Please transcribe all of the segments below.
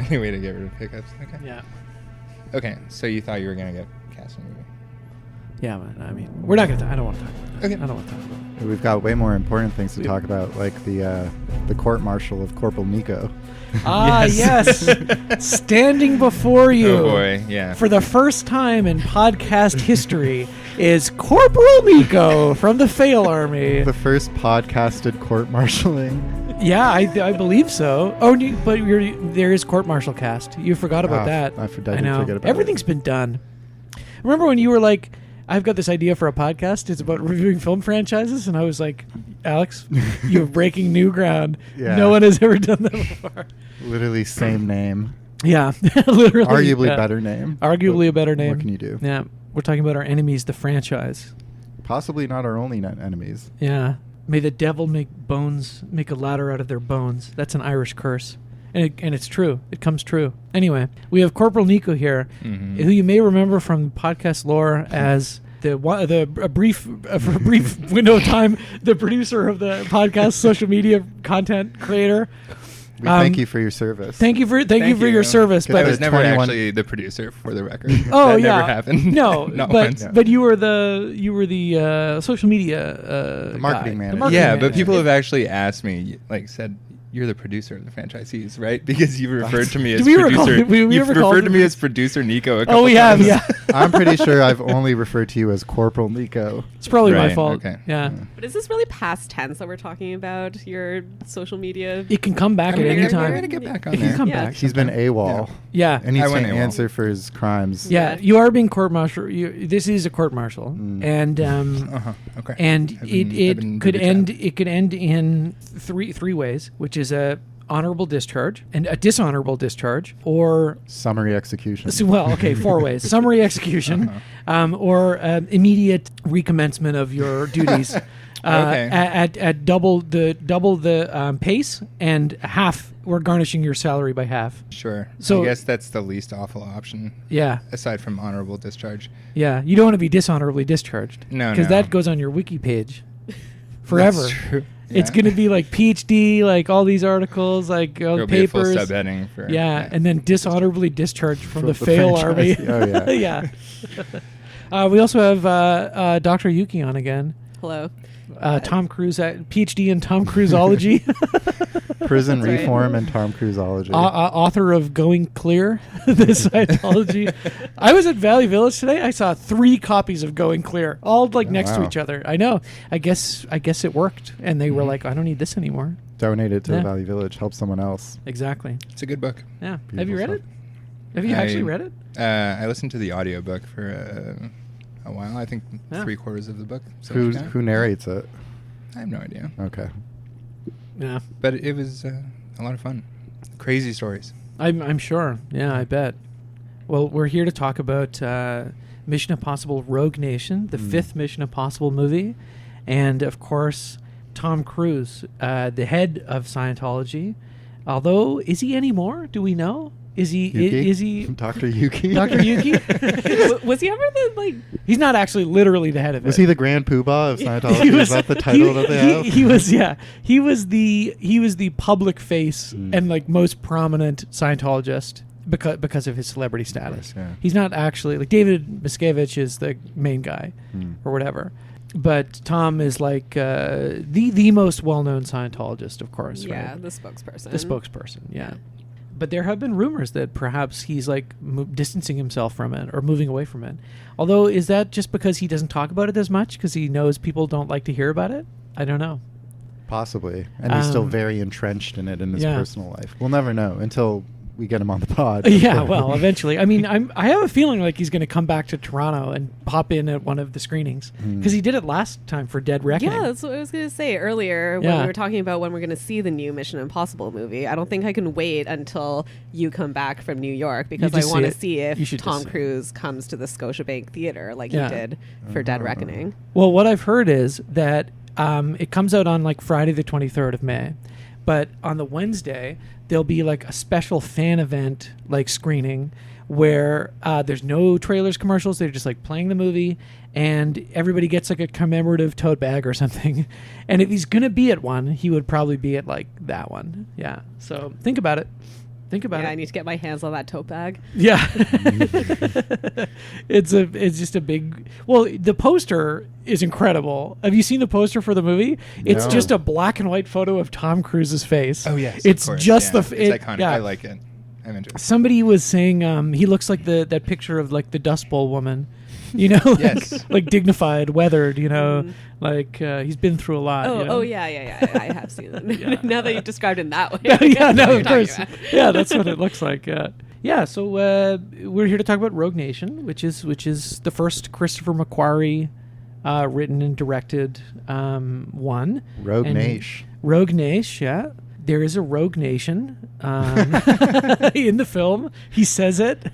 only way to get rid of pickups. Okay. Yeah. Okay, so you thought you were going to get cast in a movie. Yeah, but I mean, we're not going to I don't want to talk about it. Okay. I don't want to talk about it. We've got way more important things to talk about, like the court-martial of Corporal Niko. Ah, yes. Standing before you. Oh, boy, yeah. For the first time in podcast history is Corporal Niko from the Fail Army. The first podcasted court-martialing. Yeah, I believe so. Oh, but there is court-martial cast. You forgot about that. I did know. forget about Everything's been done. Remember when you were like, I've got this idea for a podcast. It's about reviewing film franchises. And I was like, Alex, you're breaking new ground. Yeah. No one has ever done that before. Literally same name. Yeah, literally. Arguably better name. Arguably a better name. What can you do? Yeah, we're talking about our enemies, the franchise. Possibly not our only enemies. Yeah. May the devil make a ladder out of their bones. That's an Irish curse. And it's true. It comes true. Anyway, we have Corporal Niko here, who you may remember from podcast lore as for a brief window of time, the producer of the podcast, social media content creator. We thank you for your service. Thank you for your service. But I was never actually the producer, for the record. Oh, that yeah. never happened. No, once. but you were the social media the marketing guy. manager. Yeah, but people have actually asked me, said, you're the producer of the franchisees, right? Because you referred to me as producer. You've referred to me as producer Niko a couple we times. have, yeah. I'm pretty sure I've only referred to you as Corporal Niko. It's probably my Right, fault. okay. Yeah. But is this really past tense that we're talking about your social media? It can come back at any time. We're going to get back on It can there. come Yeah. back. He's been AWOL. Yeah. And he's I went going to AWOL. answer for his crimes. Yeah, you are being court-martialed. This is a court-martial, and Okay. and I've been it could really end. sad. It could end in three ways, which is a honorable discharge and a dishonorable discharge, or Summary execution. four ways: summary execution, or immediate recommencement of your duties. Okay. At double the pace, and half. We're garnishing your salary by half. Sure. So- I guess that's the least awful option, Yeah, aside from honorable discharge. yeah. You don't want to be dishonorably discharged. No, because no. that goes on your wiki page forever. That's true. It's Yeah. going to be like PhD, like all these articles, like There'll papers. be a full subheading for Yeah, and then dishonorably discharged from the the Fail Army. franchise. Oh, yeah. Yeah. We also have Dr. Yuki on again. Hello. Tom Cruise, PhD in Tom Cruiseology. Prison That's right. Reform and Tom Cruiseology. Author of Going Clear, the Scientology. I was at Valley Village today. I saw 3 copies of Going Clear, all next to wow. each other. I know. I guess it worked, and they were like, "I don't need this anymore." Donate it to Yeah. Valley Village. Help someone else. Exactly. It's a good book. Yeah. Have Beautiful you read stuff. it? Have you actually read it? I listened to the audiobook for a while. I think Yeah. 3/4 of the book. So Who narrates it? I have no idea. Okay. Yeah. But it was a lot of fun. Crazy stories. I'm sure. Yeah, I bet. Well, we're here to talk about Mission Impossible Rogue Nation, the 5th Mission Impossible movie, and of course Tom Cruise, the head of Scientology. Although, is he anymore? Do we know? Is he? Yuki? Is he? Dr. Yuki? Dr. Yuki? Was he ever the He's not actually literally the head of it. Was he the Grand Poobah of Scientology? He was- Is that the title that they have? He was, yeah. He was the public face and most prominent Scientologist because of his celebrity status. Yeah. He's not actually David Miscavige is the main guy or whatever. But Tom is the most well-known Scientologist, of course, yeah, right? the spokesperson. The spokesperson, yeah. But there have been rumors that perhaps he's distancing himself from it or moving away from it. Although, is that just because he doesn't talk about it as much because he knows people don't like to hear about it? I don't know. Possibly. And he's still very entrenched in it in his yeah. personal life. We'll never know until we get him on the pod. Yeah, well, eventually. I mean, I have a feeling like he's going to come back to Toronto and pop in at one of the screenings because he did it last time for Dead Reckoning. Yeah, that's what I was going to say earlier when we were talking about when we're going to see the new Mission Impossible movie. I don't think I can wait until you come back from New York because I want to see if Tom Cruise comes to the Scotiabank Theater like he did for Dead Reckoning. Well, what I've heard is that it comes out on Friday the 23rd of May. But on the Wednesday, there'll be a special fan event screening where there's no trailers, commercials. They're just playing the movie, and everybody gets a commemorative tote bag or something. And if he's gonna be at one, he would probably be at that one. Yeah. So think about it. Think about it. I need to get my hands on that tote bag. Yeah. It's just a big. Well, the poster is incredible. Have you seen the poster for the movie? It's just a black and white photo of Tom Cruise's face. Oh yes, it's just it's iconic. I like it. I'm interested. Somebody was saying he looks like that picture of like the Dust Bowl woman. You know, like dignified, weathered, you know, like he's been through a lot. Yeah. I have seen it. Now that you described it in that way. Of course. Yeah, that's what it looks like. Yeah, so we're here to talk about Rogue Nation, which is the first Christopher McQuarrie written and directed one. Rogue Nation. Rogue Nation, yeah. There is a rogue nation in the film. He says it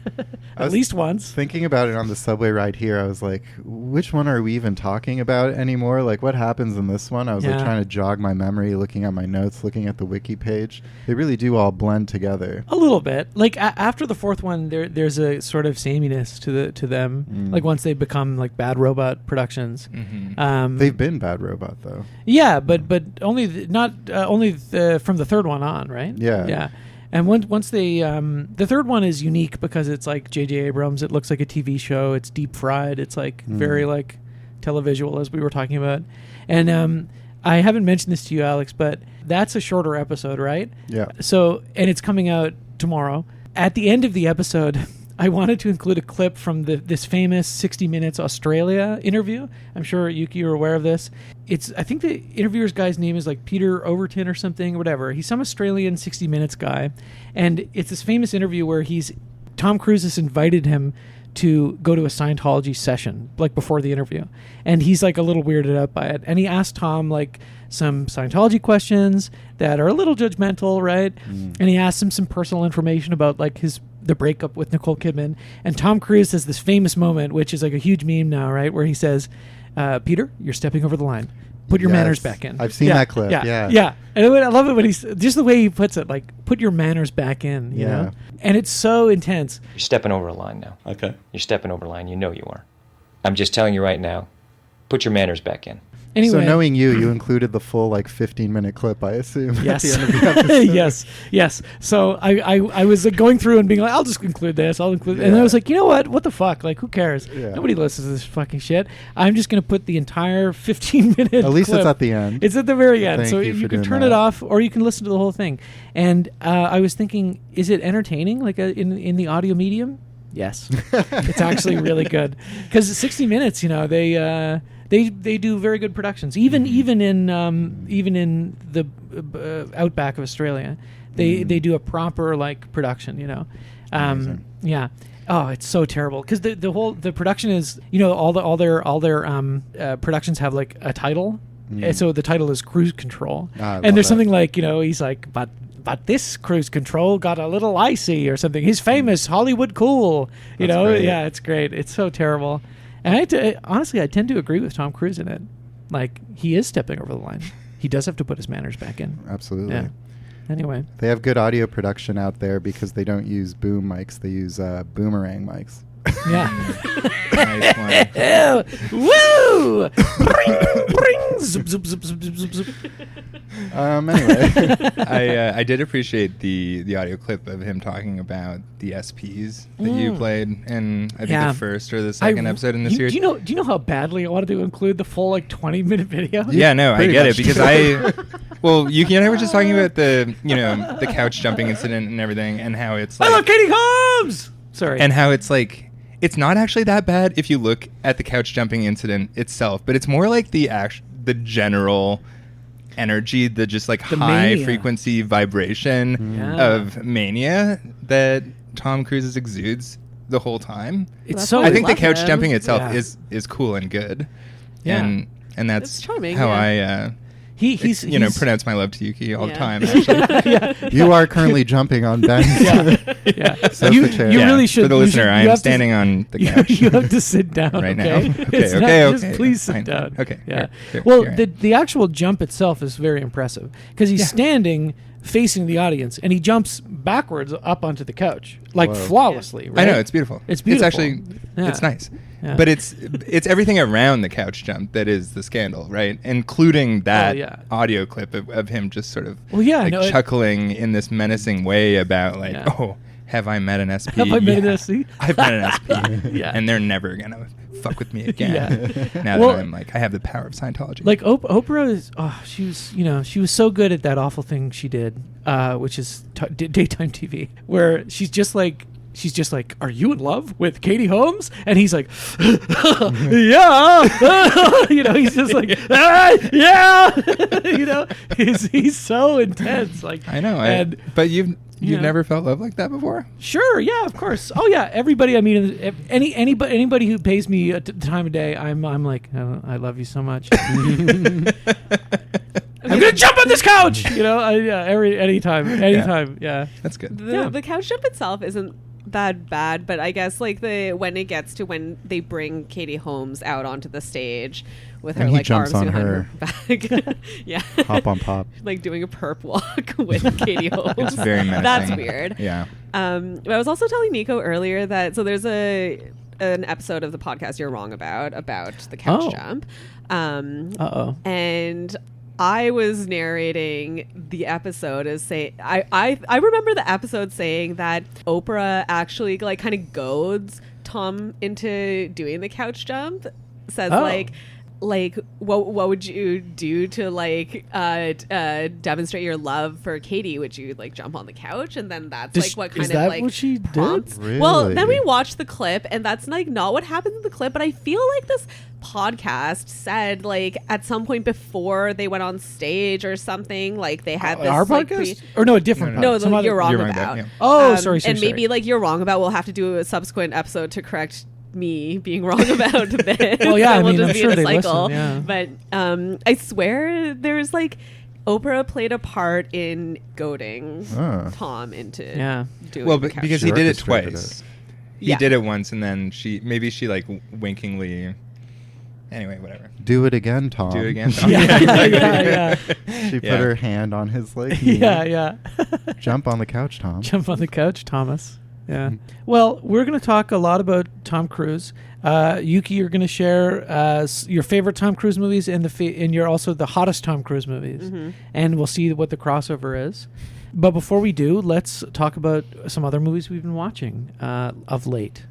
at least once. Thinking about it on the subway ride here, I was like, which one are we even talking about anymore? Like, what happens in this one? I was like trying to jog my memory, looking at my notes, looking at the wiki page. They really do all blend together. A little bit. Like after the fourth one, there's a sort of sameness to them. Like once they become like Bad Robot Productions. Mm-hmm. They've been Bad Robot though. Yeah, but only from the third one on, right? Yeah. And once they the third one is unique because it's like J.J. Abrams. It looks like a TV show. It's deep fried. It's like very like televisual, as we were talking about. And I haven't mentioned this to you, Alex, but that's a shorter episode, right? Yeah. So, and it's coming out tomorrow. At the end of the episode, I wanted to include a clip from this famous 60 Minutes Australia interview. I'm sure, Yuki, you're aware of this. I think the interviewer's guy's name is like Peter Overton or something, or whatever. He's some Australian 60 Minutes guy. And it's this famous interview where Tom Cruise has invited him to go to a Scientology session, like before the interview. And he's like a little weirded out by it. And he asked Tom like some Scientology questions that are a little judgmental, right? And he asked him some personal information about like the breakup with Nicole Kidman. And Tom Cruise has this famous moment, which is like a huge meme now, right? Where he says, Peter, you're stepping over the line. Put your manners back in. I've seen that clip. Yeah. And I love it when just the way he puts it, like, put your manners back in, you know? And it's so intense. You're stepping over a line now. Okay. You're stepping over a line. You know you are. I'm just telling you right now, put your manners back in. Anyway. So knowing you included the full like 15-minute clip, I assume. Yes. At the end of the episode. yes. So I was going through and being like, I'll just include this. And I was like, you know what? What the fuck? Like, who cares? Yeah. Nobody listens to this fucking shit. I'm just going to put the entire 15-minute At least clip. it's at the end. It's at the very end. Thank so you can turn it off or you can listen to the whole thing. And I was thinking, is it entertaining like in the audio medium? Yes. It's actually really good. Because 60 Minutes, you know, they do very good productions. Even in the outback of Australia, they do a proper like production. You know, yeah. Oh, it's so terrible because the production is, you know, all their productions have like a title, and so the title is Cruise Control, and there's something like, you know, he's like, but this cruise control got a little icy or something. He's famous, Hollywood cool. You know, great. Yeah, it's great. It's so terrible. And honestly, I tend to agree with Tom Cruise in it. Like, he is stepping over the line. He does have to put his manners back in. Absolutely. Yeah. Anyway. They have good audio production out there because they don't use boom mics. They use boomerang mics. Yeah. Nice one. Woo! Bring, zip, zip, zip, zip, zip, zip. Anyway. I did appreciate the audio clip of him talking about the SPs that you played in, I think, the first or the second episode in the series. Do you know how badly I wanted to include the full like 20-minute video? Yeah, no, I get it because well, Yuki and I were just talking about the couch jumping incident and everything, and how it's like, I love Katie Holmes. Sorry. And how it's like, it's not actually that bad if you look at the couch jumping incident itself, but it's more like the general energy, the just like the high mania. Frequency vibration of mania that Tom Cruise exudes the whole time. It's so. I think the couch jumping itself is cool and good. Yeah. And that's charming, how I he's pronounce my love to Yuki all the time. Actually, you are currently jumping on Ben. So you really should. For the listener, I am standing on the couch. You have to sit down right now. Okay. Just please sit down. Okay. Yeah. Well, the actual jump itself is very impressive because he's standing facing the audience, and he jumps backwards up onto the couch, like flawlessly. Right? I know, it's beautiful. It's beautiful. It's actually, it's nice. Yeah. But it's everything around the couch jump that is the scandal, right? Including that audio clip of him just sort of chuckling in this menacing way about oh, have I met an SP? Have I met an SP? I've met an SP. And they're never going to fuck with me again. Now that I'm like, I have the power of Scientology. Like Oprah is, she was so good at that awful thing she did, which is daytime TV, where she's just like, are you in love with Katie Holmes? And he's like, yeah. He's just like, yeah. He's so intense. Like, I know. But you've never felt love like that before? Sure. Yeah, of course. Oh yeah. Everybody I meet, anybody who pays me the time of day, I'm like, oh, I love you so much. I'm gonna jump on this couch. Anytime. Yeah. That's good. The couch jump itself isn't that bad, but I guess like when it gets to when they bring Katie Holmes out onto the stage with her like arms behind her back, hop on pop, like doing a perp walk with Katie Holmes. It's very menacing. That's weird. Yeah. But I was also telling Niko earlier that there's an episode of the podcast You're Wrong about the couch jump. And I was narrating the episode as saying I remember the episode saying that Oprah actually like kind of goads Tom into doing the couch jump. Says like what would you do to like demonstrate your love for Katie? Would you like jump on the couch? And then that's like what kind of like what she prompts. did? Really? Well, then we watched the clip, and that's like not what happens in the clip. But I feel like this podcast said like at some point before they went on stage or something, like they had this our like, podcast or no a different no You're Wrong About. Yeah. Oh, sorry. And maybe like You're Wrong About. We'll have to do a subsequent episode to correct me being wrong about this. Well, yeah, we'll I mean, just I'm be sure in a they cycle. listen, yeah. But I swear there's like Oprah played a part in goading Tom into doing well, because he did it twice. He did it once, and then she like winkingly. Anyway, whatever. Do it again, Tom. Do it again, Tom. yeah. She put her hand on his leg. Yeah. Jump on the couch, Tom. Jump on the couch, Thomas. Yeah. Well, we're going to talk a lot about Tom Cruise. Yuki, you're going to share your favorite Tom Cruise movies and you're also the hottest Tom Cruise movies. Mm-hmm. And we'll see what the crossover is. But before we do, let's talk about some other movies we've been watching of late.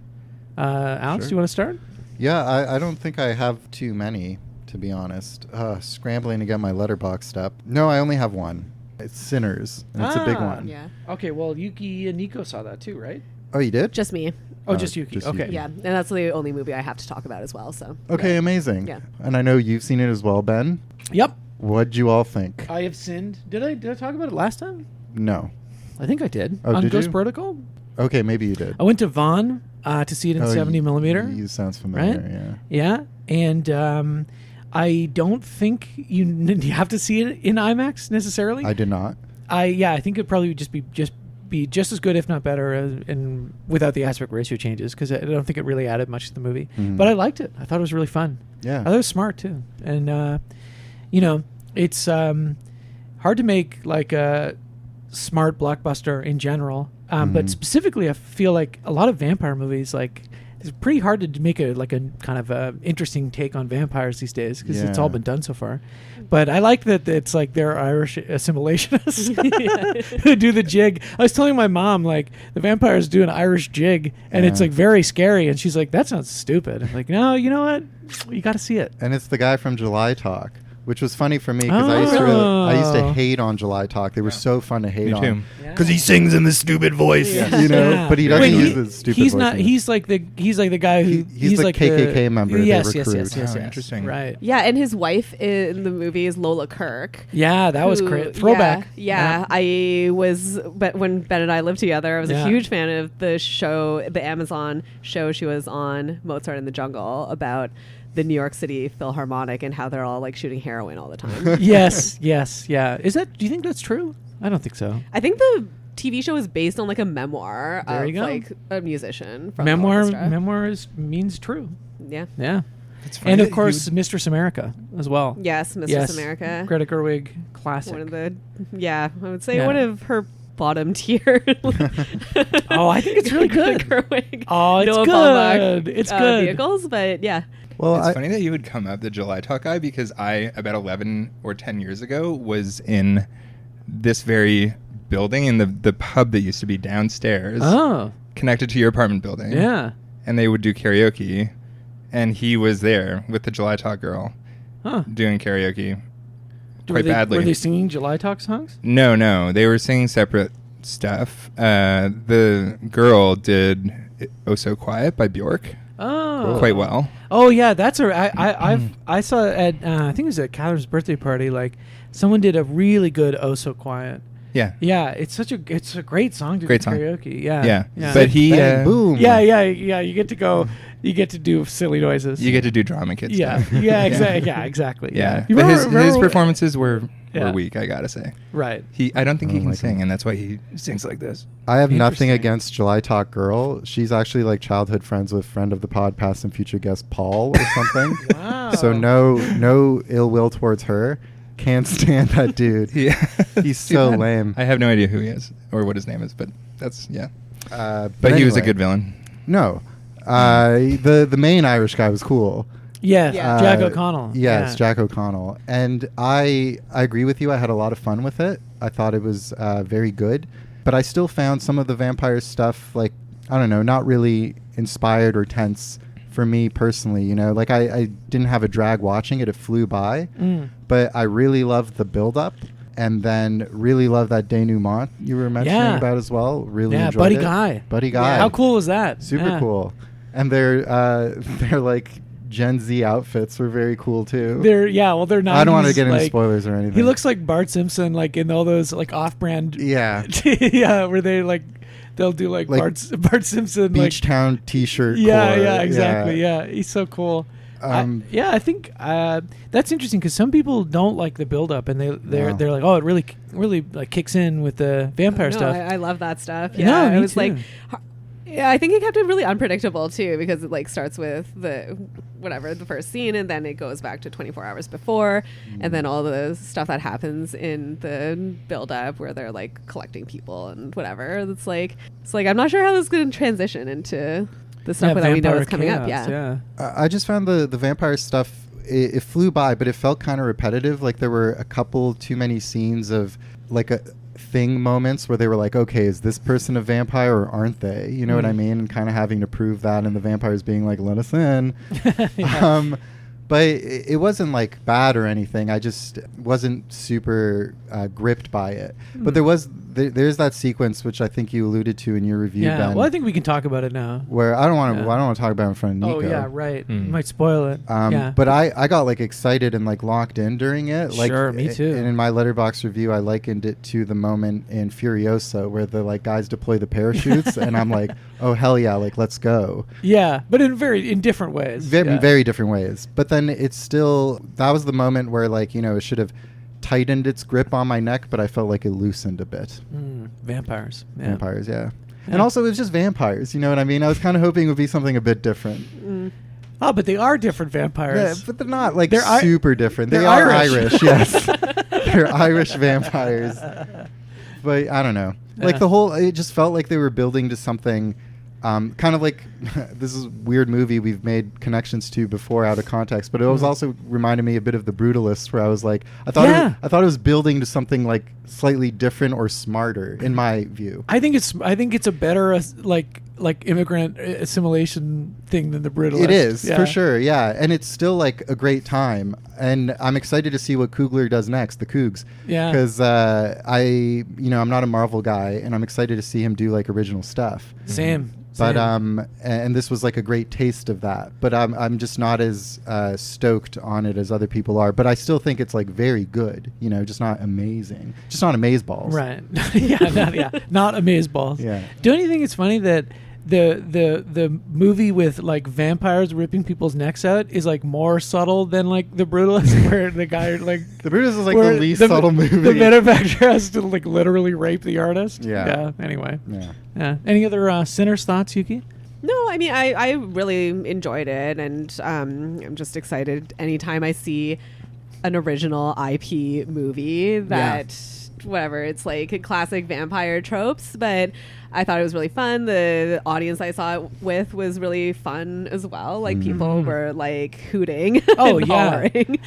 Alex, do you want to start? Yeah, I don't think I have too many, to be honest. Scrambling to get my Letterboxd up. No, I only have one. It's Sinners, and it's a big one. Yeah. Okay, well, Yuki and Niko saw that too, right? Oh, you did? Just me. Oh, just Yuki. Okay. Yuki. Yeah, and that's the only movie I have to talk about as well. So. Okay, amazing. Yeah. And I know you've seen it as well, Ben. Yep. What'd you all think? I have sinned. Did I talk about it last time? No. I think I did. Oh, on did Ghost you? Protocol? Okay, maybe you did. I went to Vaughn to see it in 70 millimeter. You sounds familiar, right? Yeah. And I don't think you have to see it in IMAX necessarily. I did not. I think it'd probably be just as good, if not better, and without the aspect ratio changes, because I don't think it really added much to the movie. Mm-hmm. But I liked it. I thought it was really fun. Yeah, I thought it was smart too. And it's hard to make like a smart blockbuster in general, but specifically, I feel like a lot of vampire movies like. It's pretty hard to make a kind of interesting take on vampires these days because it's all been done so far. But I like that it's like they're Irish assimilationists who do the jig. I was telling my mom like the vampires do an Irish jig and it's like very scary, and she's like, "That sounds stupid." I'm like, "No, you know what? You got to see it." And it's the guy from July Talk. Which was funny for me because I used to hate on July Talk. They were so fun to hate on because he sings in this stupid voice, you know. But he doesn't use his stupid voice. He's not. He's like the guy who he's the KKK member. Yes, they recruit. yes. Interesting. Right. Yeah, and his wife in the movie is Lola Kirk. Yeah, that was great. Throwback. Yeah, I was. But when Ben and I lived together, I was a huge fan of the show, the Amazon show she was on, Mozart in the Jungle, about the New York City Philharmonic and how they're all like shooting heroin all the time. Yes, yeah. Do you think that's true? I don't think so. I think the TV show is based on like a memoir of like a musician from memoir means true. Yeah. And of course, Mistress America as well. Yes, Mistress America. Greta Gerwig, classic. One of the, I would say one of her bottom tier. Oh, I think it's really good. Gerwig, oh, it's good. It's good. Vehicles, but yeah. Well, it's funny that you would come up the July Talk guy because I, about 11 or 10 years ago, was in this very building in the pub that used to be downstairs. Oh. Connected to your apartment building. Yeah. And they would do karaoke. And he was there with the July Talk girl doing karaoke quite badly. Were they singing July Talk songs? No. They were singing separate stuff. The girl did Oh So Quiet by Bjork. Oh. Quite well. Oh, yeah. That's I saw at, I think it was at Catherine's birthday party, like, someone did a really good Oh So Quiet. Yeah. Yeah, it's a great song to do karaoke. Yeah. But he boom. Yeah. You get to go. You get to do silly noises. You get to do drama kid stuff. Exactly. Yeah. But his performances were weak, I gotta say. Right. I don't think he can sing, and that's why he sings like this. I have nothing against July Talk girl. She's actually like childhood friends with friend of the pod, past and future guest Paul or something. Wow. So no ill will towards her. Can't stand that dude. Yeah. He's so lame. I have no idea who he is or what his name is, but that's but anyway, he was a good villain. No. The main Irish guy was cool. Yes, Jack O'Connell. Yes, Jack O'Connell. And I agree with you. I had a lot of fun with it. I thought it was very good. But I still found some of the vampire stuff, like, I don't know, not really inspired or tense for me personally. You know, like I didn't have a drag watching it. It flew by. But I really loved the build-up. And then really loved that denouement you were mentioning about as well. Really enjoyed Buddy it. Guy. Buddy Guy. How cool was that? Super cool. And their like Gen Z outfits were very cool too. They're 90s. I don't want to get into spoilers or anything. He looks like Bart Simpson, like in all those like off-brand. Yeah. Where they like they'll do like Bart Simpson Beach Town T-shirt. Yeah, exactly. Yeah, he's so cool. I think that's interesting because some people don't like the build-up, and they're like, oh, it really like kicks in with the vampire stuff. I love that stuff. Yeah, no, it was too. like. Yeah, I think it kept it really unpredictable too, because it like starts with the first scene, and then it goes back to 24 hours before, and then all the stuff that happens in the build up where they're like collecting people and whatever. It's like I'm not sure how this is going to transition into the stuff that we know is coming up. Yeah. I just found the vampire stuff. It flew by, but it felt kind of repetitive. Like there were a couple too many scenes of like a thing moments where they were like, okay, is this person a vampire or aren't they? You know what I mean? And kind of having to prove that, and the vampires being like, let us in. But it wasn't like bad or anything. I just wasn't super gripped by it. But there's that sequence which I think you alluded to in your review, Ben. Well, I think we can talk about it now. Where I don't want to talk about it in front of Niko. Oh yeah, right. You might spoil it. But I got like excited and like locked in during it. Like, sure, me too. And in my Letterboxd review, I likened it to the moment in Furiosa where the like guys deploy the parachutes, and I'm like, oh hell yeah, like let's go. Yeah, but in different ways. Very different ways. But then it's still, that was the moment where like, you know, it should have tightened its grip on my neck, but I felt like it loosened a bit. Vampires. Yeah. Vampires, yeah. And also it was just vampires, you know what I mean? I was kind of hoping it would be something a bit different. Oh, but they are different vampires. Yeah, but they're not like super different. They are Irish, yes. They're Irish vampires. But I don't know. Like it just felt like they were building to something kind of like this is a weird movie we've made connections to before out of context, but it was also reminded me a bit of The Brutalist, where I was like, I thought it was building to something like slightly different or smarter in my view. I think it's a better like immigrant assimilation thing than The Brutalist. It is for sure, yeah, and it's still like a great time, and I'm excited to see what Coogler does next, the Cougs, because I'm not a Marvel guy, and I'm excited to see him do like original stuff. Same. But and this was like a great taste of that. But I'm just not as stoked on it as other people are. But I still think it's like very good. You know, just not amazing. Just not amazeballs. Right. Not amazeballs. Yeah. Don't you think it's funny that the movie with like vampires ripping people's necks out is like more subtle than like The Brutalist, where the guy like The Brutalist is like the least subtle movie. The manufacturer has to like literally rape the artist. Yeah. Anyway. Yeah. Any other Sinners thoughts, Yuki? No, I mean, I really enjoyed it, and I'm just excited anytime I see an original IP movie that, whatever, it's like classic vampire tropes, but I thought it was really fun. The audience I saw it with was really fun as well. Like, people were like hooting and hollering.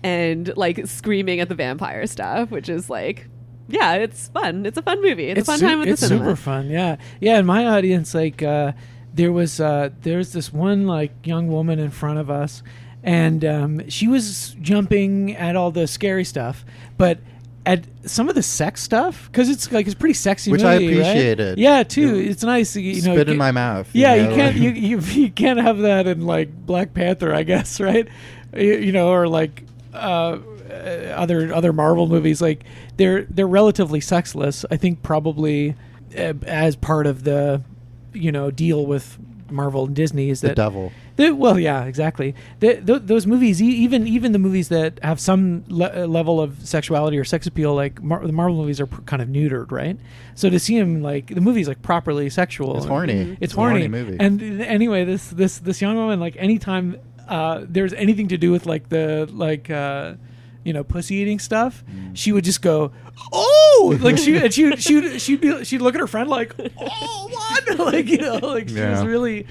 And like screaming at the vampire stuff, which is like, yeah, it's fun. It's a fun movie. It's a fun time with the cinema. It's super fun. Yeah. In my audience, like, there's this one like young woman in front of us, and she was jumping at all the scary stuff, but at some of the sex stuff, because it's pretty sexy, which movie, I appreciated. Right? Yeah, too. It's nice. Spit in my mouth. Yeah, you can't you can't have that in like Black Panther, I guess, right? Or like other Marvel movies. Like they're relatively sexless. I think probably as part of the deal with Marvel and Disney is that the devil. Well, yeah, exactly. Those movies, even the movies that have some level of sexuality or sex appeal, like the Marvel movies, are kind of neutered, right? So to see him like the movie's like properly sexual, it's horny. It's horny. A horny movie. And anyway, this young woman, like anytime there's anything to do with like the pussy eating stuff, she would just go, oh, like she'd look at her friend like, oh, what? Like, she was really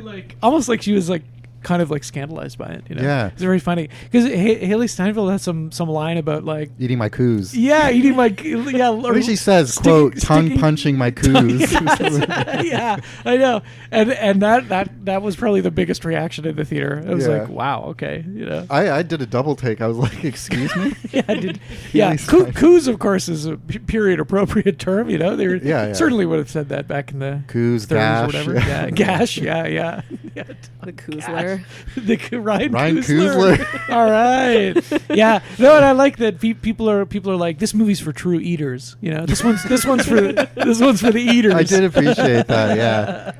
like, almost like she was like kind of like scandalized by it. Yeah, it's very funny because Haley Steinfeld has some line about like eating my coos. Yeah, eating my Or she says, "quote tongue punching my coos." Yeah, I know, and that was probably the biggest reaction in the theater. I was like, wow, okay, I did a double take. I was like, excuse me. Yeah, I did. Yeah, coos of course is a period appropriate term. They were certainly would have said that back in the coos, 30s gash, or whatever. Yeah, gash. Yeah. The Koosler. Ryan Koosler. All right. Yeah. No, and I like that people are like, this movie's for true eaters. This one's for the eaters. I did appreciate that. Yeah.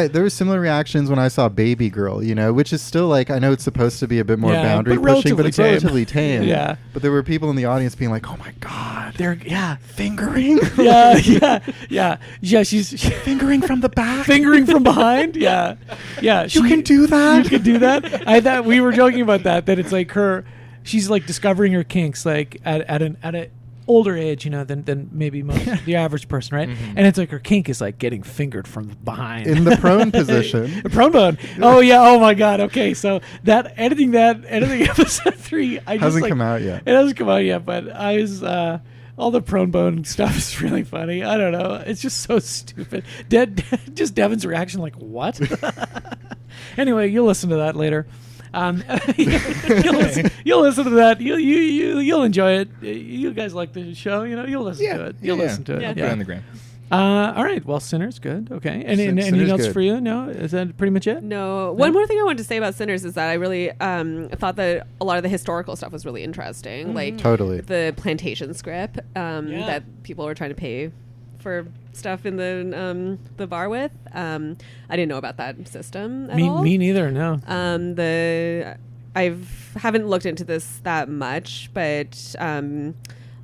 There were similar reactions when I saw Baby Girl. Which is still like, I know it's supposed to be a bit more boundary pushing, but it's relatively tame. Yeah. But there were people in the audience being like, oh my god, they're fingering. Yeah. She's fingering from the back, fingering from behind. Yeah. You can do that. You can do that. I thought we were joking about that it's like she's like discovering her kinks like at an older age, than maybe the average person, right? And it's like her kink is like getting fingered from behind in the prone position. The prone bone. Oh yeah. Oh my god. Okay, so editing episode 3, hasn't come out yet. It hasn't come out yet, but I was. All the prone bone stuff is really funny. I don't know. It's just so stupid. Just Devin's reaction, like, what? Anyway, you'll listen to that later. You'll listen to that. You'll enjoy it. You guys like the show, you'll listen to it. You'll listen to it. Yeah. Put it on the gram. All right. Well, Sinners, good. Okay. And anything else good for you? No? Is that pretty much it? No. One more thing I wanted to say about Sinners is that I really thought that a lot of the historical stuff was really interesting. Like totally the plantation script that people were trying to pay for stuff in the bar with. I didn't know about that system at all. Me neither. No. I haven't looked into this that much, but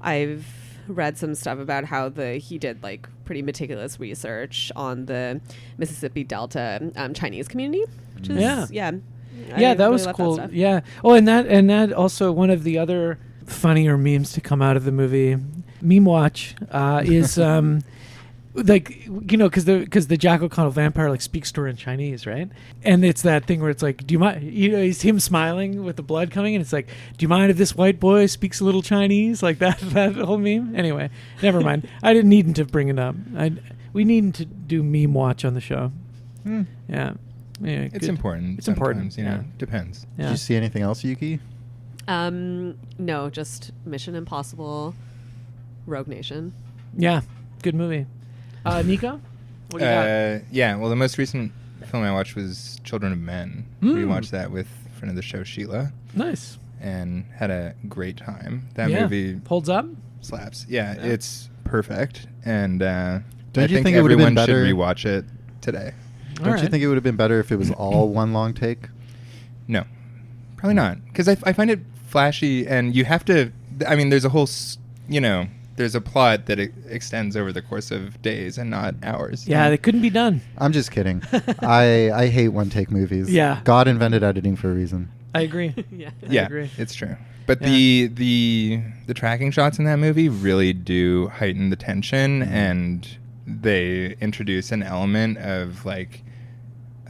I've read some stuff about how he did like pretty meticulous research on the Mississippi Delta Chinese community, which is that was cool. Yeah. Oh, and that also, one of the other funnier memes to come out of the movie, Meme Watch, is like, because the Jack O'Connell vampire like speaks to her in Chinese, right? And it's that thing where it's like, do you mind? It's him smiling with the blood coming, and it's like, do you mind if this white boy speaks a little Chinese? Like that whole meme. Anyway, never mind. I didn't need to bring it up. We needed to do Meme Watch on the show. Yeah. It's important. It's important. Depends. Yeah. Did you see anything else, Yuki? No, just Mission Impossible, Rogue Nation. Yeah, good movie. Niko? What do you got? Yeah, well, the most recent film I watched was Children of Men. We watched that with a friend of the show, Sheila. Nice. And had a great time. That movie holds up? Slaps. Yeah, it's perfect. And don't I you think it would have been everyone should better? rewatch it today. Don't you think it would have been better if it was all one long take? No, probably not. Because I find it flashy, and you have to. I mean, there's a whole, there's a plot that extends over the course of days and not hours. Yeah, it couldn't be done. I'm just kidding. I hate one-take movies. Yeah. God invented editing for a reason. I agree. I agree. It's true. But the tracking shots in that movie really do heighten the tension, and they introduce an element of like,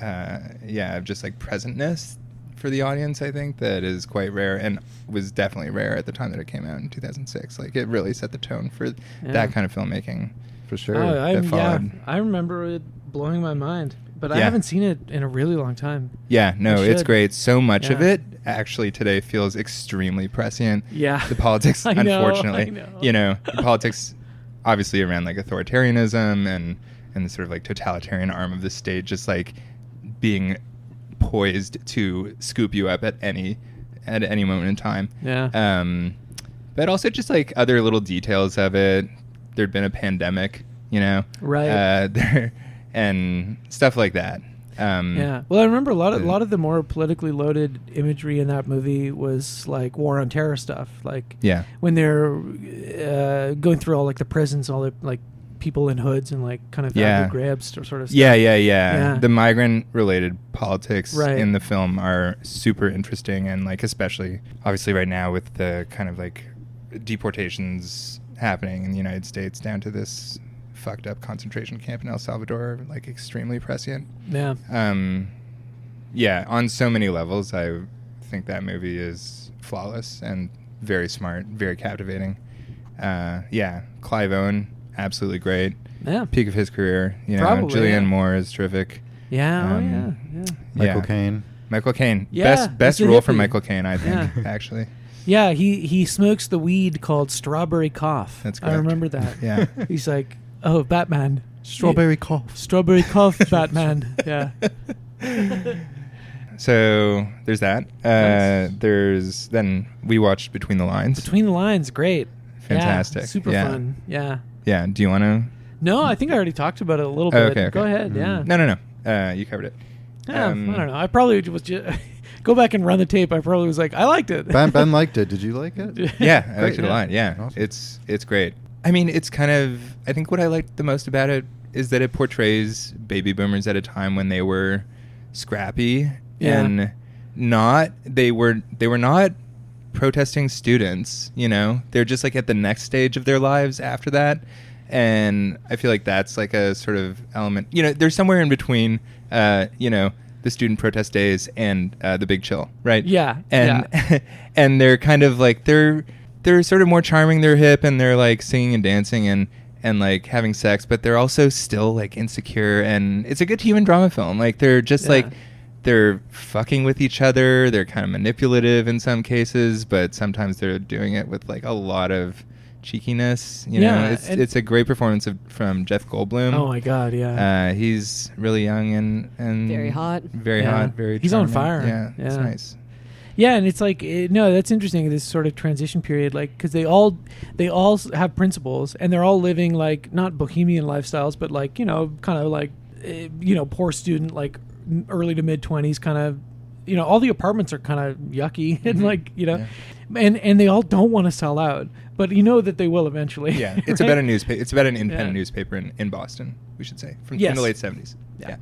of just like presentness for the audience, I think, that is quite rare and was definitely rare at the time that it came out in 2006. Like, it really set the tone for that kind of filmmaking. For sure. I remember it blowing my mind, but I haven't seen it in a really long time. Yeah, no, it's great. So much of it actually today feels extremely prescient. Yeah. The politics, unfortunately. I know. You know, the politics obviously around like authoritarianism and the sort of like totalitarian arm of the state just like being poised to scoop you up at any moment in time. Yeah. But also just like other little details of it. There'd been a pandemic, you know, right? And stuff like that. Yeah. Well, I remember a lot of the more politically loaded imagery in that movie was like war on terror stuff. Like when they're going through all like the prisons, all the like people in hoods and like kind of Abu Ghraib sort of stuff. Yeah. The migrant related politics in the film are super interesting, and like especially obviously right now with the kind of like deportations happening in the United States down to this fucked up concentration camp in El Salvador, like extremely prescient. Yeah. On so many levels, I think that movie is flawless and very smart, very captivating. Clive Owen, absolutely great. Yeah. Peak of his career. You know, Probably, Julianne Moore is terrific. Yeah. Michael Caine. Michael Caine. Yeah, Best role for Michael Caine, I think, actually. Yeah, he smokes the weed called strawberry cough. That's correct. I remember that. Yeah. He's like, oh, Batman. Strawberry cough. Strawberry cough, Batman. Yeah. So there's that. Nice. Then we watched Between the Lines. Between the Lines, great. Fantastic. Yeah, super fun. Yeah. Yeah. Do you want to? No, I think I already talked about it a little bit. Okay. Go ahead. Yeah. No. You covered it. I don't know. I probably was just go back and run the tape. I probably was like, I liked it. Ben liked it. Did you like it? Yeah, I liked it a lot. Yeah, awesome. It's great. I mean, it's kind of. I think what I liked the most about it is that it portrays baby boomers at a time when they were scrappy and they were not protesting students. You know, they're just like at the next stage of their lives after that. And I feel like that's like a sort of element. You know, there's somewhere in between, the student protest days and the big chill, right? Yeah. And and they're kind of like they're sort of more charming. They're hip and they're like singing and dancing and like having sex, but they're also still like insecure. And it's a good human drama film. Like they're just like they're fucking with each other. They're kind of manipulative in some cases, but sometimes they're doing it with like a lot of cheekiness, you know. It's a great performance from Jeff Goldblum. Oh my god, yeah. He's really young and very hot, very charming. He's on fire. Yeah, it's nice. Yeah, and it's like that's interesting. This sort of transition period, like because they all have principles and they're all living like not bohemian lifestyles, but like kind of like poor student, like early to mid 20s kind of. All the apartments are kind of yucky and like and they all don't want to sell out, but that they will eventually. Yeah, it's about a newspaper. It's about an independent newspaper in Boston, we should say, in the late 70s. Yeah.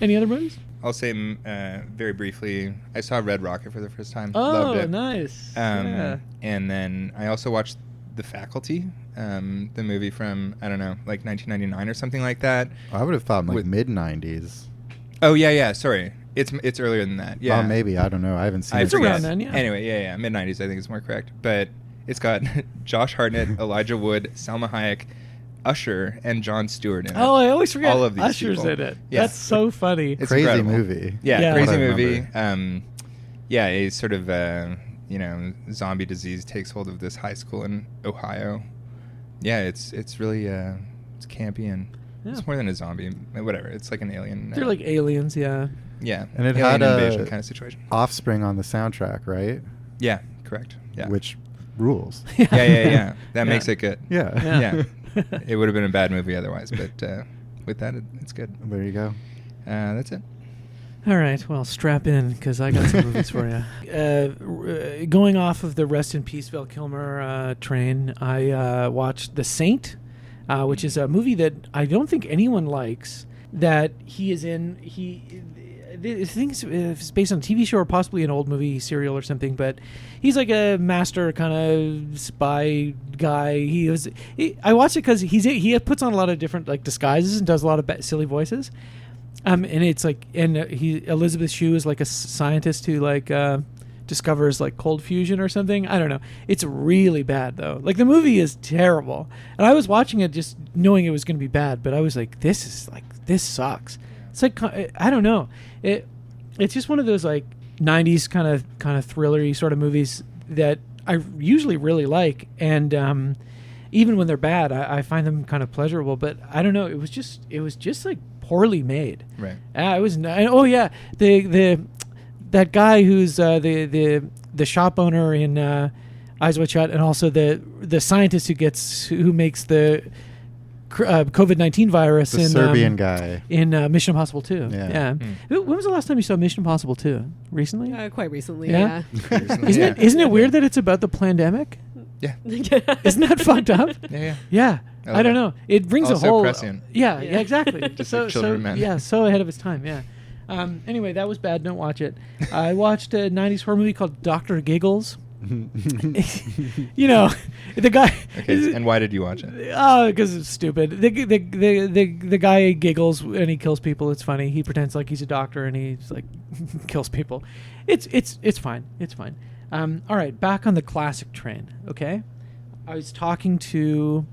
Any other movies? I'll say very briefly. I saw Red Rocket for the first time. Oh, loved it. Nice. And then I also watched The Faculty, the movie from like 1999 or something like that. I would have thought like mid 90s. Oh yeah. Sorry. It's earlier than that. Yeah. Maybe. I don't know. I haven't seen it. It's around then, yeah. Anyway, yeah. Mid 90s, I think is more correct. But it's got Josh Hartnett, Elijah Wood, Salma Hayek, Usher, and Jon Stewart in it. Oh, I always forget all of these Usher's people. in it. Yeah. That's so funny. It's crazy incredible. Movie. Yeah, crazy What I movie. remember. A sort of zombie disease takes hold of this high school in Ohio. Yeah, it's really it's campy and it's more than a zombie. Whatever. It's like an alien. They're like aliens, yeah. Yeah, and it alien had invasion kind of situation. Offspring on the soundtrack, right? Yeah, correct. Yeah, which rules. Yeah. That makes it good. Yeah. It would have been a bad movie otherwise, but with that, it's good. There you go. That's it. All right, well, strap in because I got some movies for you. Going off of the Rest in Peace Val Kilmer train, I watched The Saint, which is a movie that I don't think anyone likes. That he is in. I think it's based on a TV show or possibly an old movie serial or something. But he's like a master kind of spy guy. I watched it because he puts on a lot of different like disguises and does a lot of silly voices. And it's like, Elizabeth Shue is like a scientist who like discovers like cold fusion or something. I don't know. It's really bad though. Like the movie is terrible, and I was watching it just knowing it was going to be bad. But I was like, this sucks. It's like I don't know. It's just one of those like '90s kind of thrillery sort of movies that I usually really like, and even when they're bad, I find them kind of pleasurable. But I don't know. It was just like poorly made. Right. It was. Oh yeah, that guy who's the shop owner in Eyes Wide Shut, and also the scientist who makes the COVID-19 virus. The Serbian guy in Mission Impossible 2. Yeah. When was the last time you saw Mission Impossible 2? Recently? Quite recently. Yeah. Isn't it weird that it's about the pandemic? Yeah. Isn't that fucked up? Yeah. I don't know. It brings also a whole prescient. Yeah, exactly. Just like children men. Yeah, so ahead of its time. Yeah. Anyway, that was bad. Don't watch it. I watched a '90s horror movie called Dr. Giggles. You know, the guy. Okay, and why did you watch it? Because it's stupid. The guy giggles and he kills people. It's funny. He pretends like he's a doctor and he's like kills people. It's fine. It's fine. All right, back on the classic train. Okay, I was talking to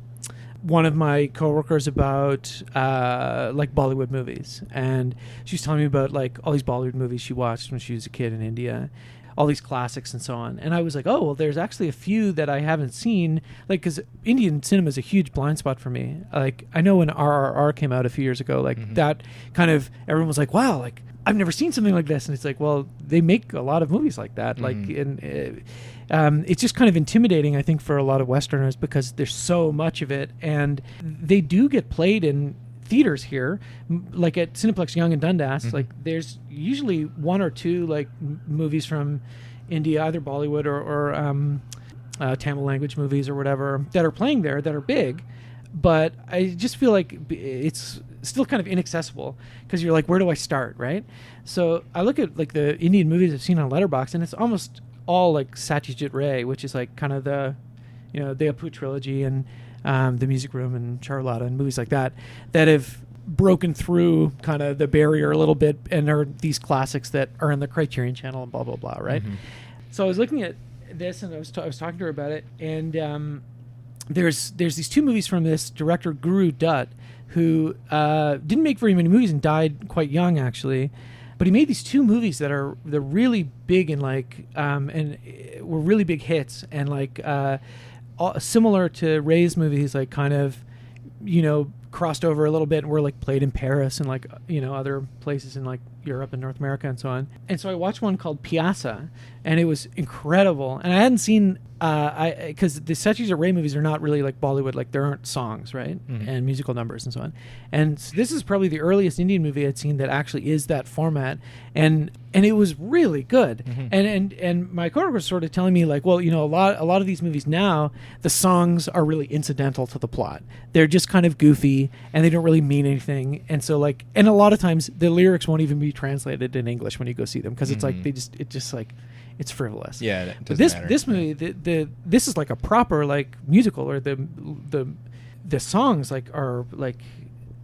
one of my coworkers about like Bollywood movies, and she was telling me about like all these Bollywood movies she watched when she was a kid in India, all these classics and so on. And I was like, oh well, there's actually a few that I haven't seen, like because Indian cinema is a huge blind spot for me. Like I know when RRR came out a few years ago, like that kind of everyone was like, wow, like I've never seen something like this, and it's like, well, they make a lot of movies like that, like in. It's just kind of intimidating, I think, for a lot of Westerners because there's so much of it, and they do get played in theaters here, like at Cineplex Yonge and Dundas. Like there's usually one or two like movies from India, either Bollywood or Tamil language movies or whatever that are playing there that are big, but I just feel like it's still kind of inaccessible because you're like, where do I start, right? So I look at like the Indian movies I've seen on Letterboxd, and it's almost all like Satyajit Ray, which is like kind of the, the Apu trilogy and the Music Room and Charlotta and movies like that have broken through kind of the barrier a little bit and are these classics that are in the Criterion Channel and blah blah blah, right? So I was looking at this and I was talking to her about it, and there's these two movies from this director Guru Dutt, who didn't make very many movies and died quite young actually. But he made these two movies they're really big and like and were really big hits, and like similar to Ray's movies, like kind of crossed over a little bit and were like played in Paris and like other places in like Europe and North America and so on. And so I watched one called PYAASA, and it was incredible. And I hadn't seen because the Satyajit Ray movies are not really like Bollywood, like there aren't songs, right, and musical numbers and so on. And so this is probably the earliest Indian movie I'd seen that actually is that format, and it was really good. And my coworker was sort of telling me like, well, a lot of these movies now, the songs are really incidental to the plot. They're just kind of goofy and they don't really mean anything. And so like, and a lot of times the lyrics won't even be translated in English when you go see them because it's like it's frivolous. Yeah, it doesn't matter. This movie, this is like a proper like musical, or the songs like are like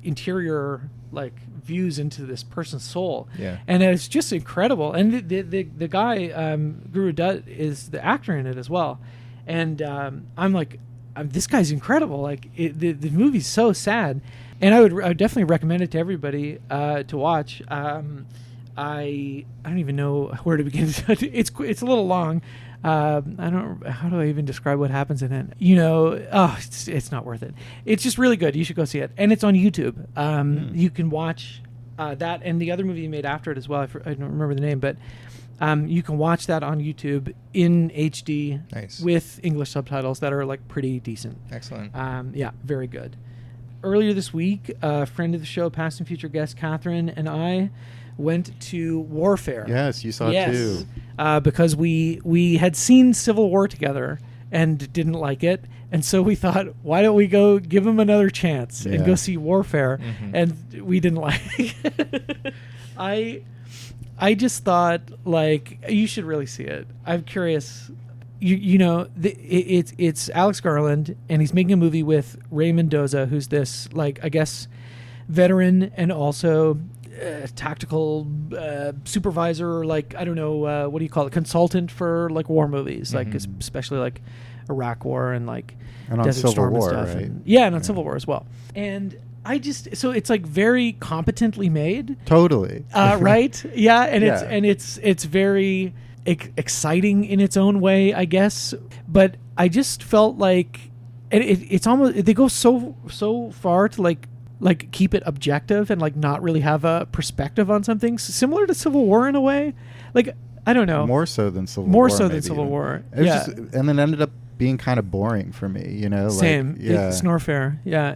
interior like views into this person's soul. Yeah, and it's just incredible. And the guy Guru Dutt is the actor in it as well. And I'm like, this guy's incredible. Like the movie's so sad, and I would definitely recommend it to everybody to watch. I don't even know where to begin. It's a little long. How do I even describe what happens in it? It's not worth it. It's just really good. You should go see it, and it's on YouTube. You can watch that and the other movie you made after it as well. I don't remember the name, but you can watch that on YouTube in HD with English subtitles that are like pretty decent. Excellent. Yeah, very good. earlier this week, a friend of the show, past and future guest Catherine, and I went to Warfare. Yes, you saw it too. Because we had seen Civil War together and didn't like it. And so we thought, why don't we go give him another chance and go see Warfare? Mm-hmm. And we didn't like it. I just thought, like, you should really see it. I'm curious. It's Alex Garland, and he's making a movie with Ray Mendoza, who's this, like, I guess, veteran and also tactical supervisor, like, I don't know, what do you call it, consultant for, like, war movies, like, especially, like, Iraq War and, like, and on Desert Civil Storm War, and stuff. right? And on Civil War as well. And so it's, like, very competently made. Totally. Right? Yeah, and it's very exciting in its own way, I guess. But I just felt like, and it's almost, they go so far to, like keep it objective and, like, not really have a perspective on something similar to Civil War in a way. Like, I don't know. More so than Civil War. More so than Civil War. Yeah. And then ended up being kind of boring for me, you know? Same. Like, yeah. Snorfair. Yeah.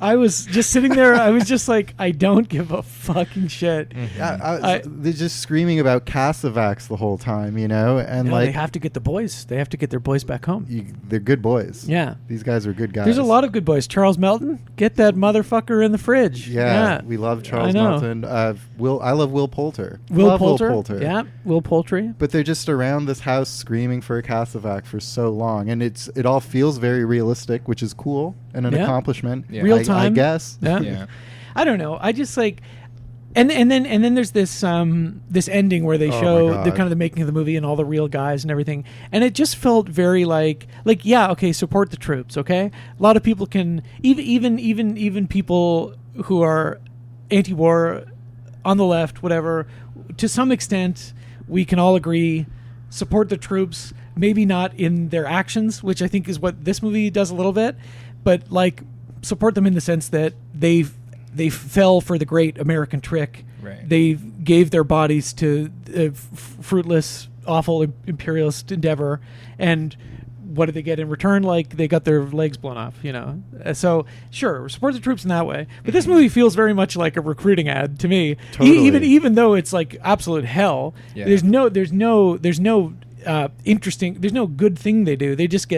I was just sitting there. I was just like, I don't give a fucking shit. Mm-hmm. They're just screaming about Casavax the whole time, you know? And like, they have to get the boys. They have to get their boys back home. They're good boys. Yeah. These guys are good guys. There's a lot of good boys. Charles Melton, get that motherfucker in the fridge. Yeah. We love Charles Melton. I love Will Poulter. Will Poulter. Yeah. Will Poultry. But they're just around this house screaming for a Casavac for so long, and it all feels very realistic, which is cool and an accomplishment. Yeah. Real time, I guess. Yeah. I don't know. I just like, and then there's this this ending where they show the kind of the making of the movie and all the real guys and everything, and it just felt very like yeah, okay, support the troops. Okay, a lot of people can even people who are anti-war on the left, whatever, to some extent we can all agree. Support the troops, maybe not in their actions, which I think is what this movie does a little bit, but like support them in the sense that they fell for the great American trick. Right. They gave their bodies to fruitless, awful imperialist endeavor, and what did they get in return? Like, they got their legs blown off, you know. So sure, support the troops in that way. But this movie feels very much like a recruiting ad to me. Totally. Even though it's like absolute hell. Yeah. There's no interesting. There's no good thing they do. They just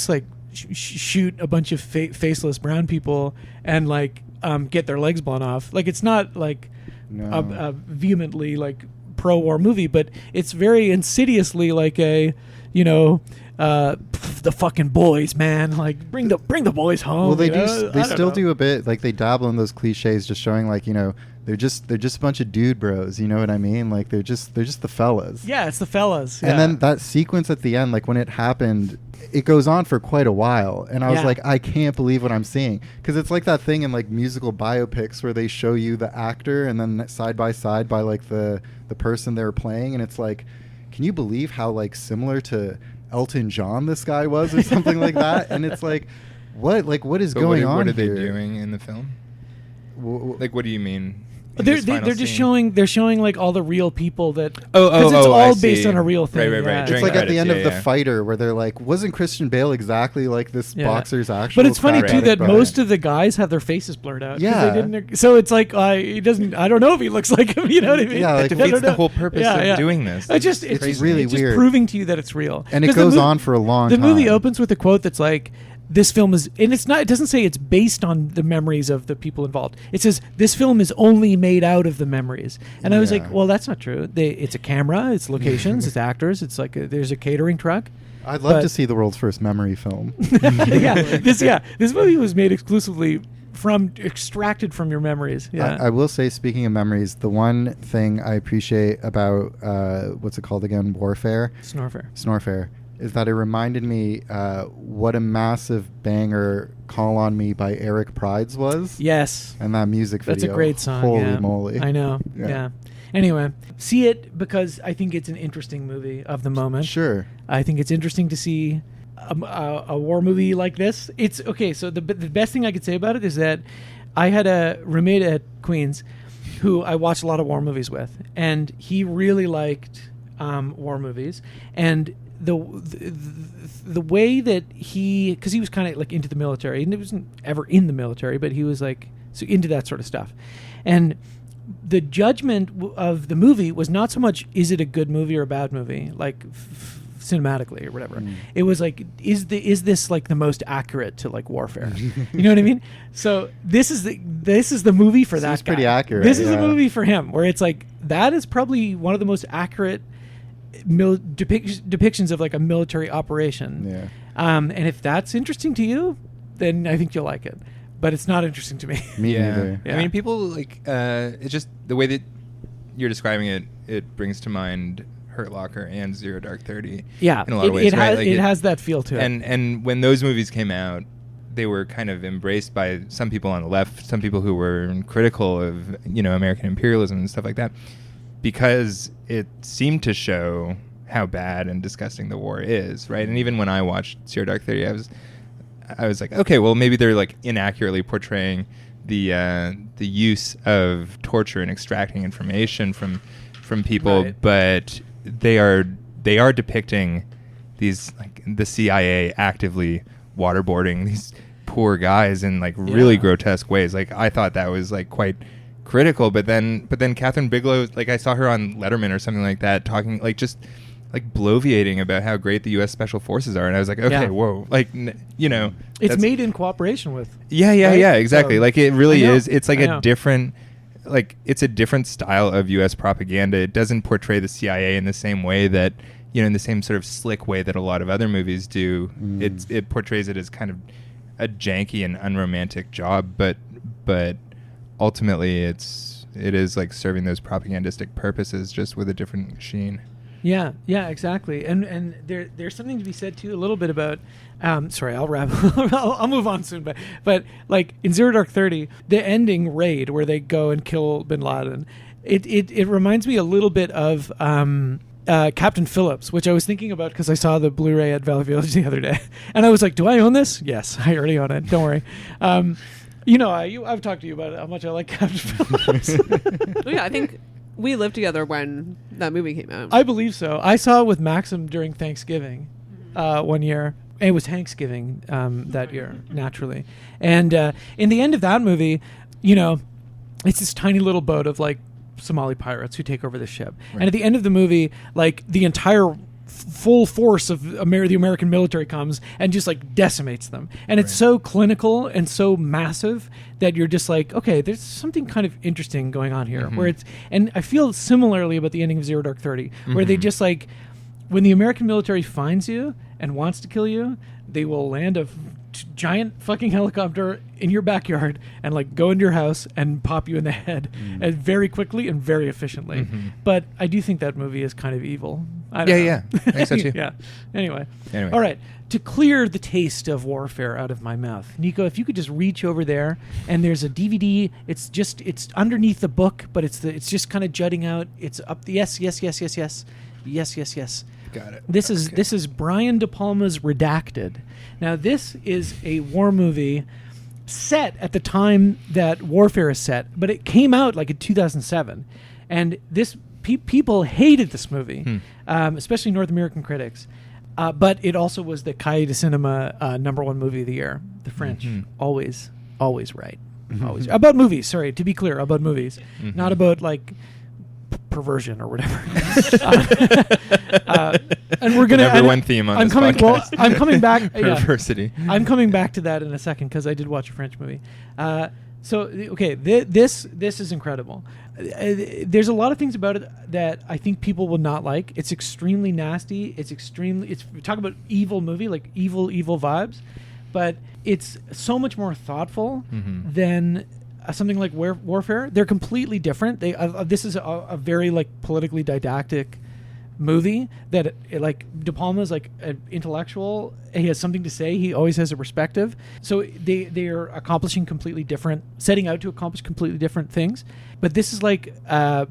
like shoot a bunch of faceless brown people and like get their legs blown off. Like, it's not like a vehemently like pro-war movie, but it's very insidiously like a, you know, the fucking boys, man. Like, bring the boys home. Well, they still do a bit, like, they dabble in those cliches, just showing, like, you know, they're just a bunch of dude bros. You know what I mean? Like, they're just the fellas. Yeah, it's the fellas. Yeah. And then that sequence at the end, like, when it happened, it goes on for quite a while, and I was like, I can't believe what I'm seeing, because it's like that thing in like musical biopics where they show you the actor and then side by side by like the person they're playing, and it's like, can you believe how like similar to Elton John this guy was, or something like that? And it's like, what is going on? What are here? they doing in the film? Like, what do you mean? They're just showing like all the real people that it's all all based on a real thing. Right. Yeah. It's like at the end of The Fighter where they're like, wasn't Christian Bale exactly like this boxer's actual? But it's funny too that most of the guys have their faces blurred out. Yeah. They didn't, so it's like he doesn't. I don't know if he looks like him. You know what I mean? Yeah, like, it defeats the whole purpose of doing this. It's really just weird. proving to you that it's real. And it goes on for a long time. The movie opens with a quote that's like, this film is, and it's not, it doesn't say it's based on the memories of the people involved. It says this film is only made out of the memories. And I was like, well, that's not true. It's a camera, it's locations, it's actors, it's like there's a catering truck. I'd love to see the world's first memory film. This movie was made exclusively extracted from your memories. Yeah. I will say, speaking of memories, the one thing I appreciate about what's it called again? Warfare? Snorfair. Is that it reminded me what a massive banger Call on Me by Eric Prides was. Yes. And that music video. That's a great song. Holy moly. I know. Yeah. Anyway, see it because I think it's an interesting movie of the moment. Sure. I think it's interesting to see a war movie like this. It's okay. So the best thing I could say about it is that I had a roommate at Queens who I watched a lot of war movies with, and he really liked war movies. And the way that because he was kind of like into the military, and he wasn't ever in the military, but he was like so into that sort of stuff, and the judgment of the movie was not so much is it a good movie or a bad movie, like cinematically or whatever. It was like is this like the most accurate to like warfare? You know what I mean? So this is the movie for that guy. Pretty accurate. This is the movie for him, where it's like that is probably one of the most accurate depictions of like a military operation. Yeah. And if that's interesting to you, then I think you'll like it. But it's not interesting to me. Me neither. Yeah. I mean, people like it's just the way that you're describing it. It brings to mind Hurt Locker and Zero Dark 30. Yeah, in a lot of ways, right? It has that feel to it. And when those movies came out, they were kind of embraced by some people on the left, some people who were critical of American imperialism and stuff like that, because it seemed to show how bad and disgusting the war is, right? And even when I watched Zero Dark 30, I was like, okay, well, maybe they're like inaccurately portraying the use of torture and extracting information from people, right. But they are depicting these like the CIA actively waterboarding these poor guys in like really grotesque ways. Like I thought that was like quite critical, but then Catherine Bigelow, like I saw her on Letterman or something like that, talking like just like bloviating about how great the U.S. Special Forces are, and I was like, okay, whoa, like it's made in cooperation with. Yeah, exactly. So, like it really is. It's like a different, like it's a different style of U.S. propaganda. It doesn't portray the CIA in the same way that in the same sort of slick way that a lot of other movies do. It portrays it as kind of a janky and unromantic job, but ultimately it is like serving those propagandistic purposes just with a different machine. Yeah, exactly. And there's something to be said too a little bit about sorry, I'll wrap I'll move on soon, but like in Zero Dark 30, the ending raid where they go and kill bin Laden, it reminds me a little bit of Captain Phillips, which I was thinking about because I saw the Blu-ray at Valley Village the other day, and I was like, do I own this? Yes, I already own it. Don't worry. I've talked to you about how much I like Captain Phillips. Well, yeah, I think we lived together when that movie came out. I believe so. I saw it with Maxim during Thanksgiving 1 year. It was Thanksgiving that year, naturally. And in the end of that movie, it's this tiny little boat of like Somali pirates who take over the ship. Right. And at the end of the movie, like the entire full force of the American military comes and just like decimates them. And it's so clinical and so massive that you're just like, okay, there's something kind of interesting going on here. Where and I feel similarly about the ending of Zero Dark 30, where they just like, when the American military finds you and wants to kill you, they will land a giant fucking helicopter in your backyard and like go into your house and pop you in the head and very quickly and very efficiently. But I do think that movie is kind of evil. I think so too. Yeah. Anyway. All right. To clear the taste of warfare out of my mouth, Niko, if you could just reach over there, and there's a DVD. It's underneath the book, but it's just kind of jutting out. It's up. Yes. Got it. This is Brian De Palma's Redacted. Now, this is a war movie set at the time that warfare is set, but it came out like in 2007, and this people hated this movie, especially North American critics. But it also was the Cahiers de Cinema #1 movie of the year. The French always right, always about movies. Sorry, to be clear, about movies, not about like perversion or whatever. And we're gonna number one theme on this podcast. Well, I'm coming back. Perversity. I'm coming back to that in a second because I did watch a French movie. This is incredible. There's a lot of things about it that I think people will not like. It's extremely nasty. It's talk about evil movie, like evil vibes, but it's so much more thoughtful than something like Warfare. They're completely different. This is a very like politically didactic movie that like De Palma's like an intellectual. He has something to say. He always has a perspective. So they are setting out to accomplish completely different things. But this is like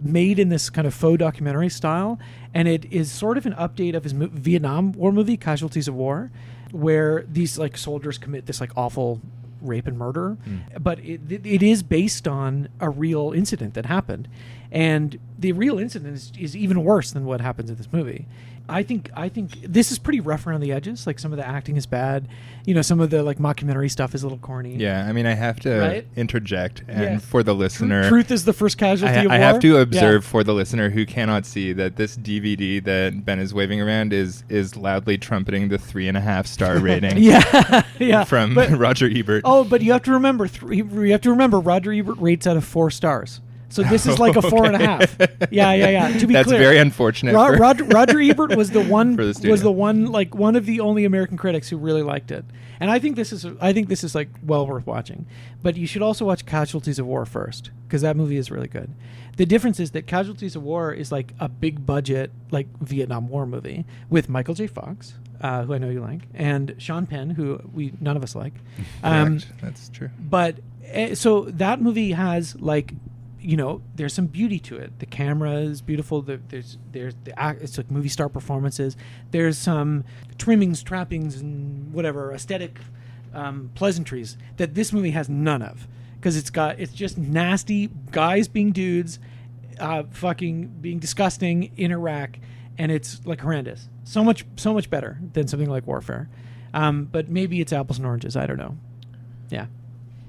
made in this kind of faux documentary style, and it is sort of an update of his Vietnam War movie, Casualties of War, where these like soldiers commit this like awful rape and murder, but it is based on a real incident that happened, and the real incident is even worse than what happens in this movie. I think this is pretty rough around the edges. Like, some of the acting is bad. You know, some of the like mockumentary stuff is a little corny. Yeah, I mean, I have to interject, and for the listener, truth is the first casualty of war. I have to observe for the listener who cannot see that this DVD that Ben is waving around is loudly trumpeting the 3.5 star rating. From Roger Ebert. Oh, but you have to remember, Roger Ebert rates out of 4 stars. So this is like a 4.5. Yeah. To be clear, that's very unfortunate. Roger Ebert was the one like one of the only American critics who really liked it, and I think this is like well worth watching. But you should also watch Casualties of War first, because that movie is really good. The difference is that Casualties of War is like a big budget like Vietnam War movie with Michael J. Fox, who I know you like, and Sean Penn, who none of us like. Correct. That's true. But so that movie has like, you know, there's some beauty to it. The camera is beautiful. It's like movie star performances. There's some trimmings, trappings, and whatever aesthetic pleasantries that this movie has none of, because it's just nasty guys being dudes, fucking being disgusting in Iraq, and it's like horrendous. So much better than something like Warfare. But maybe it's apples and oranges. I don't know. Yeah.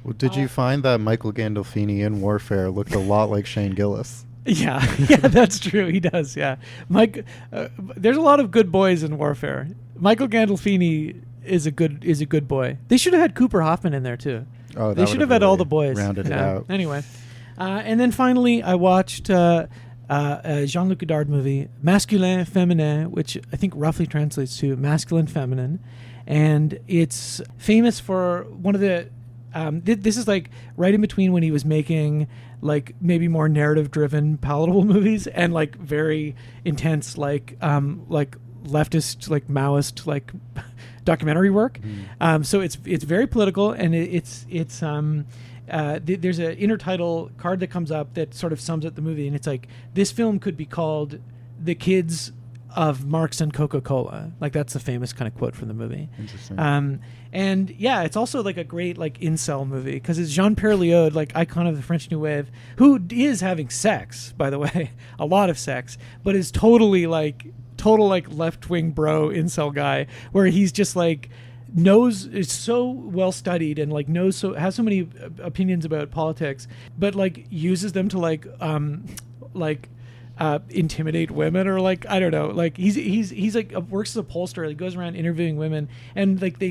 Well, did you find that Michael Gandolfini in Warfare looked a lot like Shane Gillis? Yeah, that's true. He does. Yeah, Mike. There's a lot of good boys in Warfare. Michael Gandolfini is a good boy. They should have had Cooper Hoffman in there too. Oh, they should have had all the boys. Rounded it out. Anyway, and then finally, I watched a Jean-Luc Godard movie, Masculin Féminin, which I think roughly translates to masculine feminine, and it's famous for one of the. This is like right in between when he was making like maybe more narrative-driven, palatable movies and like very intense, like leftist, like Maoist, like documentary work. So it's very political, and there's an intertitle card that comes up that sort of sums up the movie, and it's like, this film could be called The Kids of Marx and Coca-Cola. Like, that's a famous kind of quote from the movie. Interesting. And yeah, it's also like a great like incel movie, because it's Jean-Pierre Léaud, like icon of the French New Wave, who is having sex, by the way, a lot of sex, but is total left-wing bro incel guy, where he's just like is so well studied and like has so many opinions about politics, but like uses them to intimidate women, or like, I don't know, like he's like works as a pollster. He goes around interviewing women, and like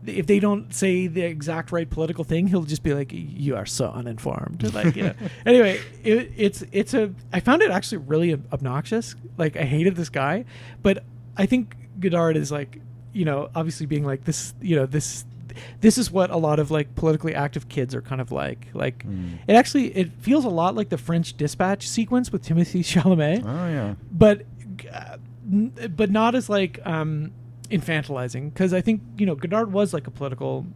if they don't say the exact right political thing, he'll just be like, "You are so uninformed." Like, you know. Anyway, I found it actually really obnoxious. Like, I hated this guy, but I think Godard is like, you know, obviously being like this, you know, this is what a lot of like politically active kids are kind of like. Like, it feels a lot like the French Dispatch sequence with Timothée Chalamet. Oh yeah. But not as like infantilizing, because I think, you know, Godard was like a political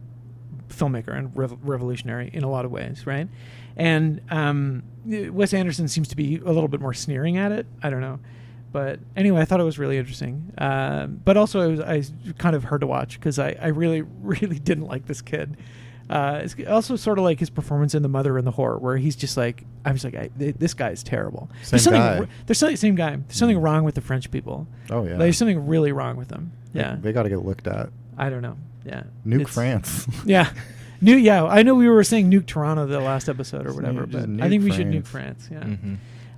filmmaker and revolutionary in a lot of ways, right? And Wes Anderson seems to be a little bit more sneering at it. I don't know. But anyway, I thought it was really interesting. But also, I was kind of hard to watch, because I really, really didn't like this kid. It's also sort of like his performance in The Mother and the Whore, where he's just like, this guy is terrible. Same guy. There's something wrong with the French people. Oh yeah. There's something really wrong with them. Yeah. They got to get looked at. I don't know. Yeah. Nuke France. Yeah. I know we were saying nuke Toronto the last episode or whatever, but I think we should nuke France. Yeah.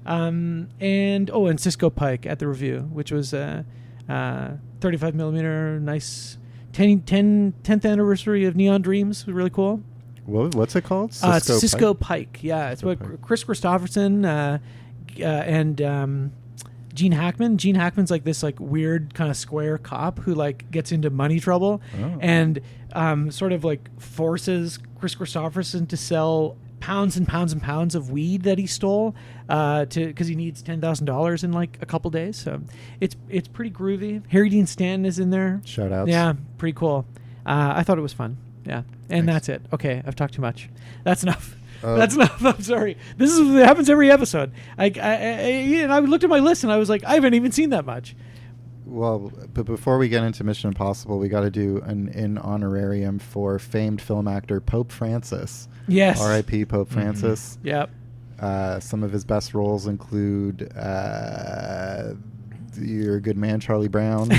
Mm-hmm. And Cisco Pike at the Review, which was 35 millimeter, nice 10th anniversary of Neon Dreams, was really cool. What's it called? Cisco Pike. Yeah, it's what Chris Christopherson and Gene Hackman. Gene Hackman's like this like weird kind of square cop who like gets into money trouble and sort of like forces Chris Christopherson to sell pounds and pounds and pounds of weed that he stole because he needs $10,000 in like a couple days. So it's pretty groovy. Harry Dean Stanton is in there. Shout outs. Yeah, pretty cool. I thought it was fun. Yeah, and That's it. Okay, I've talked too much. That's enough. That's enough. I'm sorry. It happens every episode. I looked at my list and I was like, I haven't even seen that much. Well, but before we get into Mission Impossible, we got to do an in honorarium for famed film actor Pope Francis. Yes. R.I.P. Pope Francis. Yep. Some of his best roles include You're a good man, Charlie Brown.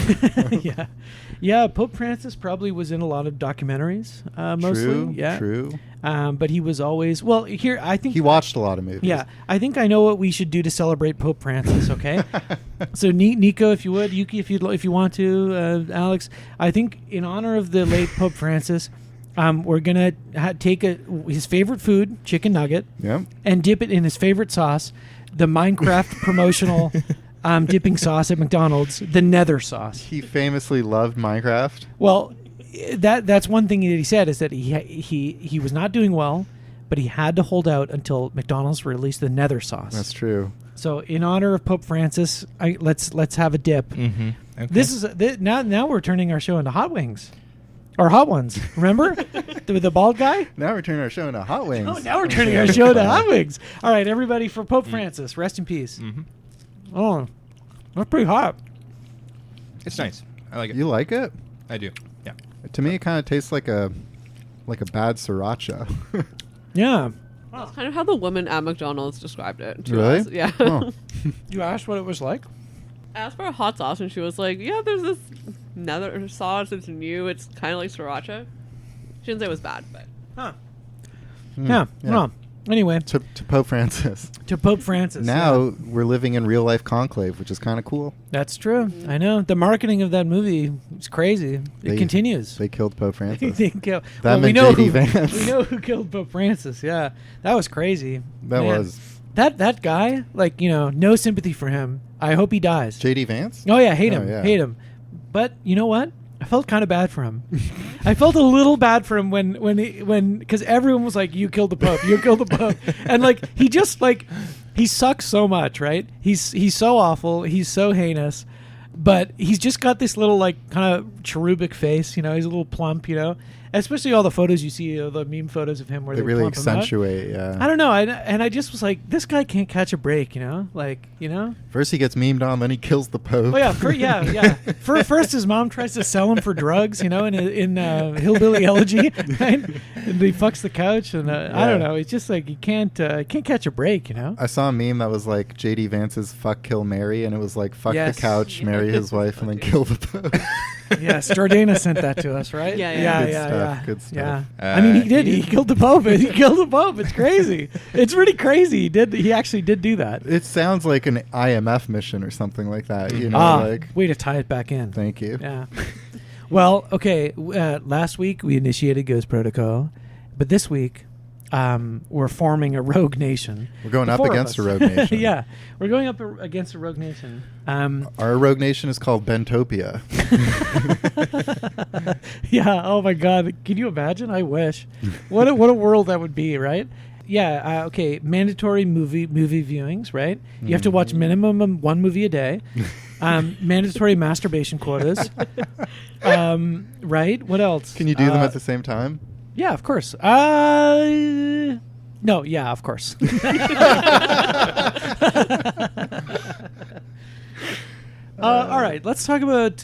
Yeah. Pope Francis probably was in a lot of documentaries, mostly. True. Yeah. True. But he was always here. I think he watched a lot of movies. Yeah, I think I know what we should do to celebrate Pope Francis. Okay, so Niko, if you would, Yuki, if you want to, Alex, I think in honor of the late Pope Francis, we're gonna take his favorite food, chicken nugget, and dip it in his favorite sauce, the Minecraft promotional dipping sauce at McDonald's, the Nether sauce. He famously loved Minecraft. Well, that's one thing that he said, is that he was not doing well, but he had to hold out until McDonald's released the Nether sauce. That's true. So in honor of Pope Francis, let's have a dip. Mm-hmm. Okay. This is now we're turning our show into Hot Wings. Or Hot Ones, remember? the bald guy? Now we're turning our show into Hot Wings. Oh, now we're turning our show into Hot Wings. All right, everybody, for Pope Francis, rest in peace. Mm-hmm. Oh, that's pretty hot. It's nice. I like it. You like it? I do. Yeah. To me, it kind of tastes like a bad sriracha. Yeah. That's kind of how the woman at McDonald's described it to really? us. Yeah. Oh. You asked what it was like? I asked for a hot sauce, and she was like, yeah, there's this Nether sauce. It's new. It's kind of like sriracha. She didn't say it was bad, but... Huh. Yeah. Well, anyway. To Pope Francis. To Pope Francis. Now we're living in real life conclave, which is kind of cool. That's true. I know. The marketing of that movie is crazy. It continues. They killed Pope Francis. They kill. We know Vance. We know who killed Pope Francis. Yeah, that was crazy. That was. That guy, no sympathy for him. I hope he dies. J.D. Vance? Oh yeah, hate him. But you know what? I felt kind of bad for him. I felt a little bad for him when because everyone was like, "You killed the Pope. You killed the Pope," and he just he sucks so much, right? He's so awful. He's so heinous, but he's just got this little kind of cherubic face. He's a little plump. Especially all the photos you see, the meme photos of him where they really plump accentuate. Him out. I don't know, and I just was like, this guy can't catch a break. First he gets memed on, then he kills the Pope. Oh yeah. First his mom tries to sell him for drugs, in Hillbilly Elegy, right? And he fucks the couch, and I don't know. It's just he can't catch a break. I saw a meme that was like J.D. Vance's "fuck, kill, marry," and it was like fuck the couch, marry his wife, and then kill the Pope. Yes, Jordana sent that to us, right? Yeah. Good stuff. Yeah. I mean, he did. He killed the Pope. He killed the Pope. It's crazy. It's really crazy. He actually did do that. It sounds like an IMF mission or something like that. Way to tie it back in. Thank you. Yeah. Well, okay. Last week we initiated Ghost Protocol, but this week we're forming a rogue nation. We're going up against a rogue nation. Yeah, we're going up against a rogue nation. Our rogue nation is called Bentopia. Yeah. Oh my God. Can you imagine? I wish. What a world that would be, right? Yeah. Okay. Mandatory movie viewings, right? You have to watch minimum one movie a day. Mandatory masturbation quotas. Right. What else? Can you do them at the same time? Yeah, of course. No, yeah, of course. All right, let's talk about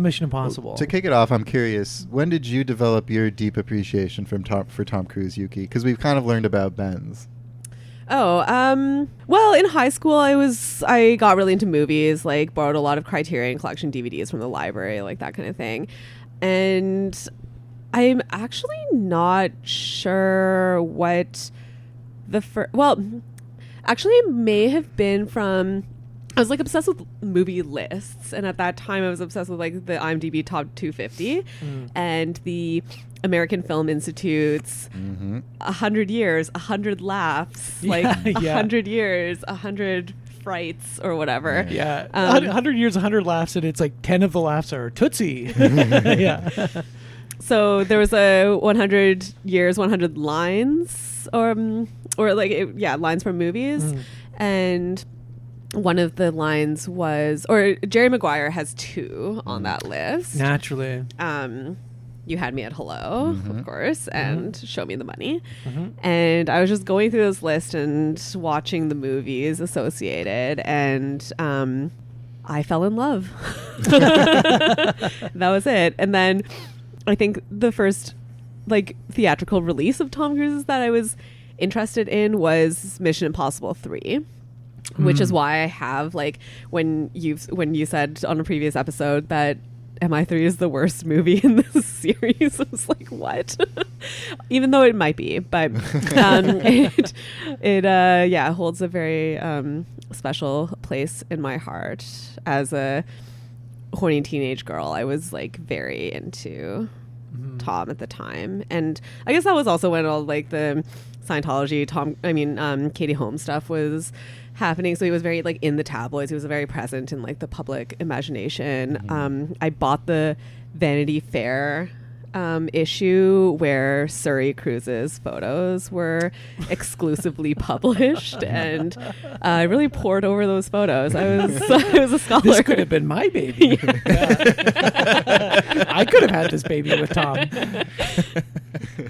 Mission Impossible. To kick it off, I'm curious, when did you develop your deep appreciation for Tom Cruise, Yuki? Because we've kind of learned about Ben's. Well, in high school, I got really into movies, borrowed a lot of Criterion Collection DVDs from the library, that kind of thing. And I'm actually not sure what actually it may have been from, I was obsessed with movie lists, and at that time I was obsessed with the IMDb top 250 and the American Film Institute's 100 years, 100 laughs, 100 years, 100 frights or whatever. Yeah. 100 years, 100 laughs, and it's 10 of the laughs are Tootsie. Yeah. So there was a 100 years, 100 lines, lines from movies, and one of the lines was, or Jerry Maguire has two on that list. Naturally. You Had Me at Hello, of course, and Show Me the Money. And I was just going through this list and watching the movies associated, and I fell in love. That was it. And then I think the first theatrical release of Tom Cruise's that I was interested in was Mission Impossible 3. which is why I have like when you said on a previous episode that MI3 is the worst movie in this series. I was like, what? Even though it might be, but it holds a very special place in my heart. As a horny teenage girl, I was like very into Tom at the time, and I guess that was also when all like the Scientology Katie Holmes stuff was happening, so he was very like in the tabloids. He was very present in like the public imagination. I bought the Vanity Fair issue where Surrey Cruise's photos were exclusively published, and I really poured over those photos. I was a scholar. This could have been my baby. I could have had this baby with Tom.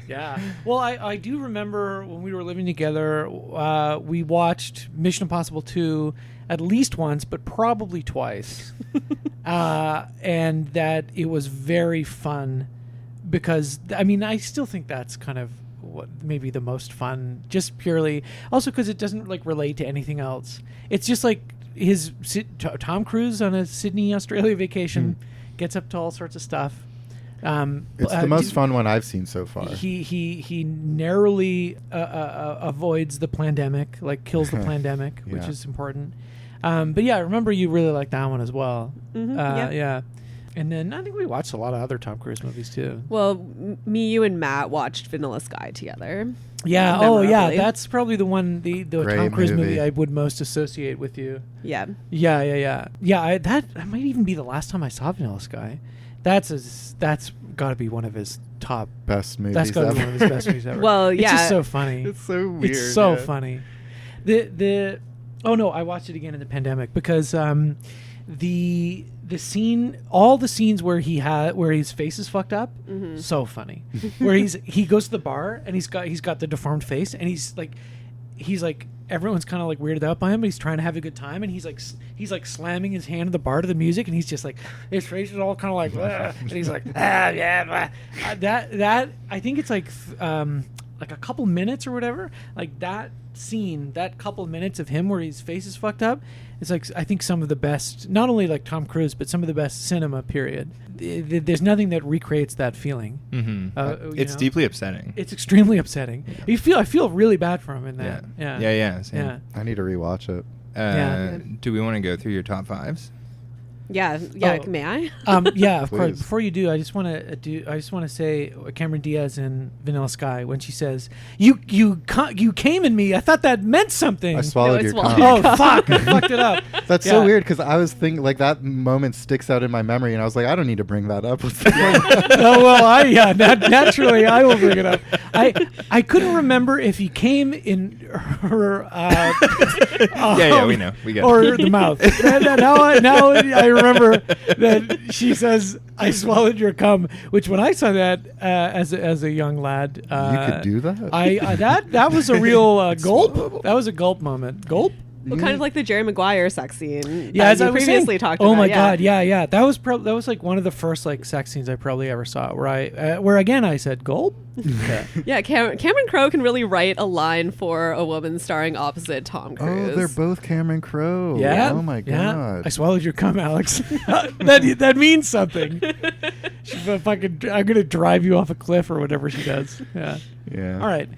Yeah. Well, I do remember when we were living together, we watched Mission Impossible 2 at least once, but probably twice. And that it was very fun because, I mean, I still think that's kind of what maybe the most fun, just purely. Also because it doesn't like relate to anything else. It's just like Tom Cruise on a Sydney, Australia vacation gets up to all sorts of stuff. It's the most fun one I've seen so far. He narrowly avoids the pandemic, like kills the pandemic, which is important. But yeah, I remember you really liked that one as well. Yeah. And then I think we watched a lot of other Tom Cruise movies too. Well, me, you, and Matt watched Vanilla Sky together. Yeah. Oh, yeah. That's probably the one, the Tom Cruise movie I would most associate with you. Yeah. Yeah. That might even be the last time I saw Vanilla Sky. That's got to be one of his top best movies. That's got to be one of his best movies ever. Well, yeah, it's just so funny. It's so weird. It's so funny. Oh no, I watched it again in the pandemic because the scene, all the scenes where his face is fucked up, so funny. Where he goes to the bar and he's got the deformed face and he's like everyone's kind of like weirded out by him, but he's trying to have a good time, and he's like slamming his hand at the bar to the music, and he's just like his face is all kind of like, and he's like, that I think it's like a couple minutes or whatever, like that scene, that couple minutes of him where his face is fucked up, it's like I think some of the best, not only like Tom Cruise, but some of the best cinema. Period. There's nothing that recreates that feeling. It's deeply upsetting. It's extremely upsetting. I feel really bad for him in that. Yeah. I need to rewatch it. Do we want to go through your top fives? Yeah. May I? Yeah, of course. Before you do, I just want to say Cameron Diaz in Vanilla Sky when she says, "You came in me. I thought that meant something." I swallowed your cum. Oh fuck! I fucked it up. That's so weird because I was thinking like that moment sticks out in my memory, and I was like, I don't need to bring that up. Naturally I will bring it up. I couldn't remember if he came in her. We know. We got or the mouth. Now I remember that she says, "I swallowed your cum," which when I saw that as a young lad, you could do that. That was a real gulp. That was a gulp moment. Gulp. Well, kind of like the Jerry Maguire sex scene. Yeah, as I previously talked about. Oh my god, yeah. That was like one of the first like sex scenes I probably ever saw. Where again I said gulp. Yeah, Cameron Crowe can really write a line for a woman starring opposite Tom Cruise. Oh, they're both Cameron Crowe. Yeah. Oh my god. I swallowed your cum, Alex. that means something. I'm gonna drive you off a cliff or whatever she does. Yeah. Yeah. All right.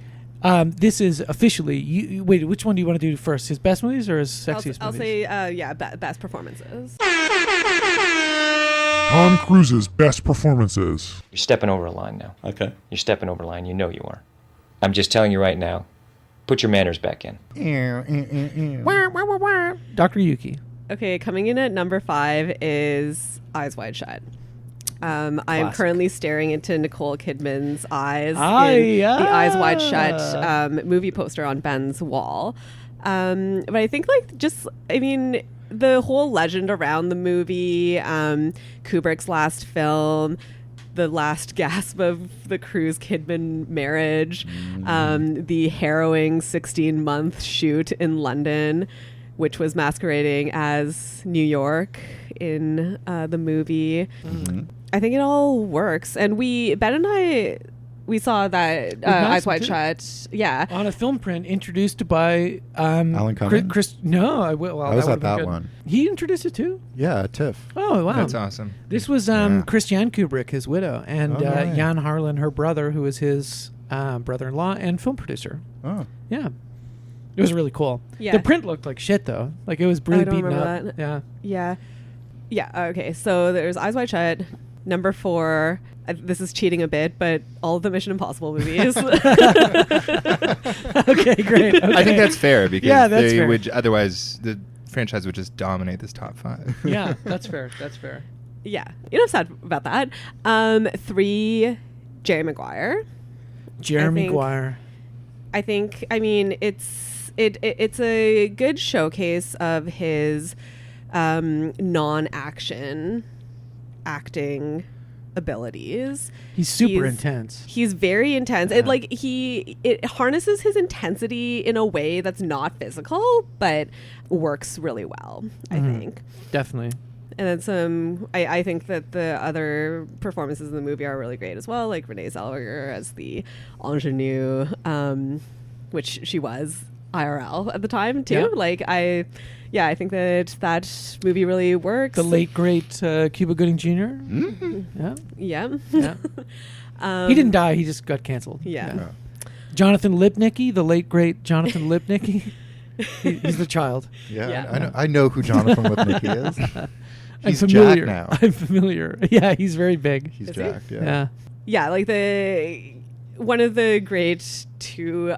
This is officially. Wait, which one do you want to do first? His best movies or his sexiest I'll movies? say, best performances. Tom Cruise's best performances. You're stepping over a line now. Okay. You're stepping over a line. You know you are. I'm just telling you right now. Put your manners back in. Dr. Yuki. Okay, coming in at number 5 is Eyes Wide Shut. I'm currently staring into Nicole Kidman's eyes in the Eyes Wide Shut movie poster on Ben's wall. But I think the whole legend around the movie, Kubrick's last film, the last gasp of the Cruise-Kidman marriage, the harrowing 16-month shoot in London, which was masquerading as New York in the movie. I think it all works. And Ben and I We saw that Eyes Wide Shut. Yeah. On a film print introduced by Alan Cumming? No, I was at that one. He introduced it too? Yeah, Tiff. Oh, wow. That's awesome. This was Christiane Kubrick, his widow, and Jan Harlan, her brother, who was his brother-in-law and film producer. Oh. Yeah. It was really cool. Yeah. The print looked like shit, though. Like, it was really beaten up. That. Yeah. Yeah. Yeah, okay. So there's Eyes Wide Shut. Number 4... this is cheating a bit, but all of the Mission Impossible movies. Okay, great. Okay. I think that's fair because that's they fair. would otherwise the franchise would just dominate this top 5. Yeah, that's fair. That's fair. Yeah, enough said about that. 3, Jerry Maguire. Jeremy Maguire. I think. I mean, it's a good showcase of his non-action acting abilities. He's super intense. He's very intense. Yeah. It harnesses his intensity in a way that's not physical, but works really well, I think. Definitely. And then I think that the other performances in the movie are really great as well, like Renee Zellweger as the ingenue, which she was IRL at the time too. Yeah. I think that movie really works. The late great Cuba Gooding Jr. Mm-hmm. Yeah. He didn't die. He just got canceled. Yeah. Jonathan Lipnicki, the late great Jonathan Lipnicki. He's the child. Yeah. I know who Jonathan Lipnicki is. He's I'm familiar. jacked now. I'm familiar. Yeah, he's very big. He's Is jacked. he? Yeah. Yeah, like one of the great 2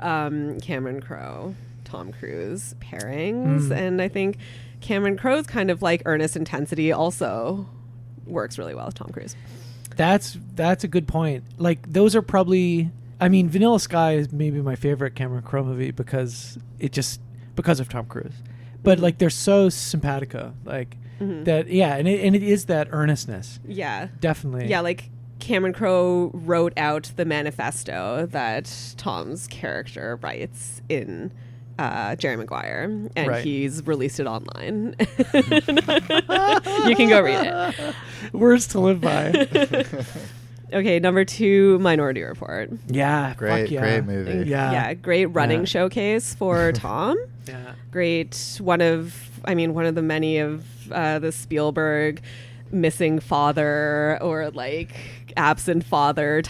Cameron Crowe, Tom Cruise pairings, and I think Cameron Crowe's kind of like earnest intensity also works really well with Tom Cruise. That's a good point. Like, those are probably, I mean, Vanilla Sky is maybe my favorite Cameron Crowe movie because of Tom Cruise. But like, they're so simpatico, like that. Yeah, and it is that earnestness. Yeah, definitely. Yeah, like Cameron Crowe wrote out the manifesto that Tom's character writes in Jerry Maguire, and he's released it online. You can go read it. Words to live by. Okay, number 2, Minority Report. Yeah, great movie. Yeah, great running showcase for Tom. Yeah, great. One of the many of the Spielberg missing father or like absent father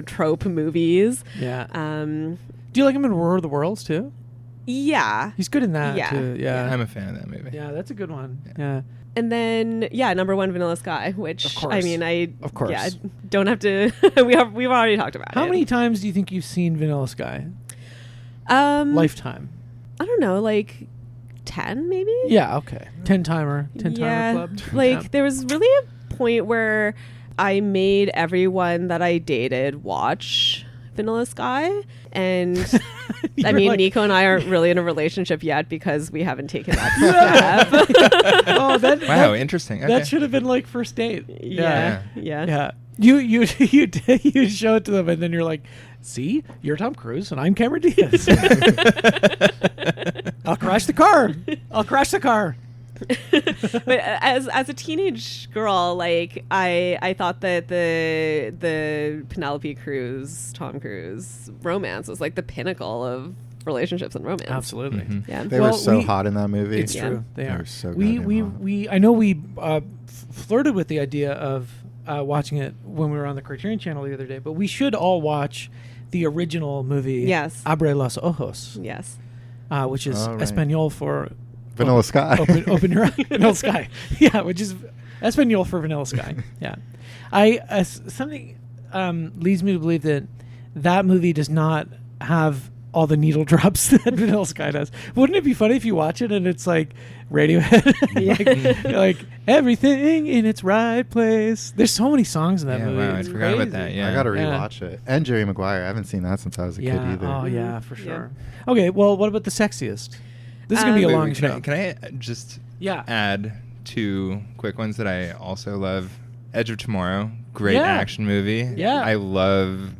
trope movies. Yeah. Do you like him in War of the Worlds too? Yeah, he's good in that too. Yeah, I'm a fan of that movie. Yeah, that's a good one. Yeah. And then, number 1, Vanilla Sky, which, of course. I mean, of course. Yeah, don't have to, we've already talked about it. How many times do you think you've seen Vanilla Sky? Lifetime. I don't know, like 10 maybe? Yeah, okay. 10-timer club. Like, there was really a point where I made everyone that I dated watch Vanilla Sky, and I mean, Niko and I aren't really in a relationship yet because we haven't taken that step. Wow, interesting. Okay. That should have been like first date. Yeah. You show it to them, and then you're like, "See, you're Tom Cruise, and I'm Cameron Diaz. I'll crash the car." But as a teenage girl, like I thought that the Penelope Cruz, Tom Cruise romance was like the pinnacle of relationships and romance. Absolutely. Mm-hmm. Yeah. They were so hot in that movie. It's true. They are so we I know we flirted with the idea of watching it when we were on the Criterion Channel the other day, but we should all watch the original movie. Yes. Abre los ojos. Yes. Which is Espanol for Vanilla Sky. Open your eyes. Vanilla Sky. Yeah, which is Espanol for Vanilla Sky. Yeah. Something leads me to believe that movie does not have all the needle drops that Vanilla Sky does. Wouldn't it be funny if you watch it and it's like Radiohead? like everything in its right place. There's so many songs in that movie. Wow, I It's forgot about crazy. that. Yeah. I got to rewatch it. And Jerry Maguire. I haven't seen that since I was a kid either. Oh, yeah, for sure. Okay, well, what about the sexiest? This is going to be a long show. Can I just add 2 quick ones that I also love? Edge of Tomorrow, great action movie. Yeah. I love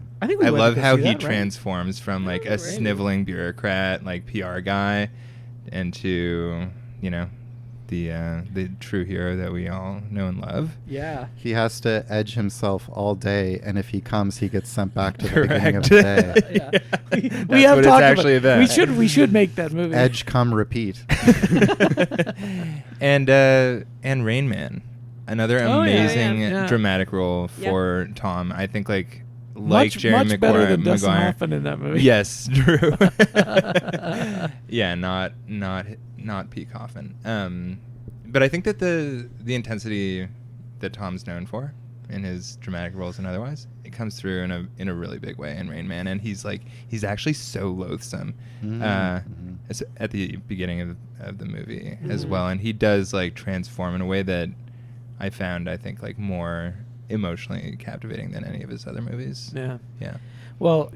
how he transforms from like a sniveling bureaucrat, like PR guy, into, the true hero that we all know and love. Yeah. He has to edge himself all day, and if he comes, he gets sent back to the beginning of the day. Yeah. We have talked about. We should make that movie. Edge, come, repeat. And Rain Man, another amazing dramatic role for Tom. I think Jerry much better than Maguire. Dustin Hoffman in that movie. Yes, true. Yeah, not Pete Hoffman. But I think that the intensity that Tom's known for in his dramatic roles and otherwise, it comes through in a really big way in Rain Man, and he's actually so loathsome at the beginning of the movie as well, and he does transform in a way that I found, I think, more emotionally captivating than any of his other movies. Yeah. Yeah. Well,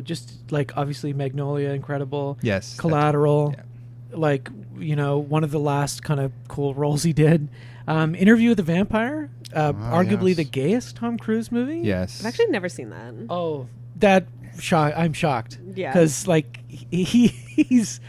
just obviously Magnolia, incredible. Yes. Collateral. One of the last kind of cool roles he did. Interview with the Vampire, arguably the gayest Tom Cruise movie. Yes. I've actually never seen that. Oh, I'm shocked. Yeah. Because he's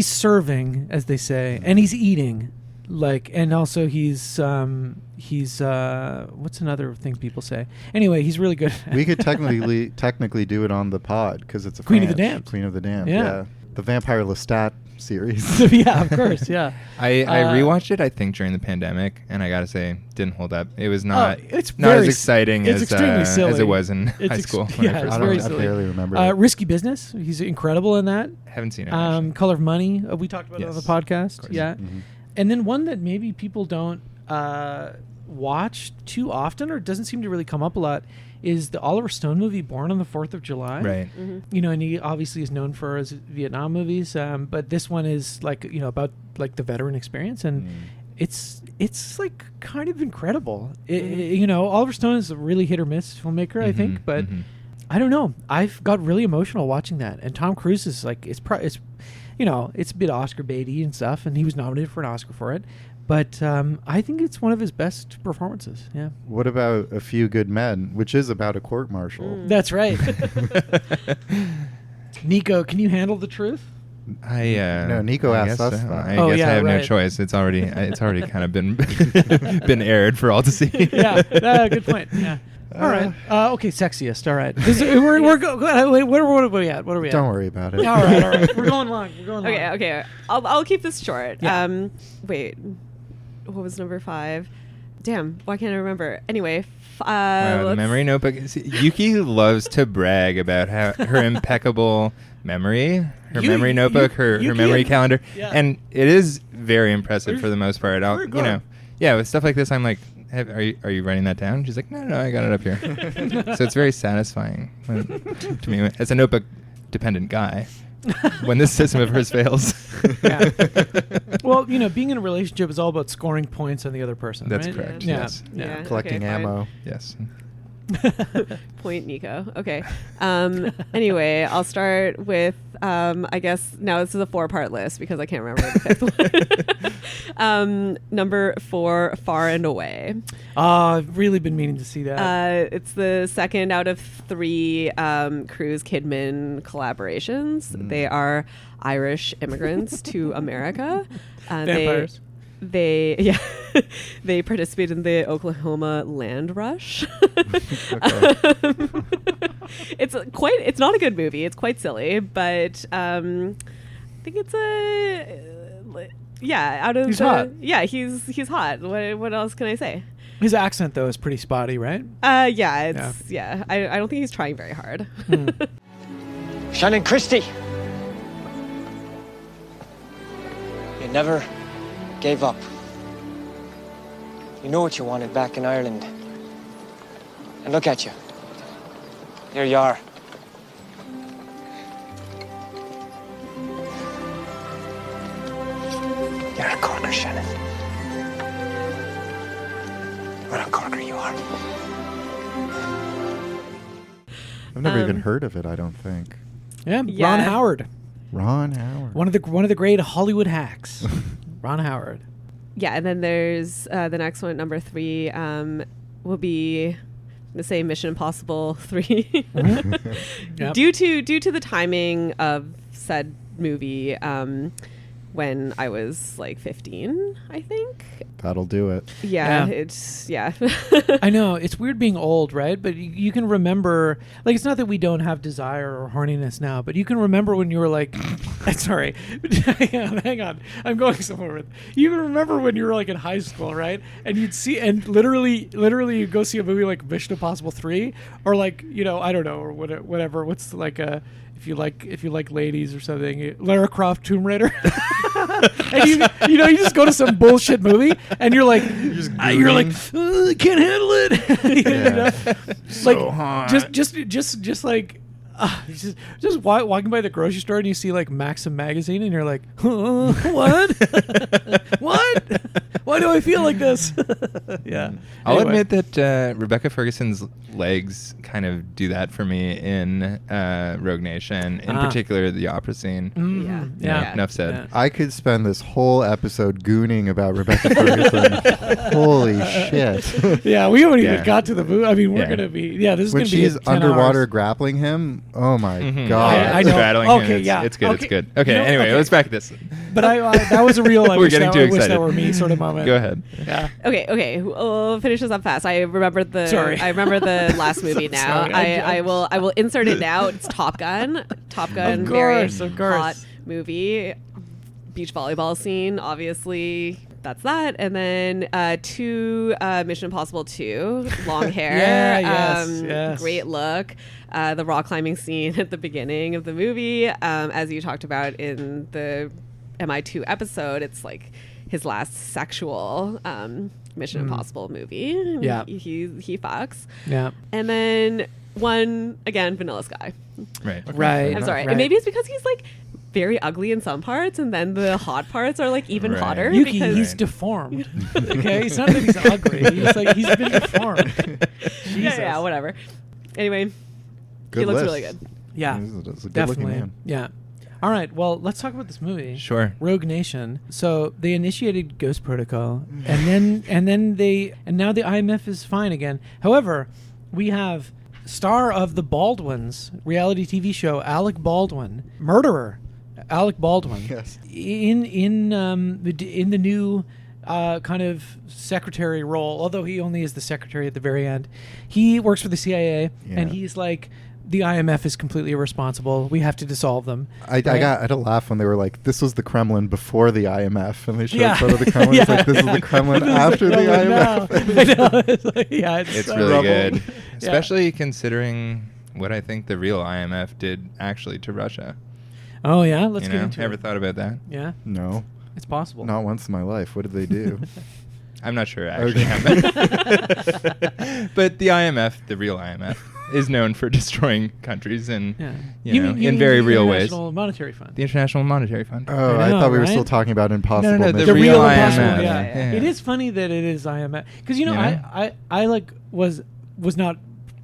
serving, as they say, and he's eating. And also he's what's another thing people say? Anyway, he's really good. We could technically do it on the pod because it's a Queen of the Damned. Queen of the Damned. Yeah. The Vampire Lestat series. Yeah, of course. Yeah. I rewatched it, I think, during the pandemic, and I gotta say, didn't hold up. It was not as exciting as it was in high school. I barely remember it. Risky Business. He's incredible in that. Haven't seen it. Color of Money. We talked about it on the podcast. Yeah. Mm-hmm. And then one that maybe people don't watch too often, or doesn't seem to really come up a lot, is the Oliver Stone movie Born on the 4th of July. Right. Mm-hmm. And he obviously is known for his Vietnam movies, but this one is about the veteran experience, and it's kind of incredible. Oliver Stone is a really hit or miss filmmaker, I think, but I don't know. I've got really emotional watching that, and Tom Cruise is it's a bit Oscar baity and stuff, and he was nominated for an Oscar for it. But I think it's one of his best performances. Yeah. What about A Few Good Men, which is about a court martial? That's right. Niko, can you handle the truth? No, Niko asked us that. I guess I have no choice. It's already kind of been aired for all to see. Yeah. Good point. Yeah. All right. Okay, Sexiest. All right. What are we at? Don't worry about it. All right. We're going long. Okay. I'll keep this short. Yeah. Wait. What was number 5? Damn. Why can't I remember? Anyway. The memory notebook. Yuki loves to brag about her impeccable memory, her memory notebook, her memory calendar, and it is very impressive for the most part. With stuff like this, I'm like, are you writing that down? She's like, no, I got it up here. So it's very satisfying to me as a notebook-dependent guy when this system of hers fails. Yeah. Well, being in a relationship is all about scoring points on the other person. That's right? correct. Yeah. Yes. Yeah. Collecting ammo. Yes. Point Niko. Okay. Anyway, I'll start with I guess now this is a 4-part list because I can't remember the 5th one. Number 4, Far and Away. I've really been meaning to see that. It's the second out of 3 Cruise Kidman collaborations. They are Irish immigrants to America. Vampires. They participated in the Oklahoma land rush. It's not a good movie. It's quite silly, but I think it's he's hot. Yeah, he's hot. What else can I say? His accent though is pretty spotty, right? I don't think he's trying very hard. Shannon Christie. You never gave up. You know what you wanted back in Ireland. And look at you. Here you are. You're a corker, Shannon. What a corker you are. I've never even heard of it, I don't think. Yeah. Ron Howard. One of the great Hollywood hacks. Ron Howard. Yeah, and then there's the next one, number 3, will be the same Mission Impossible 3. Yep. Due to the timing of said movie, when I was like 15, I think. That'll do it. Yeah. It's I know it's weird being old, right? But you can remember, like, it's not that we don't have desire or horniness now, but you can remember when you were like, sorry, hang on, I'm going somewhere with. You can remember when you were like in high school, right? And you'd see, and literally, you go see a movie like Mission Impossible 3, or like, you know, I don't know, or whatever. What's like a if you like ladies or something, Lara Croft Tomb Raider. And you just go to some bullshit movie and you're like, I can't handle it. You know? So hot. Just like just walking by the grocery store and you see like Maxim magazine and you're like, what? What? Why do I feel like this? Yeah. I'll admit that Rebecca Ferguson's legs kind of do that for me in Rogue Nation, in particular the opera scene. Yeah. Enough said. Yeah. I could spend this whole episode gooning about Rebecca Ferguson. Holy shit. Yeah, we haven't even got to the movie. I mean, we're going to be, this is going to be when she's underwater grappling him. Oh my God. I know. Battling Okay, him. yeah. It's good. Okay. It's good. Okay, anyway, let's back at this. But that was a real, I We're wish getting too I wish excited. that were me sort of moment. Go ahead. Yeah. Okay. We'll finish this up fast. I remember the last movie now. Sorry, I will insert it now. It's Top Gun. Top Gun. Of Very course. hot movie. Beach volleyball scene, obviously. That's that. And then Mission Impossible 2, long hair. Yes. Great look. The rock climbing scene at the beginning of the movie, as you talked about in the MI2 episode, it's like his last sexual Mission Impossible movie. Yeah. He fucks. Yeah. And then one, again, Vanilla Sky. Right. Right. I'm sorry. Right. And maybe it's because he's like very ugly in some parts, and then the hot parts are like even hotter. Yuki, because he's deformed. Okay, it's not that he's ugly. He's been deformed. yeah, whatever. Anyway, Good he looks list. really good. Yeah, He's a good-looking definitely. man. Yeah. All right. Well, let's talk about this movie. Sure. Rogue Nation. So they initiated Ghost Protocol, and now the IMF is fine again. However, we have star of the Baldwins reality TV show, Alec Baldwin, murderer, Alec Baldwin. Yes. In the new kind of secretary role, although he only is the secretary at the very end. He works for the CIA, and he's like, the IMF is completely irresponsible. We have to dissolve them. I had a laugh when they were like, this was the Kremlin before the IMF, and they showed a photo of the Kremlin. It's like, this is the Kremlin after the IMF. I know. It's like, it's really good, especially considering what I think the real IMF did actually to Russia. Oh yeah, let's get into it. Ever thought about that? Yeah, No, it's possible. not once in my life. What did they do? I'm not sure actually. But the IMF, the real IMF, is known for destroying countries and in very real ways. The International Monetary Fund. The International Monetary Fund. Oh, I thought we were still talking about Impossible No, Mission. the real Impossible. IMF. Yeah. It is funny that it is IMF because I like was not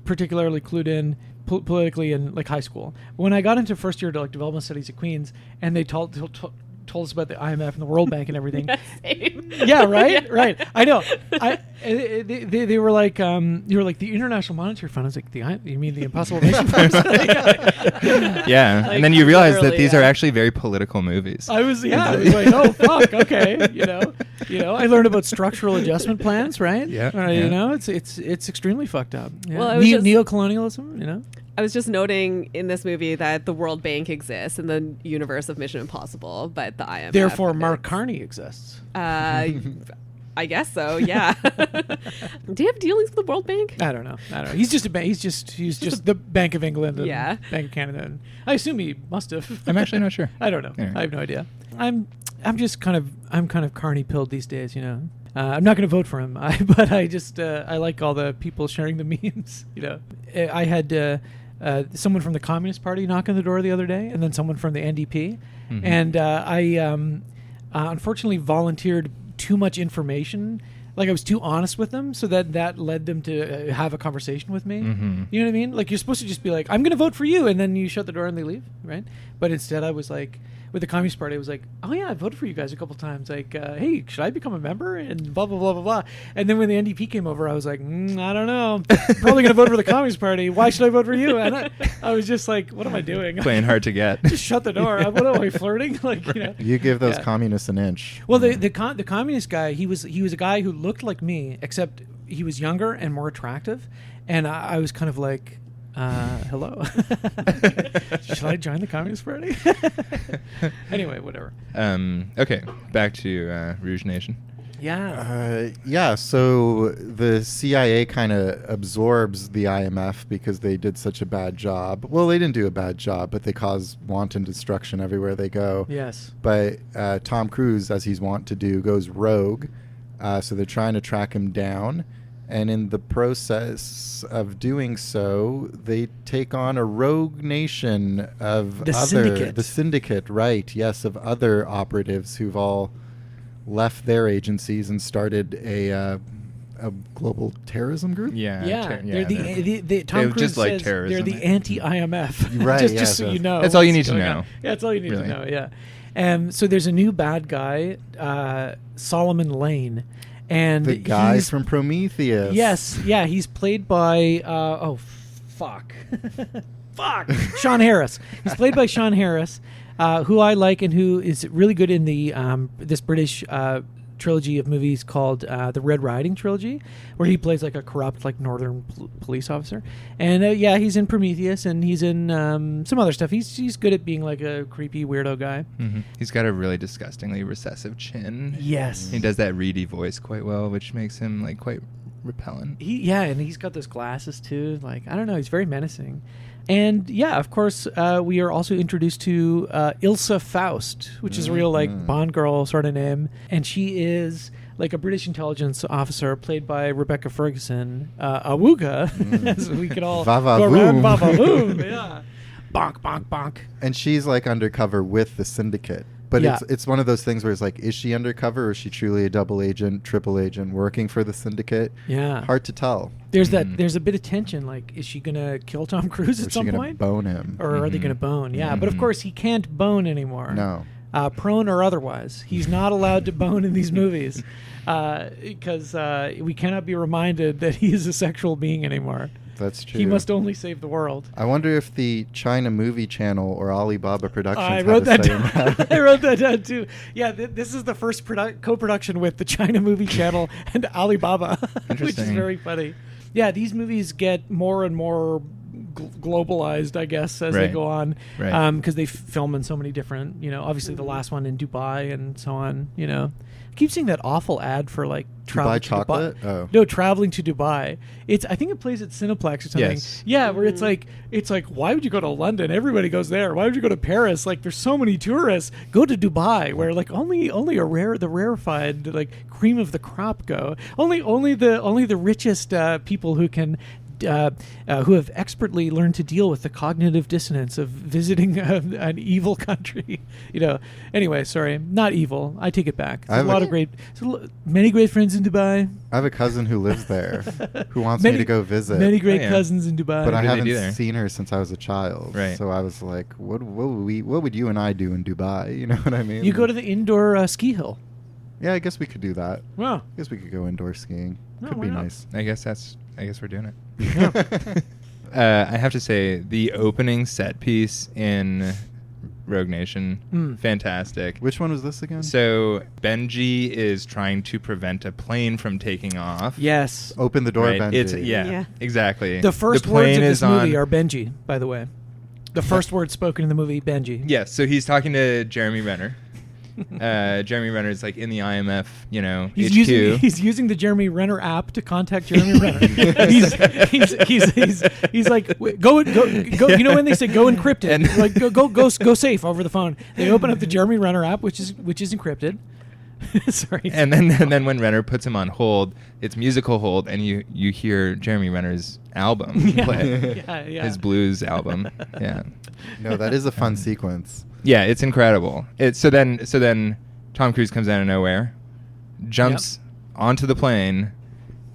particularly clued in politically in like high school. When I got into first year to like development studies at Queens, and they told us about the IMF and the World Bank and everything. Yeah, right, right. I know. They were like, you were like the International Monetary Fund. I was like, you mean the Impossible Mission Fund? Yeah, like, and then you realize that these are actually very political movies. I was like, oh fuck, okay, you know. I learned about structural adjustment plans, right? Yeah, You know, it's extremely fucked up. Yeah. Well, I was neocolonialism, you know. I was just noting in this movie that the World Bank exists in the universe of Mission Impossible, but the IMF. Therefore, Mark Carney exists. I guess so. Yeah. Do you have dealings with the World Bank? I don't know. He's just a bank. He's just the Bank of England and Bank of Canada. And I assume he must have. I'm actually not sure. I don't know. Yeah. I have no idea. I'm kind of Carney pilled these days. You know. I'm not going to vote for him, but I just I like all the people sharing the memes. You know, I had someone from the Communist Party knock on the door the other day, and then someone from the NDP, and I unfortunately volunteered too much information. Like I was too honest with them, so that led them to have a conversation with me. You know what I mean? Like you're supposed to just be like, I'm going to vote for you, and then you shut the door and they leave, right? But instead I was like, with the Communist Party. I was like, oh yeah, I voted for you guys a couple times. Like, hey, should I become a member? And blah blah blah blah blah. And then when the NDP came over, I was like, I don't know. Probably gonna vote for the Communist Party. Why should I vote for you? And I was just like, what am I doing? Playing hard to get. Just shut the door. What am I flirting? Like, you know. You give those communists an inch. Well, the communist guy, he was a guy who looked like me, except he was younger and more attractive, and I was kind of like, hello. Should I join the Communist Party? Anyway, whatever. Okay, back to Rouge Nation. Yeah. So the CIA kind of absorbs the IMF because they did such a bad job. Well, they didn't do a bad job, but they cause wanton destruction everywhere they go. Yes. But Tom Cruise, as he's wont to do, goes rogue. So they're trying to track him down. And in the process of doing so, they take on a rogue nation of the syndicate. The syndicate, right? Yes, of other operatives who've all left their agencies and started a global terrorism group. Yeah. They're Tom Cruise just like says terrorism. They're the anti-IMF. Right. just so you know. That's all you need to know. Yeah, that's all you need to know. Yeah. So there's a new bad guy, Solomon Lane. And the guy from Prometheus. Yes, yeah, he's played by Sean Harris. He's played by Sean Harris, who I like and who is really good in the this British trilogy of movies called the Red Riding trilogy, where he plays like a corrupt like northern police officer. And he's in Prometheus and he's in some other stuff. He's good at being like a creepy weirdo guy. Mm-hmm. He's got a really disgustingly recessive chin. Yes, he does that reedy voice quite well, which makes him like quite repellent. And he's got those glasses too. Like, I don't know, he's very menacing. And yeah, of course, we are also introduced to Ilsa Faust, which is a real like Bond girl sort of name, and she is like a British intelligence officer played by Rebecca Ferguson, Awooga, as we could all go around, va-va-voom, yeah, bonk, bonk, bonk. And she's like undercover with the syndicate. But it's one of those things where it's like, is she undercover or is she truly a double agent, triple agent working for the syndicate? Yeah. Hard to tell. There's a bit of tension. Like, is she going to kill Tom Cruise at some point? Bone him. Or are they going to bone? Yeah. But of course, he can't bone anymore. No. Prone or otherwise. He's not allowed to bone in these movies because we cannot be reminded that he is a sexual being anymore. That's true. He must only save the world. I wonder if the China Movie Channel or Alibaba Productions I wrote that down. I wrote that down too. Yeah, this is the first co-production with the China Movie Channel and Alibaba, which is very funny. Yeah, these movies get more and more globalized, I guess, as they go on, because they film in so many different, obviously the last one in Dubai and so on, I keep seeing that awful ad for like traveling to chocolate? Dubai. Oh. No, traveling to Dubai. I think it plays at Cineplex or something. Yes. Yeah, where it's like why would you go to London? Everybody goes there. Why would you go to Paris? Like there's so many tourists. Go to Dubai, where like only the rarefied like cream of the crop go. Only the richest people who can. Who have expertly learned to deal with the cognitive dissonance of visiting an evil country. Anyway, sorry, not evil. I take it back. Many great friends in Dubai. I have a cousin who lives there who wants me to go visit. Many great cousins in Dubai. But I haven't seen her since I was a child. Right. So I was like, what would you and I do in Dubai? You know what I mean? You go to the indoor ski hill. Yeah, I guess we could do that. Wow. I guess we could go indoor skiing. Could be nice. I guess we're doing it. Yeah. I have to say, the opening set piece in Rogue Nation, fantastic. Which one was this again? So Benji is trying to prevent a plane from taking off. Yes. Open the door, Benji. Exactly. The first words of this movie are Benji, by the way. The first word spoken in the movie, Benji. Yes, so he's talking to Jeremy Renner. Jeremy Renner is like in the IMF, HQ. He's using the Jeremy Renner app to contact Jeremy Renner. he's like, go. When they say go encrypted, like go safe over the phone. They open up the Jeremy Renner app, which is encrypted. Sorry. And then when Renner puts him on hold, it's musical hold, and you hear Jeremy Renner's album play. Yeah. His blues album. Yeah. No, that is a fun sequence. Yeah, it's incredible. So then Tom Cruise comes out of nowhere, jumps onto the plane,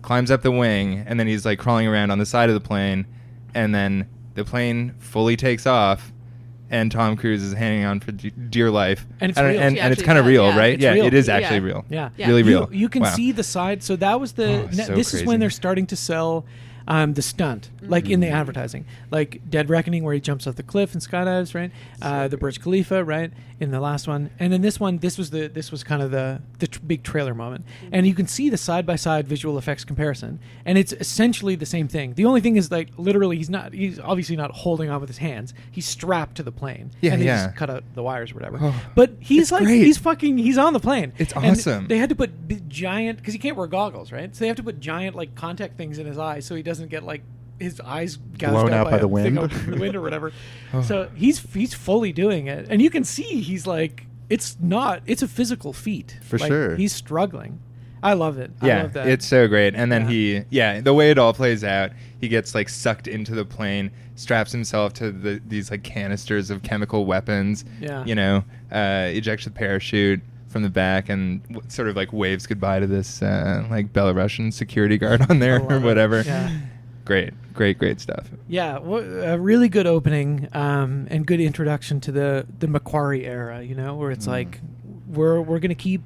climbs up the wing, and then he's like crawling around on the side of the plane, and then the plane fully takes off, and Tom Cruise is hanging on for dear life. And it's real. And it's kind of real, right? It's real. It is actually real. Yeah. Really real. You can see the side. So that was the... so this crazy. is when they're starting to sell the stunt, like in the advertising. Like Dead Reckoning, where he jumps off the cliff and skydives, right? The Burj Khalifa, right? In the last one. And then this one, this was kind of the big trailer moment. And you can see the side-by-side visual effects comparison. And it's essentially the same thing. The only thing is, like, literally, he's obviously not holding on with his hands. He's strapped to the plane. Yeah, and they yeah. just cut out the wires or whatever. Oh, but he's like, great. he's on the plane. It's And awesome. they had to put giant, because he can't wear goggles, right? So they have to put giant, like, contact things in his eyes so he doesn't get, like, his eyes gouged Blown out by the wind. The wind or whatever. So he's fully doing it, and you can see he's like, it's a physical feat For like, sure. He's struggling. I love it. Yeah, I love that. it's so great. And then the way it all plays out, he gets like sucked into the plane, straps himself to these like canisters of chemical weapons. Yeah. You know, ejects the parachute from the back and sort of like waves goodbye to this like Belarusian security guard on there or whatever. Yeah. Great stuff. Yeah, a really good opening and good introduction to the Macquarie era, you know, where it's like we're going to keep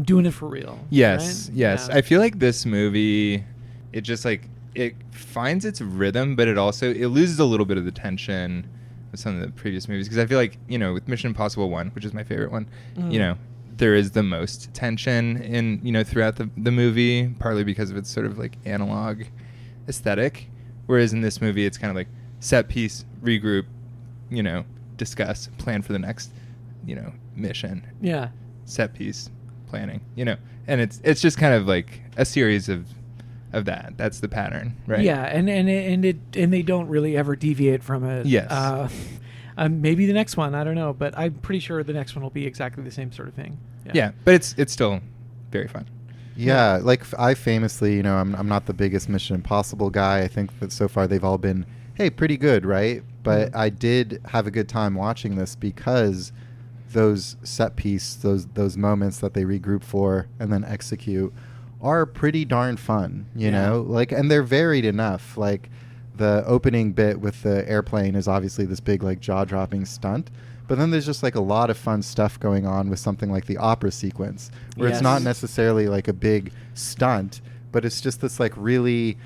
doing it for real. Yes, right? yes. Yeah. I feel like this movie, it just like, it finds its rhythm, but it loses a little bit of the tension of some of the previous movies. Because I feel like, you know, with Mission Impossible 1, which is my favorite one, you know, there is the most tension in, you know, throughout the movie, partly because of its sort of like analog aesthetic. Whereas in this movie, it's kind of like set piece, regroup, you know, discuss, plan for the next, you know, mission. Yeah. Set piece, planning, you know, and it's just kind of like a series of that. That's the pattern, right? Yeah, and they don't really ever deviate from it. Yes. Maybe the next one, I don't know, but I'm pretty sure the next one will be exactly the same sort of thing. Yeah, but it's still very fun. Yeah, like I famously, you know, I'm not the biggest Mission Impossible guy. I think that so far they've all been, hey, pretty good, right? But I did have a good time watching this because those set piece, those moments that they regroup for and then execute are pretty darn fun, you know? Like, and they're varied enough. Like, the opening bit with the airplane is obviously this big, like, jaw-dropping stunt. But then there's just like a lot of fun stuff going on with something like the opera sequence, where it's not necessarily like a big stunt, but it's just this like really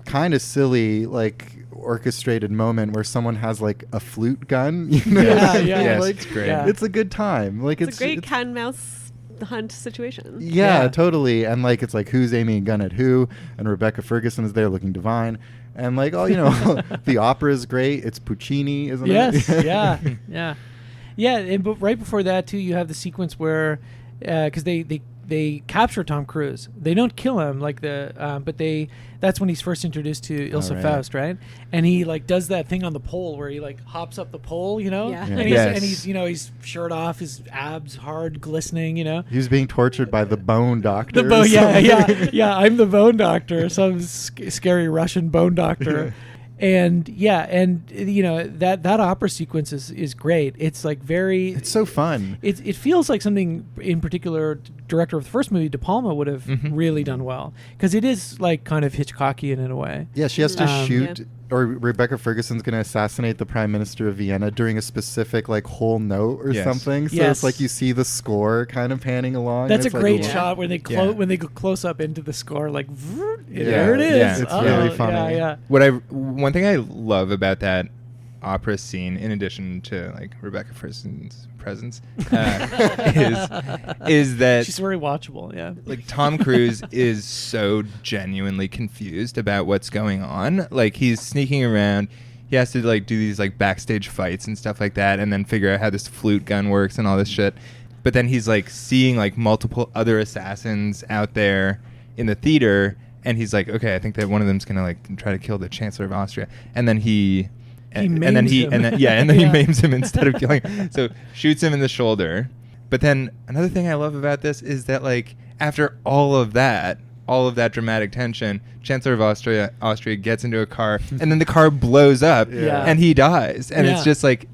kind of silly, like orchestrated moment where someone has like a flute gun. You know? Yes, like, it's great. It's a good time. Like it's a great cat and mouse hunt situation. Yeah, totally. And like it's like who's aiming a gun at who, and Rebecca Ferguson is there looking divine. And like, oh, you know, the opera is great. It's Puccini, isn't it? Yes. Yeah. Yeah, but right before that too, you have the sequence where, because they capture Tom Cruise. They don't kill him like but that's when he's first introduced to Ilse Faust, right? And he like does that thing on the pole where he like hops up the pole, you know? Yeah. And he's you know, he's shirt off, his abs hard, glistening, you know? He was being tortured by the bone doctor. Yeah. I'm the bone doctor, some scary Russian bone doctor. And you know that opera sequence is great. It's like it's so fun. It feels like something in particular director of the first movie, De Palma, would have really done well, because it is like kind of Hitchcockian in a way. Yeah, she has to shoot, or Rebecca Ferguson's going to assassinate the Prime Minister of Vienna during a specific like whole note or something. So it's like you see the score kind of panning along. That's a great like, shot when they when they go close up into the score, like there it is. Yeah, it's really funny. Yeah. One thing I love about that opera scene, in addition to like Rebecca Ferguson's presence, is that she's very watchable. Yeah, like Tom Cruise is so genuinely confused about what's going on. Like he's sneaking around. He has to like do these like backstage fights and stuff like that, and then figure out how this flute gun works and all this shit. But then he's like seeing like multiple other assassins out there in the theater. And he's like, okay, I think that one of them's gonna like try to kill the Chancellor of Austria, and then he maims him instead of killing him. So shoots him in the shoulder. But then another thing I love about this is that like after all of that dramatic tension, Chancellor of Austria gets into a car, and then the car blows up, and he dies, and it's just like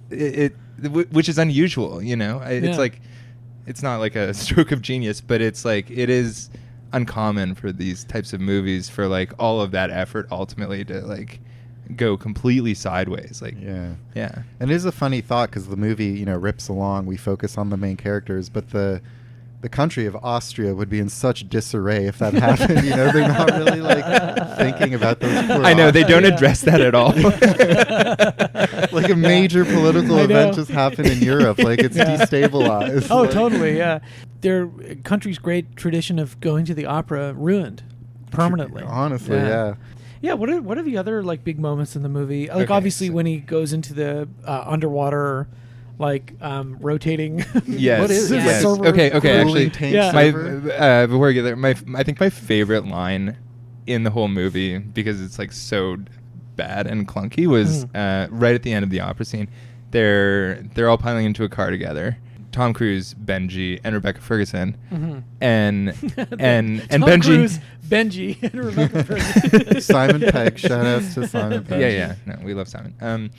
which is unusual, you know. It's like it's not like a stroke of genius, but it's like it is uncommon for these types of movies for like all of that effort ultimately to like go completely sideways. Like, yeah. And it is a funny thought because the movie, rips along. We focus on the main characters, but the country of Austria would be in such disarray if that happened. They're not really thinking about those poor I know, they don't address that at all. Like a major political event just happened in Europe. Like it's destabilized. Oh, totally, yeah. Their country's great tradition of going to the opera ruined permanently. Honestly, yeah. Yeah, what are the other big moments in the movie? Obviously when he goes into the underwater rotating. Yes. What is it? Yes. Okay. Actually, before we get there, I think my favorite line in the whole movie, because it's so bad and clunky, was right at the end of the opera scene. They're all piling into a car together. Tom Cruise, Benji, and Rebecca Ferguson, and Tom Benji, Cruise, Benji, and Rebecca Ferguson. Simon Pegg. Shout outs to Simon Pegg. Yeah. No, we love Simon.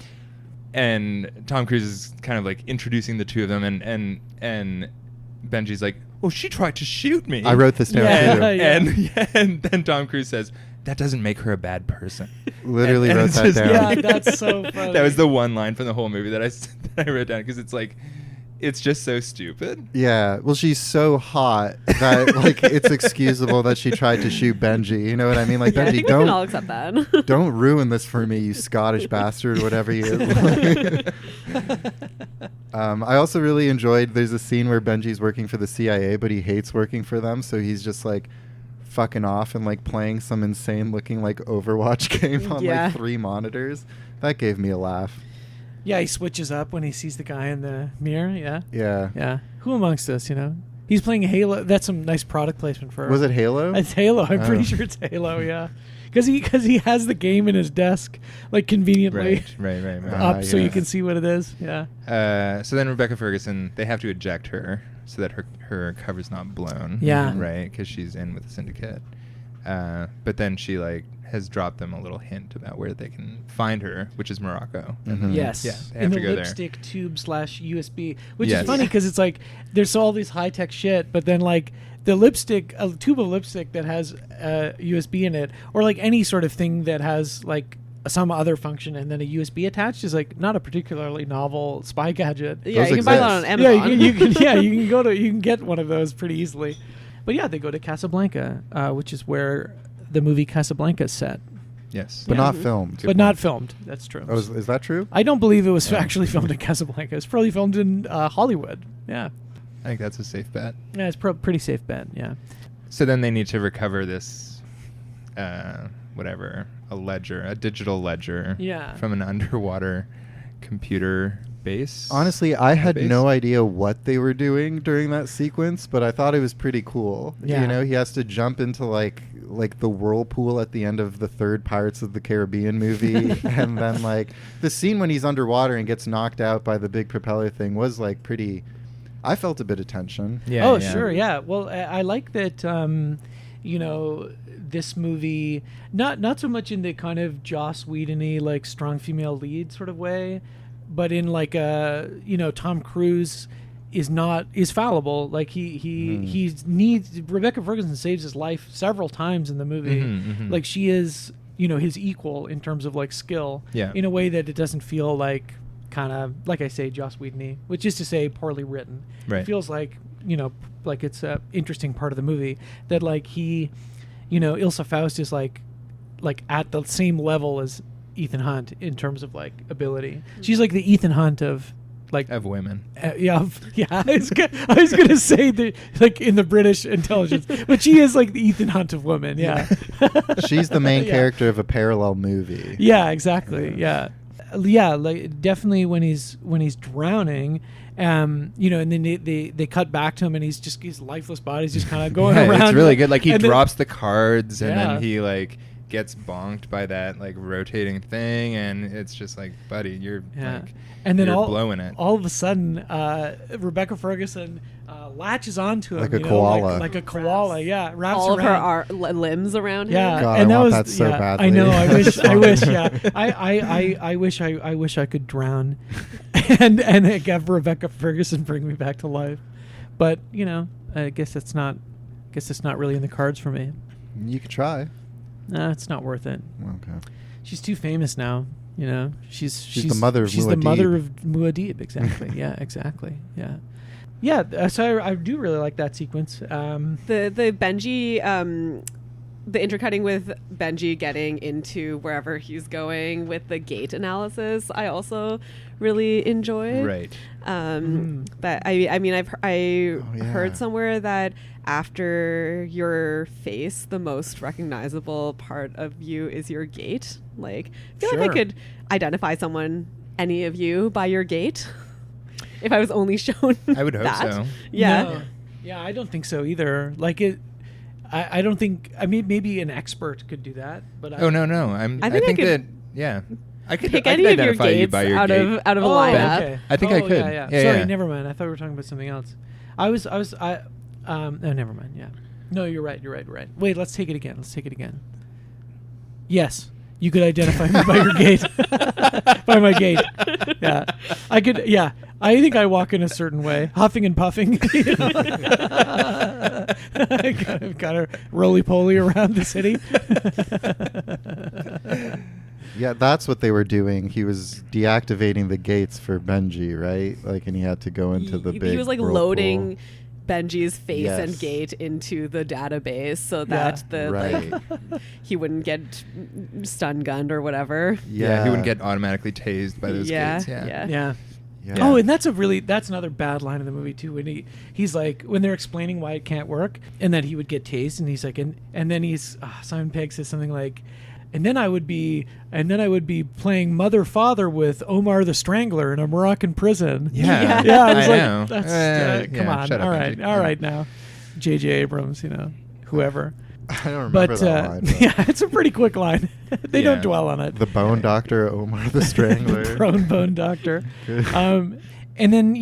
And Tom Cruise is kind of introducing the two of them, and Benji's like, "Oh, she tried to shoot me." I wrote this down too. And then Tom Cruise says, "That doesn't make her a bad person." Literally wrote that down. Yeah, that's so funny. That was the one line from the whole movie that I wrote down, because it's just so stupid. Yeah. Well, she's so hot that it's excusable that she tried to shoot Benji. You know what I mean? Benji, I think we can all accept that. Don't ruin this for me, you Scottish bastard, whatever he is. I also really enjoyed, there's a scene where Benji's working for the CIA, but he hates working for them, so he's just fucking off and playing some insane looking Overwatch game on 3 monitors. That gave me a laugh. Yeah, he switches up when he sees the guy in the mirror. Yeah. Who amongst us, He's playing Halo. That's some nice product placement for. Was it Halo? It's Halo. I'm pretty sure it's Halo. Yeah, because he has the game in his desk, conveniently. Right. Up so you can see what it is. Yeah. So then Rebecca Ferguson, they have to eject her so that her cover's not blown. Yeah. Right, because she's in with the syndicate. But then she has dropped them a little hint about where they can find her, which is Morocco. Yes. Yeah, they in have the to go lipstick there. Tube /USB, which is funny because it's there's all these high tech shit, but then the lipstick, a tube of lipstick that has USB in it, or any sort of thing that has some other function and then a USB attached, is not a particularly novel spy gadget. Yeah, you can buy that on Amazon. Yeah, you can get one of those pretty easily. But yeah, they go to Casablanca, which is where the movie Casablanca is set. Yes. But not filmed. Not filmed. That's true. Oh, is that true? I don't believe it was actually filmed in Casablanca. It's probably filmed in Hollywood. Yeah. I think that's a safe bet. Yeah, it's pretty safe bet. Yeah. So then they need to recover this, a ledger, a digital ledger. Yeah. From an underwater computer base. Honestly, I had no idea what they were doing during that sequence, but I thought it was pretty cool. Yeah. He has to jump into the whirlpool at the end of the 3rd Pirates of the Caribbean movie, and then the scene when he's underwater and gets knocked out by the big propeller thing was pretty. I felt a bit of tension. Yeah. Oh, yeah. Sure. Yeah. Well, I like that. This movie, not so much in the kind of Joss Whedon-y strong female lead sort of way, but in Tom Cruise is fallible. He needs Rebecca Ferguson saves his life several times in the movie. She is his equal in terms of skill. Yeah. In a way that it doesn't feel kind of I say Joss Whedon-y, which is to say poorly written. Right. It feels it's a interesting part of the movie that he, Ilsa Faust is at the same level as Ethan Hunt in terms of ability. She's the Ethan Hunt of women. I was gonna say in the British intelligence, but she is the Ethan Hunt of women. Yeah. She's the main character of a parallel movie. Yeah, exactly. Yeah. Definitely when he's drowning, and then they cut back to him and his lifeless body's just kind of going around. It's really good. He drops the cards and then he gets bonked by that rotating thing, and it's just buddy, you're and then you're blowing it. All of a sudden, Rebecca Ferguson latches onto him like a koala. Like a koala. Yeah, wraps all around. of her limbs around him. Yeah, God, and I want that so badly. I know. I wish. Yeah, I wish I could drown, and have Rebecca Ferguson bring me back to life. But I guess it's not really in the cards for me. You could try. It's not worth it. Okay. She's too famous now. You know, she's the mother of she's Muad'Dib. the mother of Muad'Dib. Exactly. Yeah. Exactly. Yeah. Yeah. So I do really like that sequence. The Benji. The intercutting with Benji getting into wherever he's going with the gate analysis, I also really enjoyed. Right. That I mean, I've heard somewhere that after your face, the most recognizable part of you is your gait. Like, I feel like I could identify any of you by your gait if I was only shown. I would hope so. Yeah. No. Yeah, I don't think so either. Like it. I don't think. I mean, maybe an expert could do that, but no. I think that. Yeah, I could pick I any could of your identify you gates by your out gait. of a lineup. Okay. I think I could. Yeah. Sorry, never mind. I thought we were talking about something else. No, never mind. Yeah. No, you're right. Wait, let's take it again. Yes. You could identify me by your gait. By my gait. Yeah. I could, yeah. I think I walk in a certain way. Huffing and puffing. You know? I kind of roly-poly around the city. Yeah, that's what they were doing. He was deactivating the gates for Benji, right? Like, and he had to go into the big He was like whirlpool. loading Benji's face and gait into the database so that he wouldn't get stun gunned or whatever. Yeah, he wouldn't get automatically tased by those gates. Yeah. Oh, and that's another bad line in the movie too. When he's like, when they're explaining why it can't work, and that he would get tased, and he's like, and then Simon Pegg says something like, and then I would be playing mother father with Omar the Strangler in a Moroccan prison. Yeah. I was I know. That's come on, shut up, all right now, J.J. Abrams, whoever. I don't remember that line. Yeah, it's a pretty quick line. They don't dwell on it. The Bone Doctor, Omar the Strangler. Bone Doctor. And then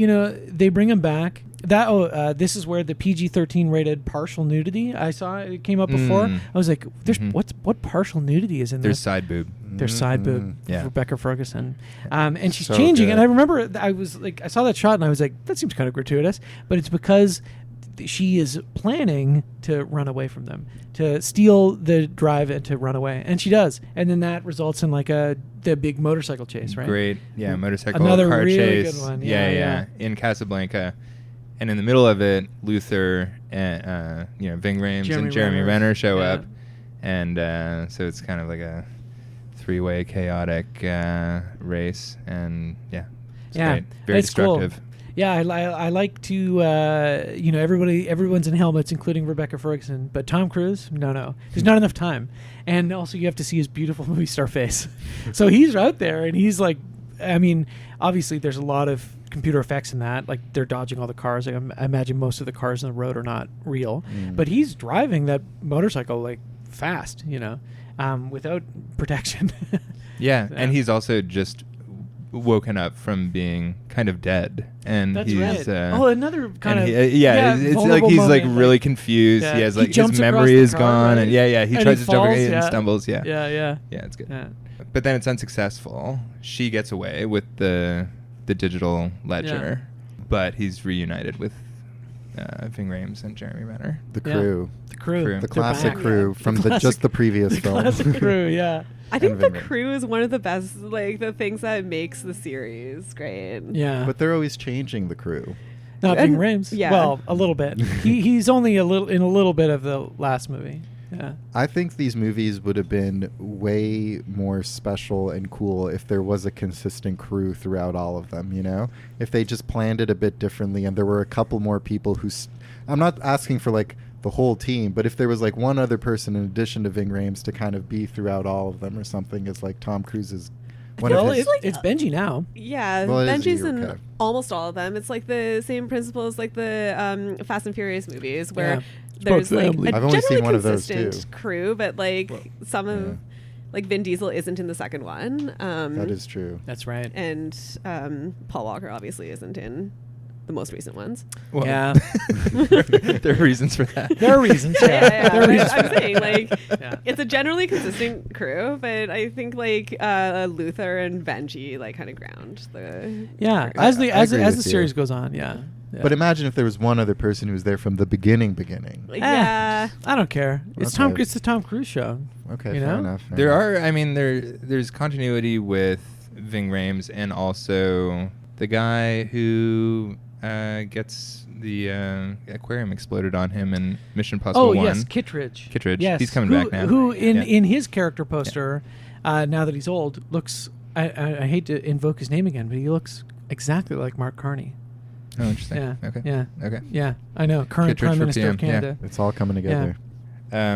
they bring him back. This is where the PG-13 rated partial nudity I saw it came up before. I was like, what partial nudity is in there? There's side boob. There's side boob. Yeah. Rebecca Ferguson. And she's So changing. good. And I remember I was like, I saw that shot and I was like, that seems kind of gratuitous. But it's because she is planning to run away from them, to steal the drive and to run away, and she does, and then that results in like the big motorcycle chase, right? Great, yeah, motorcycle Another car really chase, good one. Yeah, in Casablanca, and in the middle of it, Luther and Ving Rhames and Jeremy Renner show up, and so it's kind of like a three-way chaotic race, and it's great. Very destructive. Cool. Yeah, I like to, everyone's in helmets, including Rebecca Ferguson. But Tom Cruise, no. There's not enough time. And also you have to see his beautiful movie star face. So he's out there, and he's like, I mean, obviously there's a lot of computer effects in that. Like, they're dodging all the cars. Like, I imagine most of the cars on the road are not real. But he's driving that motorcycle, like, fast, without protection. Yeah, and he's also just woken up from being kind of dead, and that's he's right. Another kind of it's like he's like really confused. He has like his memory is gone, and he tries to jump and stumbles. Yeah, it's good. But then it's unsuccessful. She gets away with the digital ledger, but he's reunited with Ving Rhames and Jeremy Renner. The crew. The classic crew from just the previous film. Classic crew, yeah. I think the crew is one of the best, like, the things that makes the series great. Yeah. But they're always changing the crew. Not Ving Rhames. Yeah. Well, a little bit. He's only in a little bit of the last movie. Yeah. I think these movies would have been way more special and cool if there was a consistent crew throughout all of them, If they just planned it a bit differently and there were a couple more people I'm not asking for, like, the whole team, but if there was like one other person in addition to Ving Rhames to kind of be throughout all of them or something, as like Tom Cruise's it's Benji now. Yeah, well, Benji's in almost all of them. It's like the same principle as like the Fast and Furious movies, where there's like a I've only seen one of those consistent crew, but like some of like Vin Diesel isn't in the second one. That is true. That's right. And Paul Walker obviously isn't in the most recent ones. Well, yeah. there are reasons for that. There are reasons. Yeah. There are reasons. I'm saying, like, it's a generally consistent crew, but I think, like, Luther and Benji, like, kind of ground the Yeah, crew. as the you. series goes on, yeah. But imagine if there was one other person who was there from the beginning. Yeah. I don't care. It's It's the Tom Cruise show. Okay, You fair know? enough. There are, I mean, there's continuity with Ving Rhames and also the guy who gets the aquarium exploded on him in Mission Impossible 1. Oh, yes, Kittredge. Kittredge. Yes. He's coming back now. Who in his character poster, now that he's old, looks... I hate to invoke his name again, but he looks exactly like Mark Carney. Oh, interesting. Yeah. Okay. Yeah. Okay. Yeah, I know. Current Kittredge Prime for Minister of PM, yeah. Canada. It's all coming together.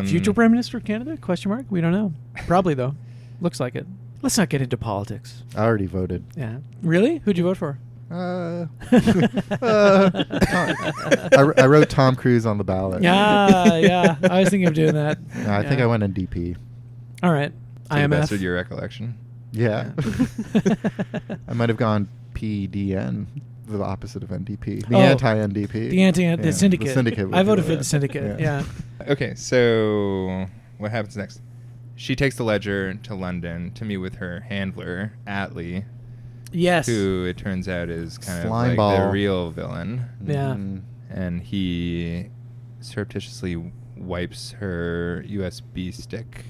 Future Prime Minister of Canada? Question mark? We don't know. Probably, though. Looks like it. Let's not get into politics. I already voted. Yeah. Really? Who'd you vote for? I wrote Tom Cruise on the ballot. Yeah. I was thinking of doing that. No, I think I went in DP. All right. To the best of IMF. your recollection. Yeah. I might have gone PDN, the opposite of NDP. The Oh. anti-NDP. The syndicate. The syndicate would I do voted for that. the syndicate. Yeah. Yeah. Okay, so what happens next? She takes the Ledger to London to meet with her handler, Atlee, Yes. who it turns out is kind of Slime like ball. the real villain. Yeah. And he surreptitiously wipes her USB stick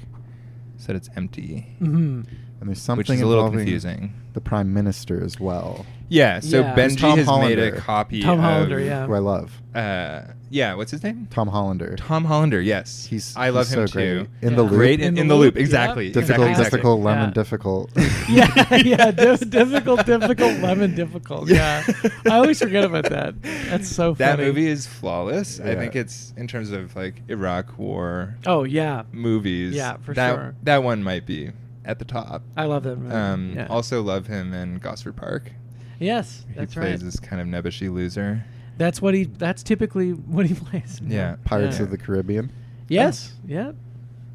so that it's empty, Mm-hmm. And there's something which is a little involving confusing. the Prime Minister as well, Yeah, so Yeah. Benji Tom has made a Hollander. copy Tom of... Hollander, yeah. who I love. Yeah, what's his name? Tom Hollander. Tom Hollander, yes. I love he's him so great. too. In the loop. Great in the loop, exactly. Yeah. Difficult, exactly. difficult, Yeah. lemon, difficult. Yeah. Difficult, lemon, difficult. Yeah. I always forget about that. That's so funny. That movie is flawless. I Yeah. think it's, in terms of like Iraq War Oh, yeah. movies. Yeah, for that, sure. That one might be at the top. I love that movie. Yeah. Also love him in Gosford Park. Yes, that's he plays right. this kind of nebbishy loser. That's typically what he plays. Yeah. Pirates Yeah. of the Caribbean. Yes. Yeah.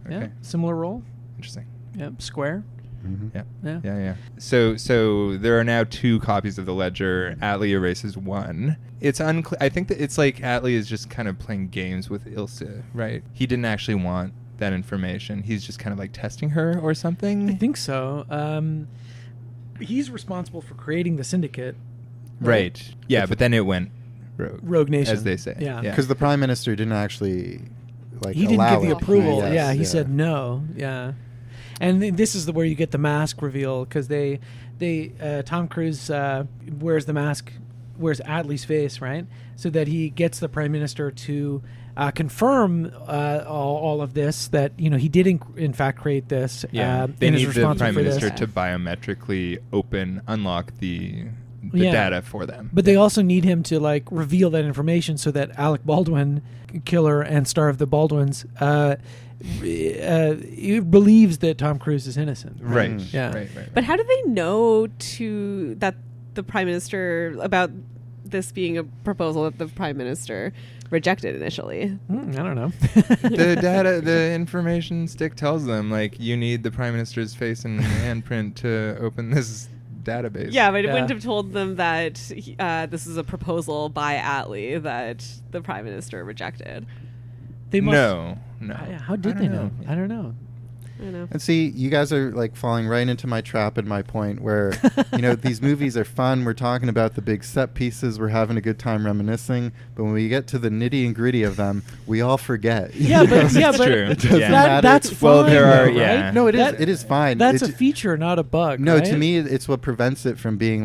Yeah. Okay. Similar role. Interesting. Yeah. Square. Mm-hmm. Yeah. Yeah. Yeah. So there are now 2 copies of the Ledger. Atlee erases 1. It's unclear. I think that it's like Atlee is just kind of playing games with Ilse, right? He didn't actually want that information. He's just kind of like testing her or something. I think so. He's responsible for creating the syndicate. Right. Yeah, but then it went Rogue Nation, as they say. Yeah. Because the Prime Minister didn't actually He didn't allow give the it. approval. Yes, Yeah, he said no. Yeah. And this is where you get the mask reveal, because Tom Cruise wears the mask, wears Atlee's face, right? So that he gets the Prime Minister to confirm all of this, that he did in fact create this. Yeah, they and is need the responsible Prime for this. Minister to biometrically unlock the Yeah. data for them. But they also need him to reveal that information so that Alec Baldwin, killer and star of the Baldwins, he believes that Tom Cruise is innocent. Right. Yeah. Right. But how do they know that the Prime Minister, about this being a proposal that the Prime Minister rejected initially? I don't know. The information stick tells them, you need the Prime Minister's face and handprint to open this database. Yeah, but it wouldn't have told them that this is a proposal by Atlee that the Prime Minister rejected. They must. No. How did they know? I don't know. I know. And see, you guys are falling right into my trap and my point where, these movies are fun. We're talking about the big set pieces. We're having a good time reminiscing. But when we get to the nitty and gritty of them, we all forget. Yeah, but true. It doesn't matter. That's fine. Well, there are, though, yeah. right? No, it is fine. That's It's a feature, not a bug. No, right? to me, it's what prevents it from being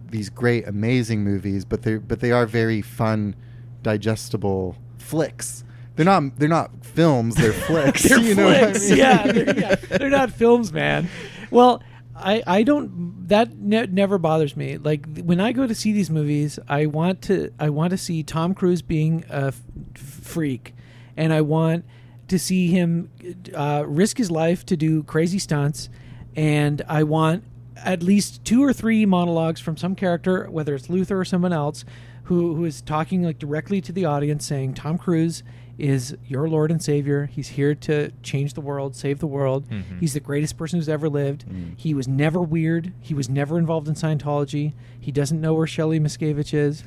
these great, amazing movies. But they are very fun, digestible flicks. They're not films. They're flicks. They're you know flicks. what I mean? They're not films, man. Well, I don't. That never bothers me. When I go to see these movies, I want to see Tom Cruise being a freak, and I want to see him risk his life to do crazy stunts, and I want at least 2 or 3 monologues from some character, whether it's Luther or someone else, who is talking directly to the audience, saying Tom Cruise is your Lord and Savior. He's here to change the world, save the world. He's the greatest person who's ever lived. He was never weird. He was never involved in Scientology. He doesn't know where Shelley Miscavige is.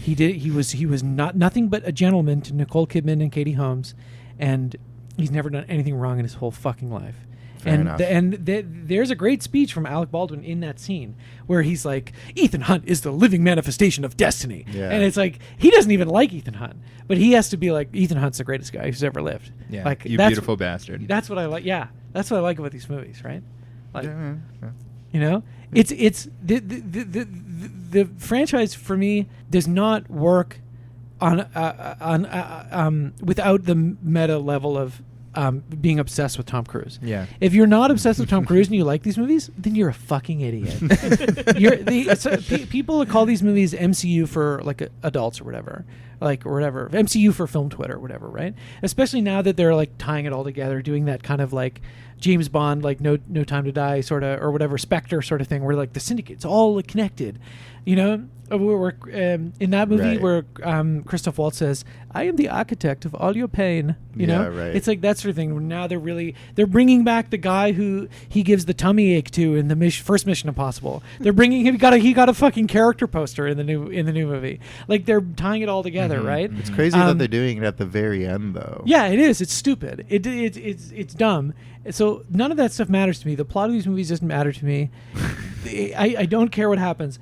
He was nothing but a gentleman to Nicole Kidman and Katie Holmes, and he's never done anything wrong in his whole fucking life. There's a great speech from Alec Baldwin in that scene where he's like, Ethan Hunt is the living manifestation of destiny. Yeah. And it's like, he doesn't even like Ethan Hunt, but he has to be like, Ethan Hunt's the greatest guy who's ever lived. Yeah, like, you beautiful bastard. That's what I like. Yeah, that's what I like about these movies, right? Like, you know, it's the franchise for me does not work on without the meta level of being obsessed with Tom Cruise. Yeah. If you're not obsessed with Tom Cruise and you like these movies, then you're a fucking idiot. People call these movies MCU for like adults or whatever, MCU for film Twitter or whatever, right? Especially now that they're like tying it all together, doing that kind of like James Bond, like No Time to Die sort of, or whatever, Spectre sort of thing, where like the syndicate's all like, connected, you know? In that movie where Christoph Waltz says, I am the architect of all your pain, you know? Right. It's like that sort of thing. Now they're bringing back the guy who he gives the tummy ache to in the first Mission Impossible. They're bringing him, he got a fucking character poster in the new movie. Like, they're tying it all together, right? It's crazy that they're doing it at the very end, though. Yeah, it is. It's stupid. It's dumb. So none of that stuff matters to me. The plot of these movies doesn't matter to me. I don't care what happens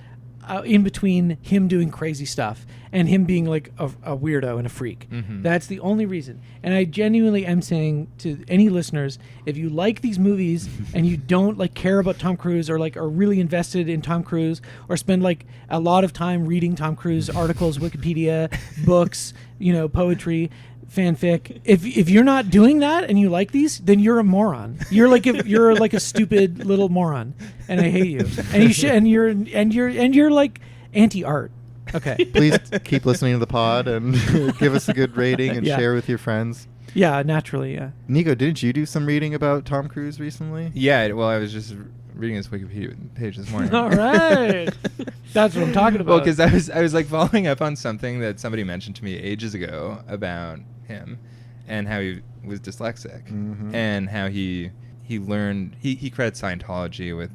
in between him doing crazy stuff and him being like a weirdo and a freak. That's the only reason. And I genuinely am saying to any listeners, if you like these movies and you don't like care about Tom Cruise or like are really invested in Tom Cruise or spend like a lot of time reading Tom Cruise articles, Wikipedia, books, you know, poetry, fanfic. If you're not doing that and you like these, then you're a moron. You're like a stupid little moron, and I hate you. And you should, and you're like anti-art. Okay. Please keep listening to the pod and give us a good rating and share with your friends. Yeah, naturally. Yeah. Niko, didn't you do some reading about Tom Cruise recently? Yeah. Well, I was just reading his Wikipedia page this morning. All right. That's what I'm talking about. Well, because I was like following up on something that somebody mentioned to me ages ago about him and how he was dyslexic and how he learned he credits Scientology with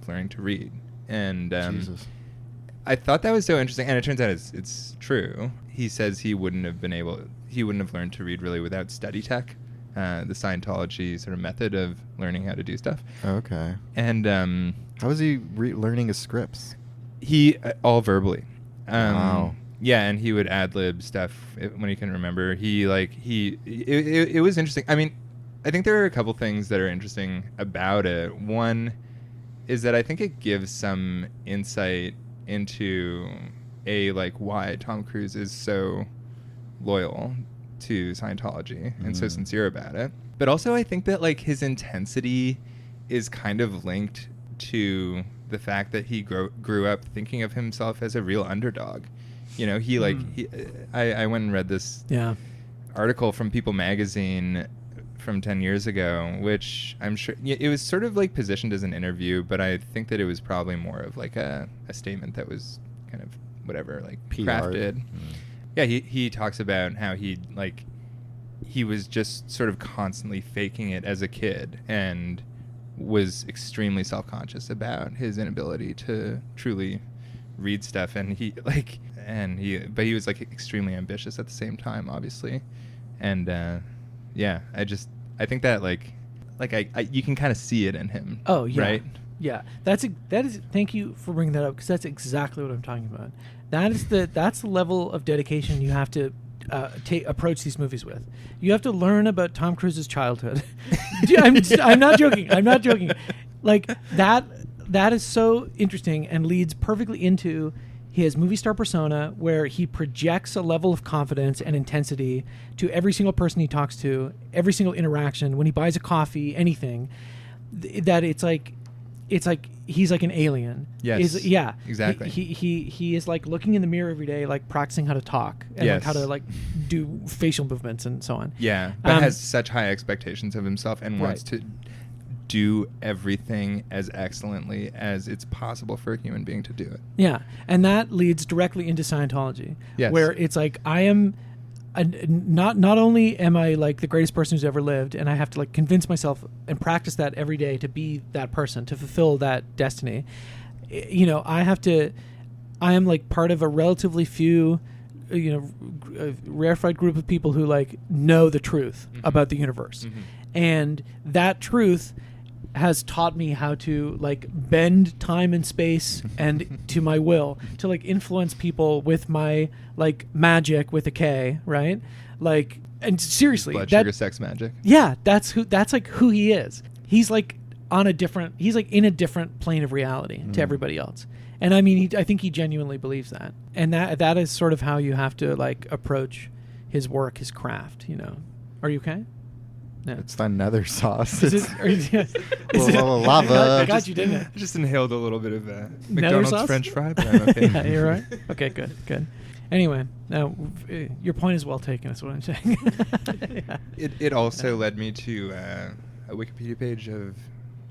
learning to read, and Jesus. I thought that was so interesting, and it turns out it's true. He says he wouldn't have learned to read really without study tech, the Scientology sort of method of learning how to do stuff. Okay. And how was he learning his scripts? He all verbally. Wow. Yeah, and he would ad-lib stuff when he can remember. It was interesting. I mean, I think there are a couple things that are interesting about it. One is that I think it gives some insight into why Tom Cruise is so loyal to Scientology and so sincere about it. But also I think that like his intensity is kind of linked to the fact that he grew up thinking of himself as a real underdog. You know, I went and read this article from People magazine from 10 years ago, which I'm sure it was sort of like positioned as an interview, but I think that it was probably more of like a statement that was kind of whatever, like PR. Crafted. Yeah, he talks about how he was just sort of constantly faking it as a kid and was extremely self-conscious about his inability to truly read stuff, and he was like extremely ambitious at the same time, obviously. And I think that you can kind of see it in him. Oh yeah, right? Yeah, that is. Thank you for bringing that up, because that's exactly what I'm talking about. That's the level of dedication you have to approach these movies with. You have to learn about Tom Cruise's childhood. I'm not joking. I'm not joking. Like that is so interesting and leads perfectly into his movie star persona, where he projects a level of confidence and intensity to every single person he talks to, every single interaction, when he buys a coffee, anything, that it's like he's like an alien. Yes. Exactly. He is like looking in the mirror every day, like practicing how to talk and like how to like do facial movements and so on. Yeah, but has such high expectations of himself and wants to do everything as excellently as it's possible for a human being to do it. Yeah, and that leads directly into Scientology, yes. where it's like I am not only am I like the greatest person who's ever lived, and I have to like convince myself and practice that every day to be that person, to fulfill that destiny. You know, I am like part of a relatively few, a rarefied group of people who like know the truth about the universe. And that truth has taught me how to like bend time and space and to my will to like influence people with my like magic with a K, right? Like, and seriously, blood sugar sex magic. Yeah, that's like who he is. He's like in a different plane of reality to everybody else. And I mean, I think he genuinely believes that. And that is sort of how you have to like approach his work, his craft, you know. Are you okay? Yeah. It's the nether sauce. Lava. I got you, didn't it? I just inhaled a little bit of McDonald's sauce? French fry, but I'm okay. Yeah, you're right. Okay, good. Anyway, now your point is well taken. That's what I'm saying. Yeah. It also led me to a Wikipedia page of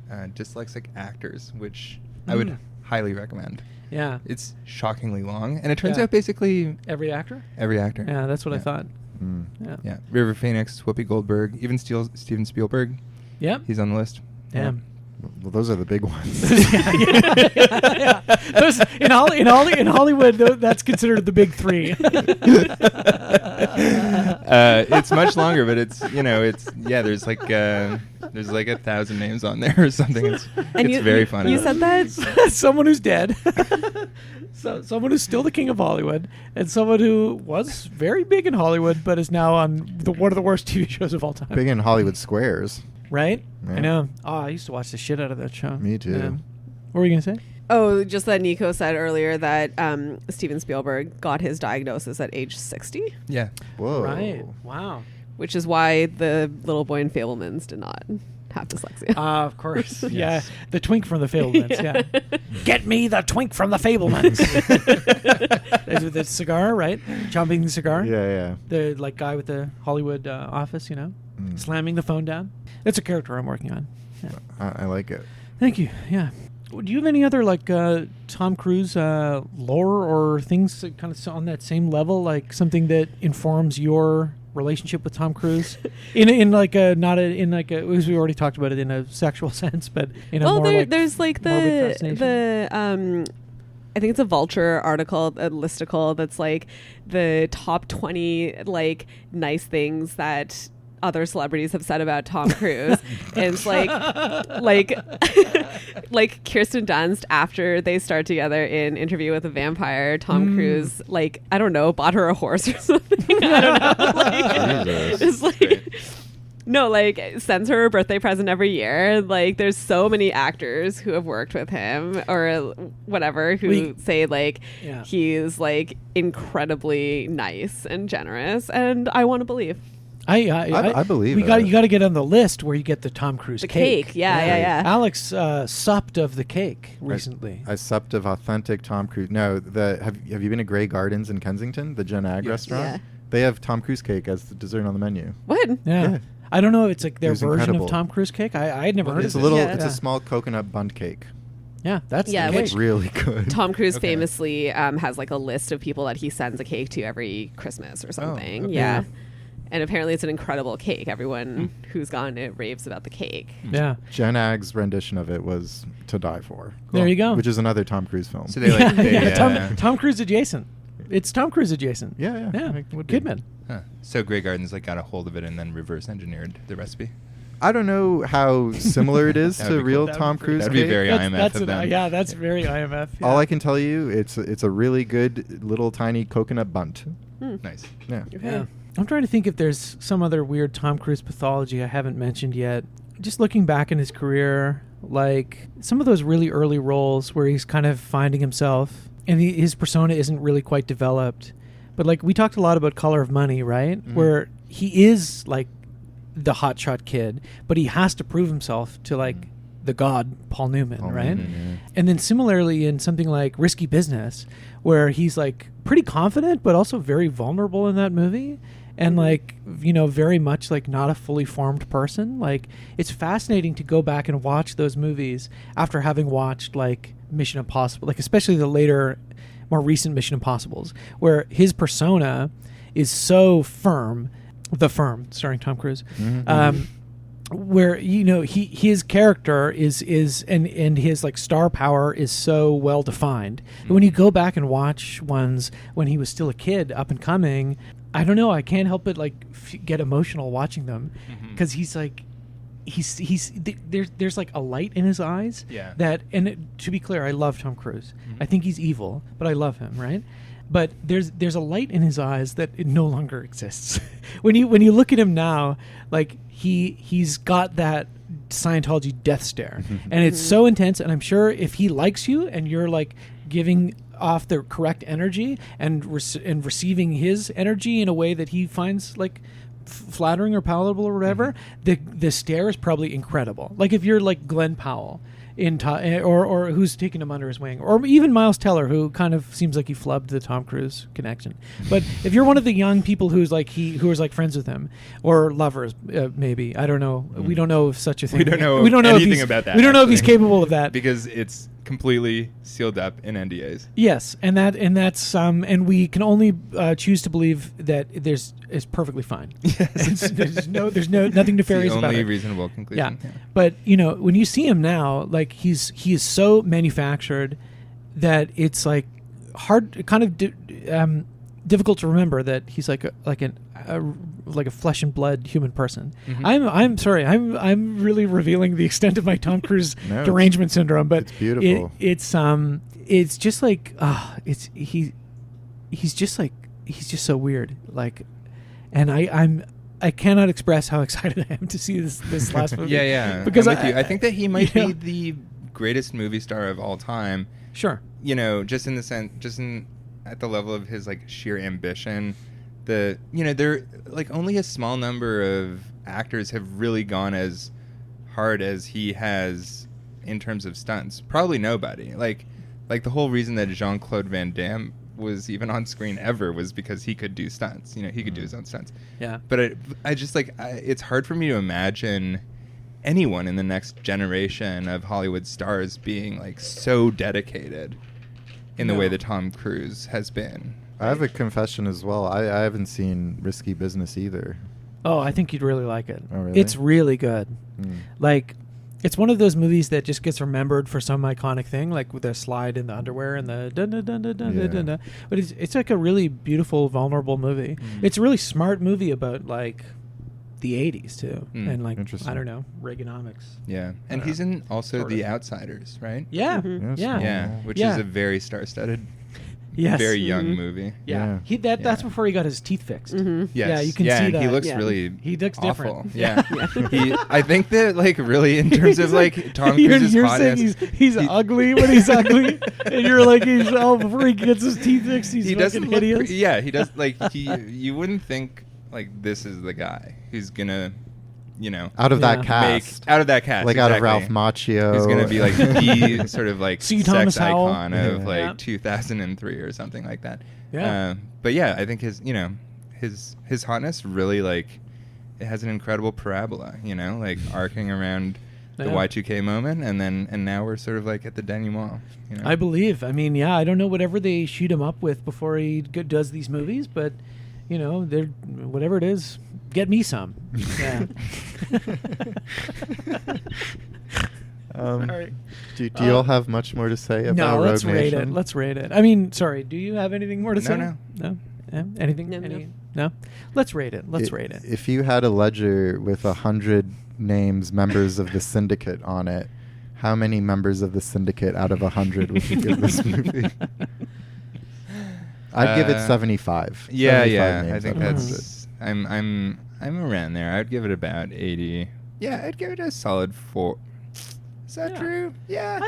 dyslexic actors, which I would highly recommend. Yeah. It's shockingly long, and it turns out basically every actor. Yeah, that's what I thought. Yeah. River Phoenix, Whoopi Goldberg, even Steven Spielberg. Yep. He's on the list. Damn. Well, those are the big ones. Yeah. Those, in Hollywood, that's considered the big three. It's much longer, but there's like 1,000 names on there or something. It's very funny. You said that someone who's dead, someone who's still the king of Hollywood, and someone who was very big in Hollywood but is now on one of the worst TV shows of all time. Big in Hollywood Squares. Right? Yeah. I know. Oh, I used to watch the shit out of that show. Me too. Yeah. What were you going to say? Oh, just that Niko said earlier that Steven Spielberg got his diagnosis at age 60. Yeah. Whoa. Right. Wow. Which is why the little boy in Fabelmans did not have dyslexia. Of course. Yeah. The twink from the Fabelmans. Yeah. Get me the twink from the Fabelmans. The cigar, right? Chomping the cigar. Yeah. The like guy with the Hollywood office, you know, slamming the phone down. That's a character I'm working on. Yeah. I like it. Thank you. Yeah. Do you have any other like Tom Cruise lore or things that kind of on that same level, like something that informs your relationship with Tom Cruise in like a not a, in like a, as we already talked about it in a sexual sense, but in a more like there's like the I think it's a Vulture article, a listicle that's like the top 20 like nice things that other celebrities have said about Tom Cruise. And it's like Kirsten Dunst, after they start together in Interview with a Vampire, Tom Cruise, like, I don't know, bought her a horse or something. I don't know. It's like, no, like, sends her a birthday present every year. Like, there's so many actors who have worked with him or whatever who say, like, he's, like, incredibly nice and generous. And I want to believe. I believe you got to get on the list where you get the Tom Cruise cake. Yeah. Alex supped of the cake recently. I supped of authentic Tom Cruise. No, have you been to Grey Gardens in Kensington, the Jen Ag restaurant? Yeah. They have Tom Cruise cake as the dessert on the menu. What? Yeah. I don't know if it's like their version incredible. Of Tom Cruise cake. I had never heard of it. It's a small coconut bundt cake. Yeah, that's which really good. Tom Cruise famously has like a list of people that he sends a cake to every Christmas or something. Yeah. And apparently it's an incredible cake. Everyone who's gotten it raves about the cake. Yeah. Jen Ag's rendition of it was to die for. There you go. Which is another Tom Cruise film. So they like Tom Cruise adjacent. It's Tom Cruise adjacent. Yeah. Kidman. Huh. So Grey Gardens like got a hold of it and then reverse engineered the recipe. I don't know how similar it is to real Tom Cruise. That'd be very IMF of them. Yeah, that's very IMF. Yeah. All I can tell you, it's a really good little tiny coconut bundt. Nice. Yeah. I'm trying to think if there's some other weird Tom Cruise pathology I haven't mentioned yet. Just looking back in his career, like some of those really early roles where he's kind of finding himself and his persona isn't really quite developed. But like we talked a lot about Color of Money, right? Mm-hmm. Where he is like the hotshot kid, but he has to prove himself to like the god Paul Newman, right? And then similarly in something like Risky Business, where he's like pretty confident but also very vulnerable in that movie. And like, you know, very much like not a fully formed person. Like, it's fascinating to go back and watch those movies after having watched like Mission Impossible, like especially the later, more recent Mission Impossibles, where his persona is so firm. The Firm, starring Tom Cruise. Where his character is and his like star power is so well defined. And when you go back and watch ones when he was still a kid, up and coming, I don't know, I can't help but like get emotional watching them because he's like there's like a light in his eyes that, and to be clear, I love Tom Cruise. I think he's evil, but I love him, right? But there's a light in his eyes that it no longer exists. when you look at him now, like he's got that Scientology death stare, and it's so intense. And I'm sure if he likes you and you're like giving off the correct energy and receiving his energy in a way that he finds like flattering or palatable or whatever, the stare is probably incredible. Like if you're like Glenn Powell or who's taking him under his wing, or even Miles Teller, who kind of seems like he flubbed the Tom Cruise connection. But if you're one of the young people who was like friends with him or lovers, maybe, I don't know. We don't know if such a thing. We don't know anything about that. We don't know if he's capable of that because it's completely sealed up in NDAs. Yes, and that's and we can only choose to believe that it's perfectly fine. Yes. there's nothing nefarious about it. The only reasonable conclusion. Yeah. But when you see him now, like he is so manufactured that it's like hard, kind of difficult to remember that he's like a flesh and blood human person. I'm sorry. I'm really revealing the extent of my Tom Cruise derangement syndrome, but it's beautiful. It's just like he's just so weird. Like, and I cannot express how excited I am to see this last movie. Yeah. Because I think that he might be the greatest movie star of all time. Sure. Just in the sense, at the level of his like sheer ambition. There like only a small number of actors have really gone as hard as he has in terms of stunts. Probably nobody. Like the whole reason that Jean-Claude Van Damme was even on screen ever was because he could do stunts. He could do his own stunts. Yeah. But I just it's hard for me to imagine anyone in the next generation of Hollywood stars being like so dedicated in the way that Tom Cruise has been. I have a confession as well. I haven't seen Risky Business either. Oh, I think you'd really like it. Oh, really? It's really good. Like, it's one of those movies that just gets remembered for some iconic thing, like with the slide in the underwear and the dun-dun-dun-dun-dun-dun-dun. But it's like a really beautiful, vulnerable movie. It's a really smart movie about like the 80s too, and like I don't know, Reaganomics. Yeah, and he's in also The Outsiders, right? Yeah, which is a very star-studded. Yes. Very young movie. Yeah. That's before he got his teeth fixed. Yes. Yeah, you can see that. He looks really he looks awful. different. Yeah. I think that like really in terms of like Tom Cruise's you're hotness. Saying he's ugly when he's ugly, and you're like before he gets his teeth fixed, he doesn't hideous. He does like you wouldn't think like this is the guy who's gonna out of that cast, like exactly. Out of Ralph Macchio, who's going to be like the sort of like C. sex Thomas Howell. icon of like 2003 or something like that. But I think his hotness really like it has an incredible parabola, like arcing around the Y2K moment, and now we're sort of like at the denouement. I believe. I mean, I don't know whatever they shoot him up with before he does these movies, but they're whatever it is. Get me some. Yeah. All right. Do you all have much more to say about Rogue let's Nation? Let's rate it. I mean, sorry. Do you have anything more to say? No. Anything? No. Let's rate it. Rate it. If you had a ledger with 100 names, members of the syndicate on it, how many members of the syndicate out of 100 would you give this movie? I'd give it 75. Yeah. 75 I think that's. I'm around there. I'd give it about 80. Yeah, I'd give it a solid 4. Is that true? Yeah.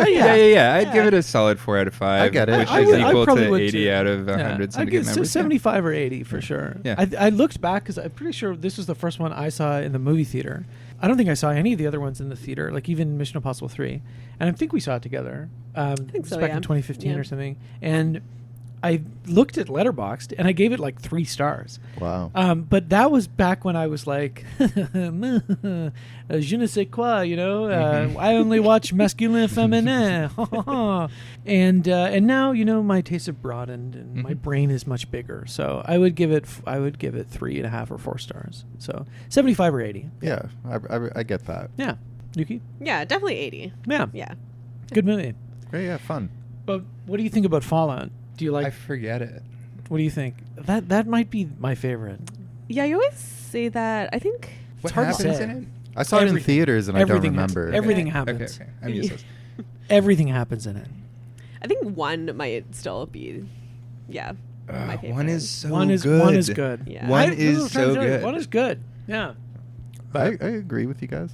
Yeah. I'd give it a solid 4 out of 5. I get it. Which is equal to 80 out of 100 I'd give members. 75 or 80 for sure. Yeah. I looked back because I'm pretty sure this was the first one I saw in the movie theater. I don't think I saw any of the other ones in the theater, like even Mission Impossible 3. And I think we saw it together. I think so, back in 2015 or something. And I looked at Letterboxd and I gave it like 3 stars. Wow. But that was back when I was like, je ne sais quoi, I only watch masculin féminin. And now, my tastes have broadened and my brain is much bigger. So I would give it 3.5 or 4 stars. So 75 or 80. Yeah, I get that. Yeah. Yuki? Yeah, definitely 80. Yeah. Yeah. Good movie. Great, yeah, fun. But what do you think about Fallout? Do you like? I forget it. What do you think? That might be my favorite. Yeah, you always say that. I think What hard to happens say. in it? I saw it in theaters and I don't Everything remember. Everything happens. Okay. I'm useless. Everything happens in it. I think 1 might still be, my favorite. 1 is so One is good. One is good. Yeah. 1 is so good. 1 is good. Yeah. I agree with you guys.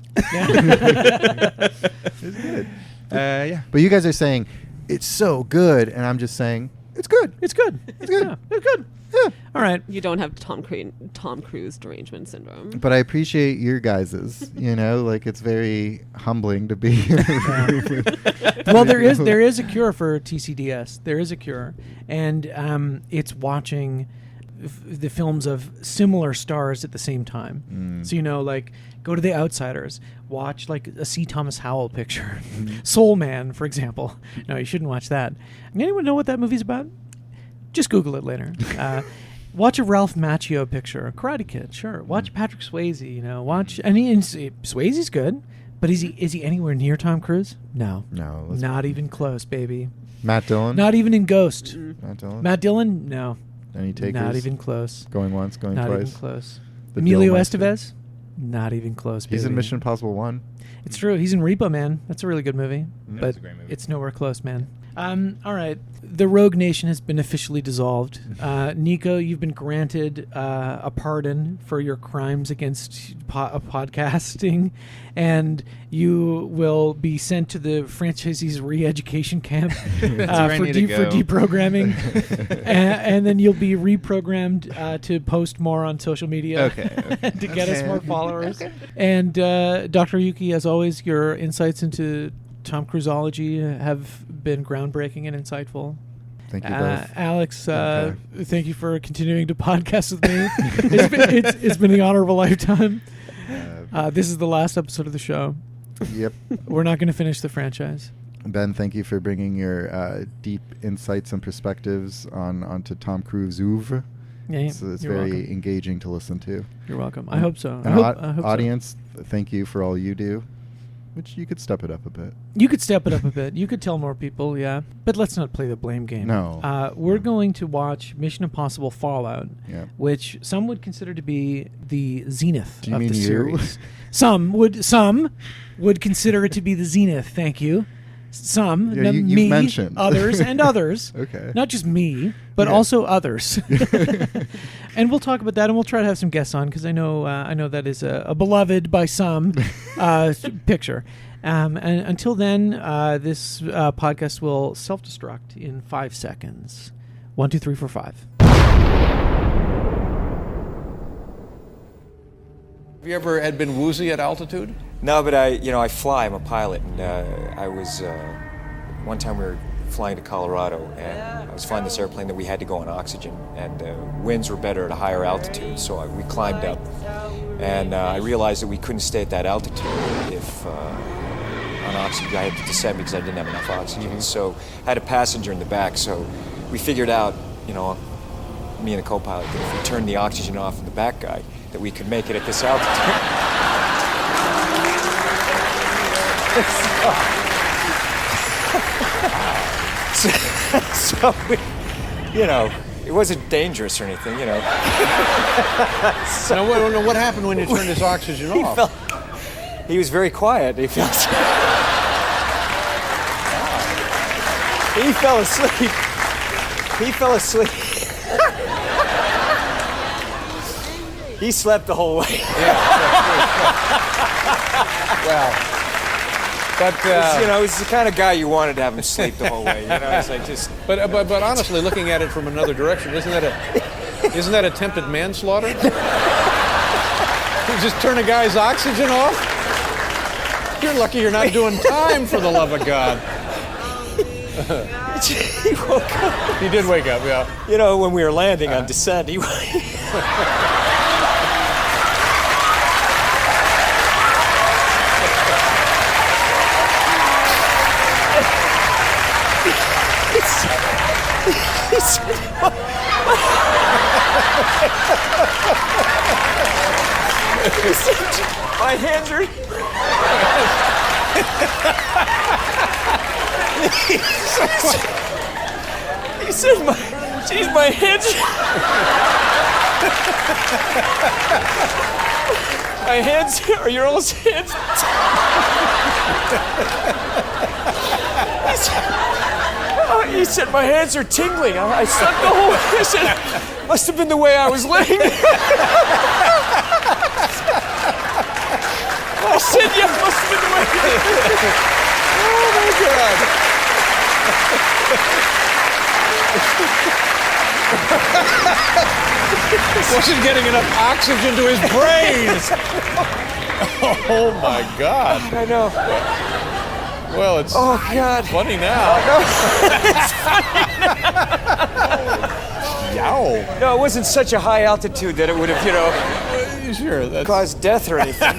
It's good. Yeah. But you guys are saying it's so good, and I'm just saying it's good. It's good. It's good. Yeah, it's good. Yeah. All right. You don't have Tom Cruise derangement syndrome. But I appreciate your guys's. It's very humbling to be. Well, there is a cure for TCDS. There is a cure, and it's watching the films of similar stars at the same time. So go to The Outsiders, watch like a C. Thomas Howell picture, Soul Man, for example. No, you shouldn't watch that. Anyone know what that movie's about? Just Google it later. Watch a Ralph Macchio picture, Karate Kid. Sure. Watch Patrick Swayze. Watch. Swayze's good, but is he anywhere near Tom Cruise? No. No. Not even close, baby. Matt Dillon. Not even in Ghost. Matt Dillon. Matt Dillon? No. Any takers? Not even close. Going once, going Not twice. even close. The Emilio Dillmeister. Estevez? Not even close, baby. He's in Mission Impossible 1. It's true. He's in Repo Man. That's a really good movie. That But was a great movie. it's nowhere close, man. All right. The Rogue Nation has been officially dissolved. Niko, you've been granted a pardon for your crimes against podcasting, and you will be sent to the franchisee's re-education camp for deprogramming, and then you'll be reprogrammed to post more on social media to get us more followers. And Dr. Yuki, as always, your insights into Tom Cruiseology have been groundbreaking and insightful. Thank you both. Alex, thank you for continuing to podcast with me. It's been the honor of a lifetime. This is the last episode of the show. Yep. We're not going to finish the franchise. Ben, thank you for bringing your deep insights and perspectives onto Tom Cruise oeuvre. Yeah, So it's you're very welcome. engaging to listen to. You're welcome. I hope so. And I hope audience, thank you for all you do. Which you could step it up a bit. You could step it up a bit. You could tell more people, yeah. But let's not play the blame game. No. We're going to watch Mission Impossible Fallout, Yeah. which some would consider to be the zenith Do you of mean the you? series. Some would consider it to and zenith. Thank you. Some, Yeah, you've me, mentioned. others, and others. Okay. Not just me, but Yeah. also others. And we'll talk about that, and we'll try to have some guests on because I know that is a beloved by some picture. And until then, this podcast will self-destruct in 5 seconds. 1, 2, 3, 4, 5. Have you ever had been woozy at altitude? No, but I fly. I'm a pilot, and I was one time we were flying to Colorado, and I was flying this airplane that we had to go on oxygen, and winds were better at a higher altitude, so we climbed up, and I realized that we couldn't stay at that altitude if on oxygen. I had to descend because I didn't have enough oxygen. So I had a passenger in the back, so we figured out, me and the co-pilot, that if we turned the oxygen off in the back guy, that we could make it at this altitude. so it wasn't dangerous or anything, Now, what happened when you turned his oxygen off? He was very quiet. He fell asleep. He fell asleep. He slept the whole way. Well, but he's the kind of guy you wanted to have him sleep the whole way. It's like just. But honestly, looking at it from another direction, isn't that attempted manslaughter? You just turn a guy's oxygen off? You're lucky you're not doing time, for the love of God. He woke up. He did wake up, yeah. You know, when we were landing on descent, he my hands are... He said, my hands my hands are your all's hands. He said, my hands are tingling. I slept the whole... I said, must have been the way I was laying. I said, yeah, must have been the way. Oh, my God. Wasn't getting enough oxygen to his brains. Oh, my God. I know. Well, it's funny now. It's funny now. Yow. No, it wasn't such a high altitude that it would have, caused death or anything.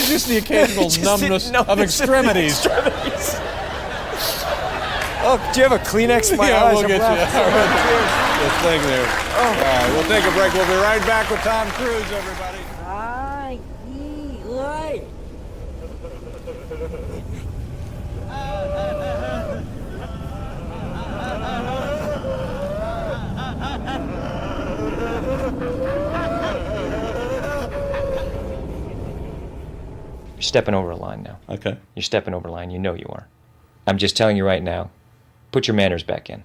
Just the occasional numbness of extremities. Oh, do you have a Kleenex? My eyes we'll get you. the thing there. Oh. All right, we'll take a break. We'll be right back with Tom Cruise, everybody. You're stepping over a line now. Okay. You're stepping over a line. You know you are. I'm just telling you right now, put your manners back in.